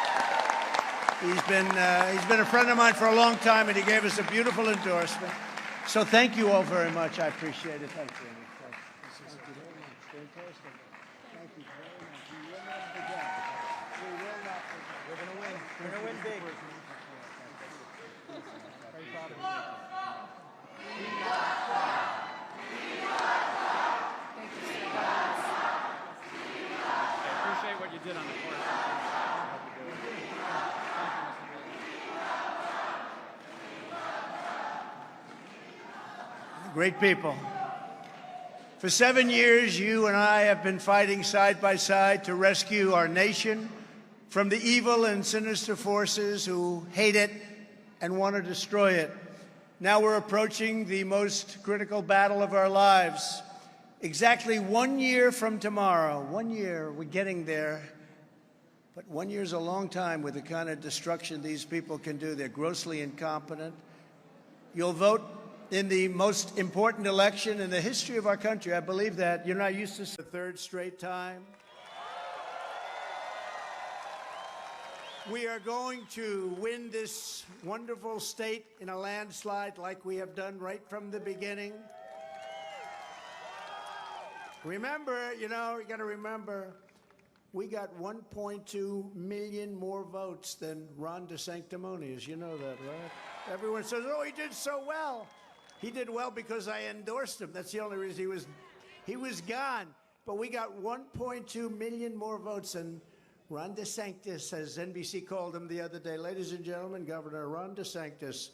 Speaker 1: He's been a friend of mine for a long time, and he gave us a beautiful endorsement. So thank you all very much. I appreciate it. Thank you. Thank you very much. Fantastic. Thank you very much. We will not forget. We will not forget. We're going to win. We're going to win big. Very proud of you.
Speaker 6: I appreciate what you did on the court.
Speaker 1: Great people. For 7 years, you and I have been fighting side by side to rescue our nation from the evil and sinister forces who hate it and want to destroy it. Now we're approaching the most critical battle of our lives. Exactly 1 year from tomorrow, 1 year, we're getting there. But 1 year is a long time with the kind of destruction these people can do. They're grossly incompetent. You'll vote in the most important election in the history of our country. I believe that. You're not used to the 3rd straight time. We are going to win this wonderful state in a landslide like we have done right from the beginning. Remember, you got to remember, we got 1.2 million more votes than Ron DeSanctimonious. You know that, right? Everyone says, oh, he did so well. He did well because I endorsed him. That's the only reason he was gone. But we got 1.2 million more votes than Ron DeSantis, as NBC called him the other day. Ladies and gentlemen, Governor Ron DeSantis.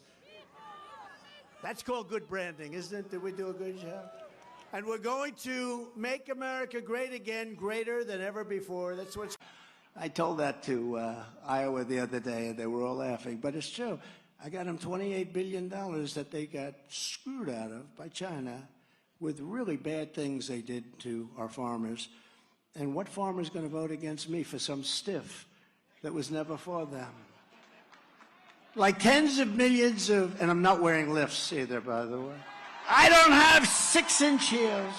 Speaker 1: That's called good branding, isn't it? Did we do a good job? And we're going to make America great again, greater than ever before. That's what's. I told that to Iowa the other day, and they were all laughing. But it's true. I got them $28 billion that they got screwed out of by China with really bad things they did to our farmers. And what farmer is going to vote against me for some stiff that was never for them? Like tens of millions of, and I'm not wearing lifts either, by the way. I don't have 6-inch heels.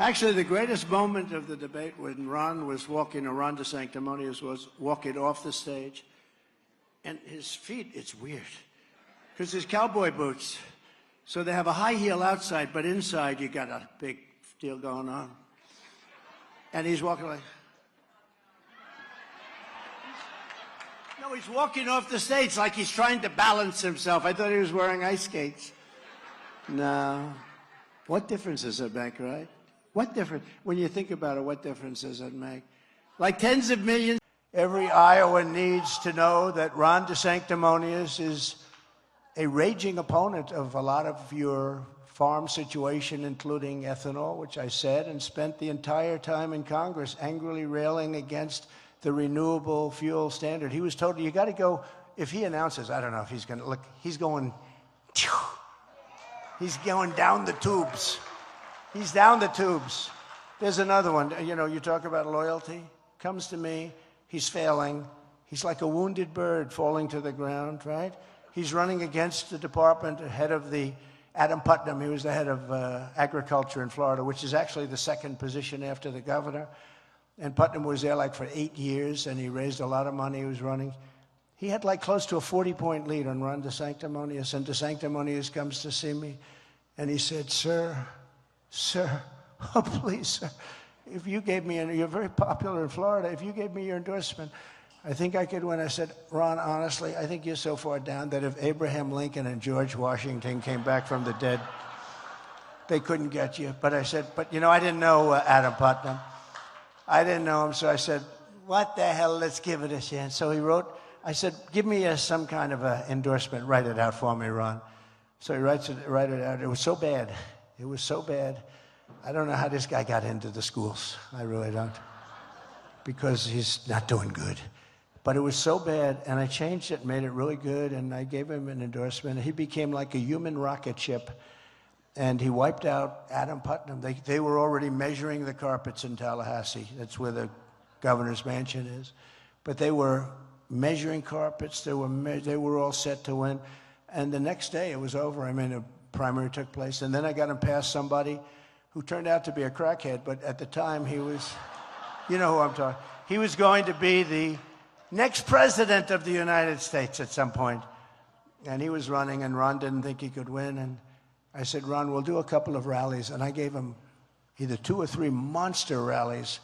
Speaker 1: Actually, the greatest moment of the debate when Ron DeSanctimonious was walking off the stage, and his feet, it's weird, because there's cowboy boots. So they have a high heel outside, but inside you got a big deal going on. And he's walking like, no,
Speaker 5: No, he's walking off the stage like he's trying to balance himself. I thought he was wearing ice skates. No. What difference does it make, right? What difference? When you think about it, what difference does it make? Like tens of millions. Every Iowan needs to know that Ron DeSanctimonious is a raging opponent of a lot of your farm situation, including ethanol, which I said, and spent the entire time in Congress angrily railing against the renewable fuel standard. He was told, you got to go, if he announces, I don't know if he's going to, look, he's going down the tubes. He's down the tubes. There's another one. You know, you talk about loyalty. Comes to me. He's failing. He's like a wounded bird falling to the ground, right? He's running against the department, head of the, Adam Putnam. He was the head of agriculture in Florida, which is actually the second position after the governor. And Putnam was there like for 8 years, and he raised a lot of money. He was running. He had like close to a 40-point lead on Ron DeSanctimonious, and DeSanctimonious comes to see me, and he said, sir, oh, please, sir, if you gave me, you're very popular in Florida, if you gave me your endorsement, I think I could win. I said, Ron, honestly, I think you're so far down that if Abraham Lincoln and George Washington came back from the dead, they couldn't get you. But I said, but you know, I didn't know Adam Putnam. I didn't know him, so I said, what the hell, let's give it a chance. So he wrote, I said, give me some kind of an endorsement, write it out for me, Ron. So he wrote it out. It was so bad. It was so bad. I don't know how this guy got into the schools. I really don't. Because he's not doing good. But it was so bad, and I changed it, made it really good, and I gave him an endorsement. He became like a human rocket ship. And he wiped out Adam Putnam. They were already measuring the carpets in Tallahassee. That's where the governor's mansion is. But they were measuring carpets. They were all set to win. And the next day, it was over. I mean, a primary took place. And then I got him past somebody who turned out to be a crackhead. But at the time, he was, you know who I'm talking. He was going to be the next president of the United States at some point. And he was running, and Ron didn't think he could win. And I said, Ron, we'll do a couple of rallies. And I gave him either 2 or 3 monster rallies.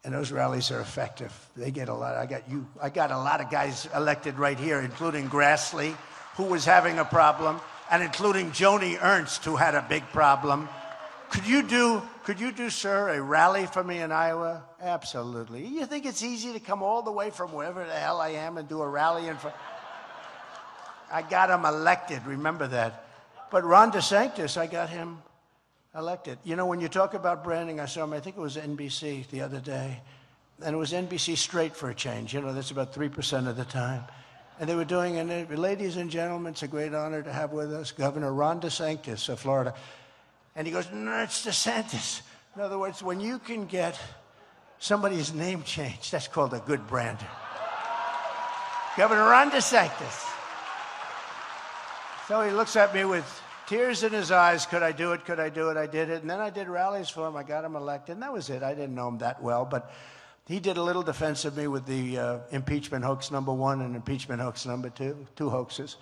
Speaker 5: And those rallies are effective. They get a lot. I got a lot of guys elected right here, including Grassley, who was having a problem, and including Joni Ernst, who had a big problem. Could you do, sir, a rally for me in Iowa? Absolutely. You think it's easy to come all the way from wherever the hell I am and do a rally in front? I got him elected, remember that. But Ron DeSantis, I got him elected. You know, when you talk about branding, I saw him, I think it was NBC the other day, and it was NBC straight for a change. You know, that's about 3% of the time. And they were doing, and ladies and gentlemen, it's a great honor to have with us Governor Ron DeSantis of Florida. And he goes, no, it's DeSantis. In other words, when you can get somebody's name changed, that's called a good brander. Governor Ron DeSantis. So he looks at me with tears in his eyes. Could I do it? Could I do it? I did it. And then I did rallies for him. I got him elected. And that was it. I didn't know him that well. But he did a little defense of me with the impeachment hoax #1 and impeachment hoax #2, 2 hoaxes.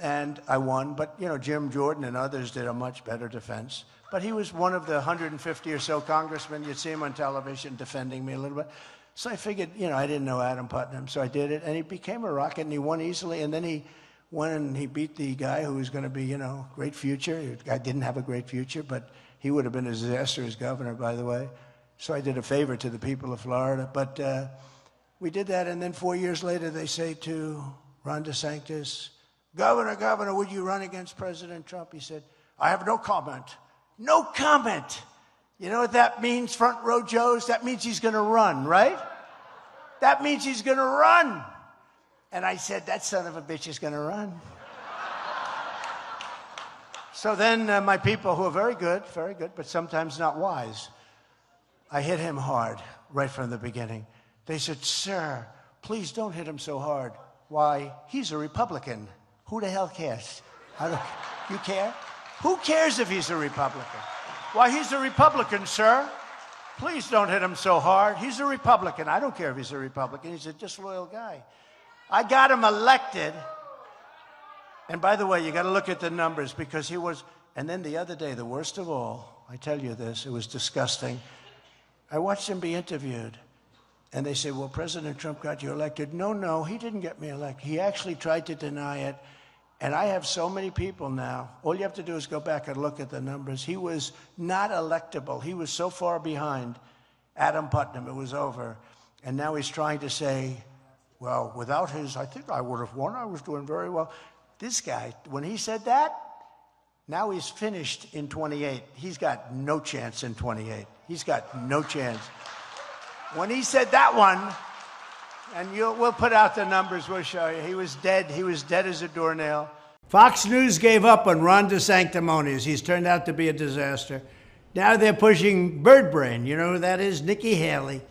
Speaker 5: And I won. But, you know, Jim Jordan and others did a much better defense. But he was one of the 150 or so congressmen. You'd see him on television defending me a little bit. So I figured, you know, I didn't know Adam Putnam. So I did it. And he became a rocket, and he won easily. And then he went and he beat the guy who was going to be, you know, great future. The guy didn't have a great future, but he would have been a disaster as governor, by the way. So I did a favor to the people of Florida. But we did that, and then 4 years later, they say to Ron DeSantis, Governor, would you run against President Trump? He said, I have no comment. No comment. You know what that means, front row Joes? That means he's going to run, right? That means he's going to run. And I said, that son of a bitch is going to run. So then my people, who are very good, but sometimes not wise, I hit him hard right from the beginning. They said, sir, please don't hit him so hard. Why? He's a Republican. Who the hell cares? You care? Who cares if he's a Republican? Why, he's a Republican, sir. Please don't hit him so hard. He's a Republican. I don't care if he's a Republican. He's a disloyal guy. I got him elected. And by the way, you got to look at the numbers because he was, and then the other day, the worst of all, I tell you this, it was disgusting. I watched him be interviewed. And they say, well, President Trump got you elected. No, he didn't get me elected. He actually tried to deny it. And I have so many people now. All you have to do is go back and look at the numbers. He was not electable. He was so far behind Adam Putnam, it was over. And now he's trying to say, well, without his, I think I would have won. I was doing very well. This guy, when he said that, now he's finished in 28. He's got no chance in 28. He's got no chance. When he said that one, and we'll put out the numbers, we'll show you. He was dead. He was dead as a doornail. Fox News gave up on Ron DeSanctimonious. He's turned out to be a disaster. Now they're pushing Bird Brain. You know who that is? Nikki Haley.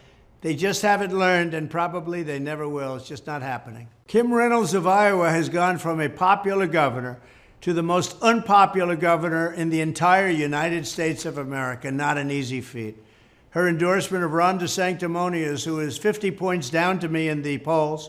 Speaker 5: They just haven't learned, and probably they never will. It's just not happening. Kim Reynolds of Iowa has gone from a popular governor to the most unpopular governor in the entire United States of America. Not an easy feat. Her endorsement of Ron DeSanctimonious, who is 50 points down to me in the polls,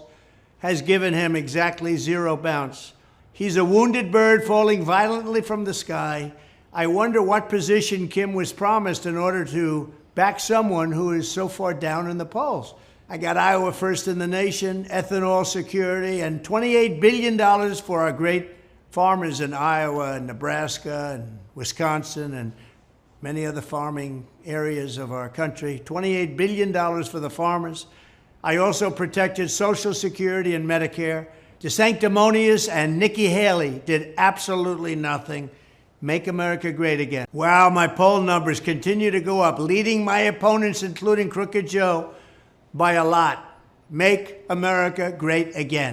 Speaker 5: has given him exactly 0 bounce. He's a wounded bird falling violently from the sky. I wonder what position Kim was promised in order to back someone who is so far down in the polls. I got Iowa first in the nation, ethanol security, and $28 billion for our great farmers in Iowa and Nebraska and Wisconsin and many other farming areas of our country. $28 billion for the farmers. I also protected Social Security and Medicare. DeSanctimonious and Nikki Haley did absolutely nothing. Make America great again. Wow, my poll numbers continue to go up, leading my opponents, including Crooked Joe, by a lot. Make America great again.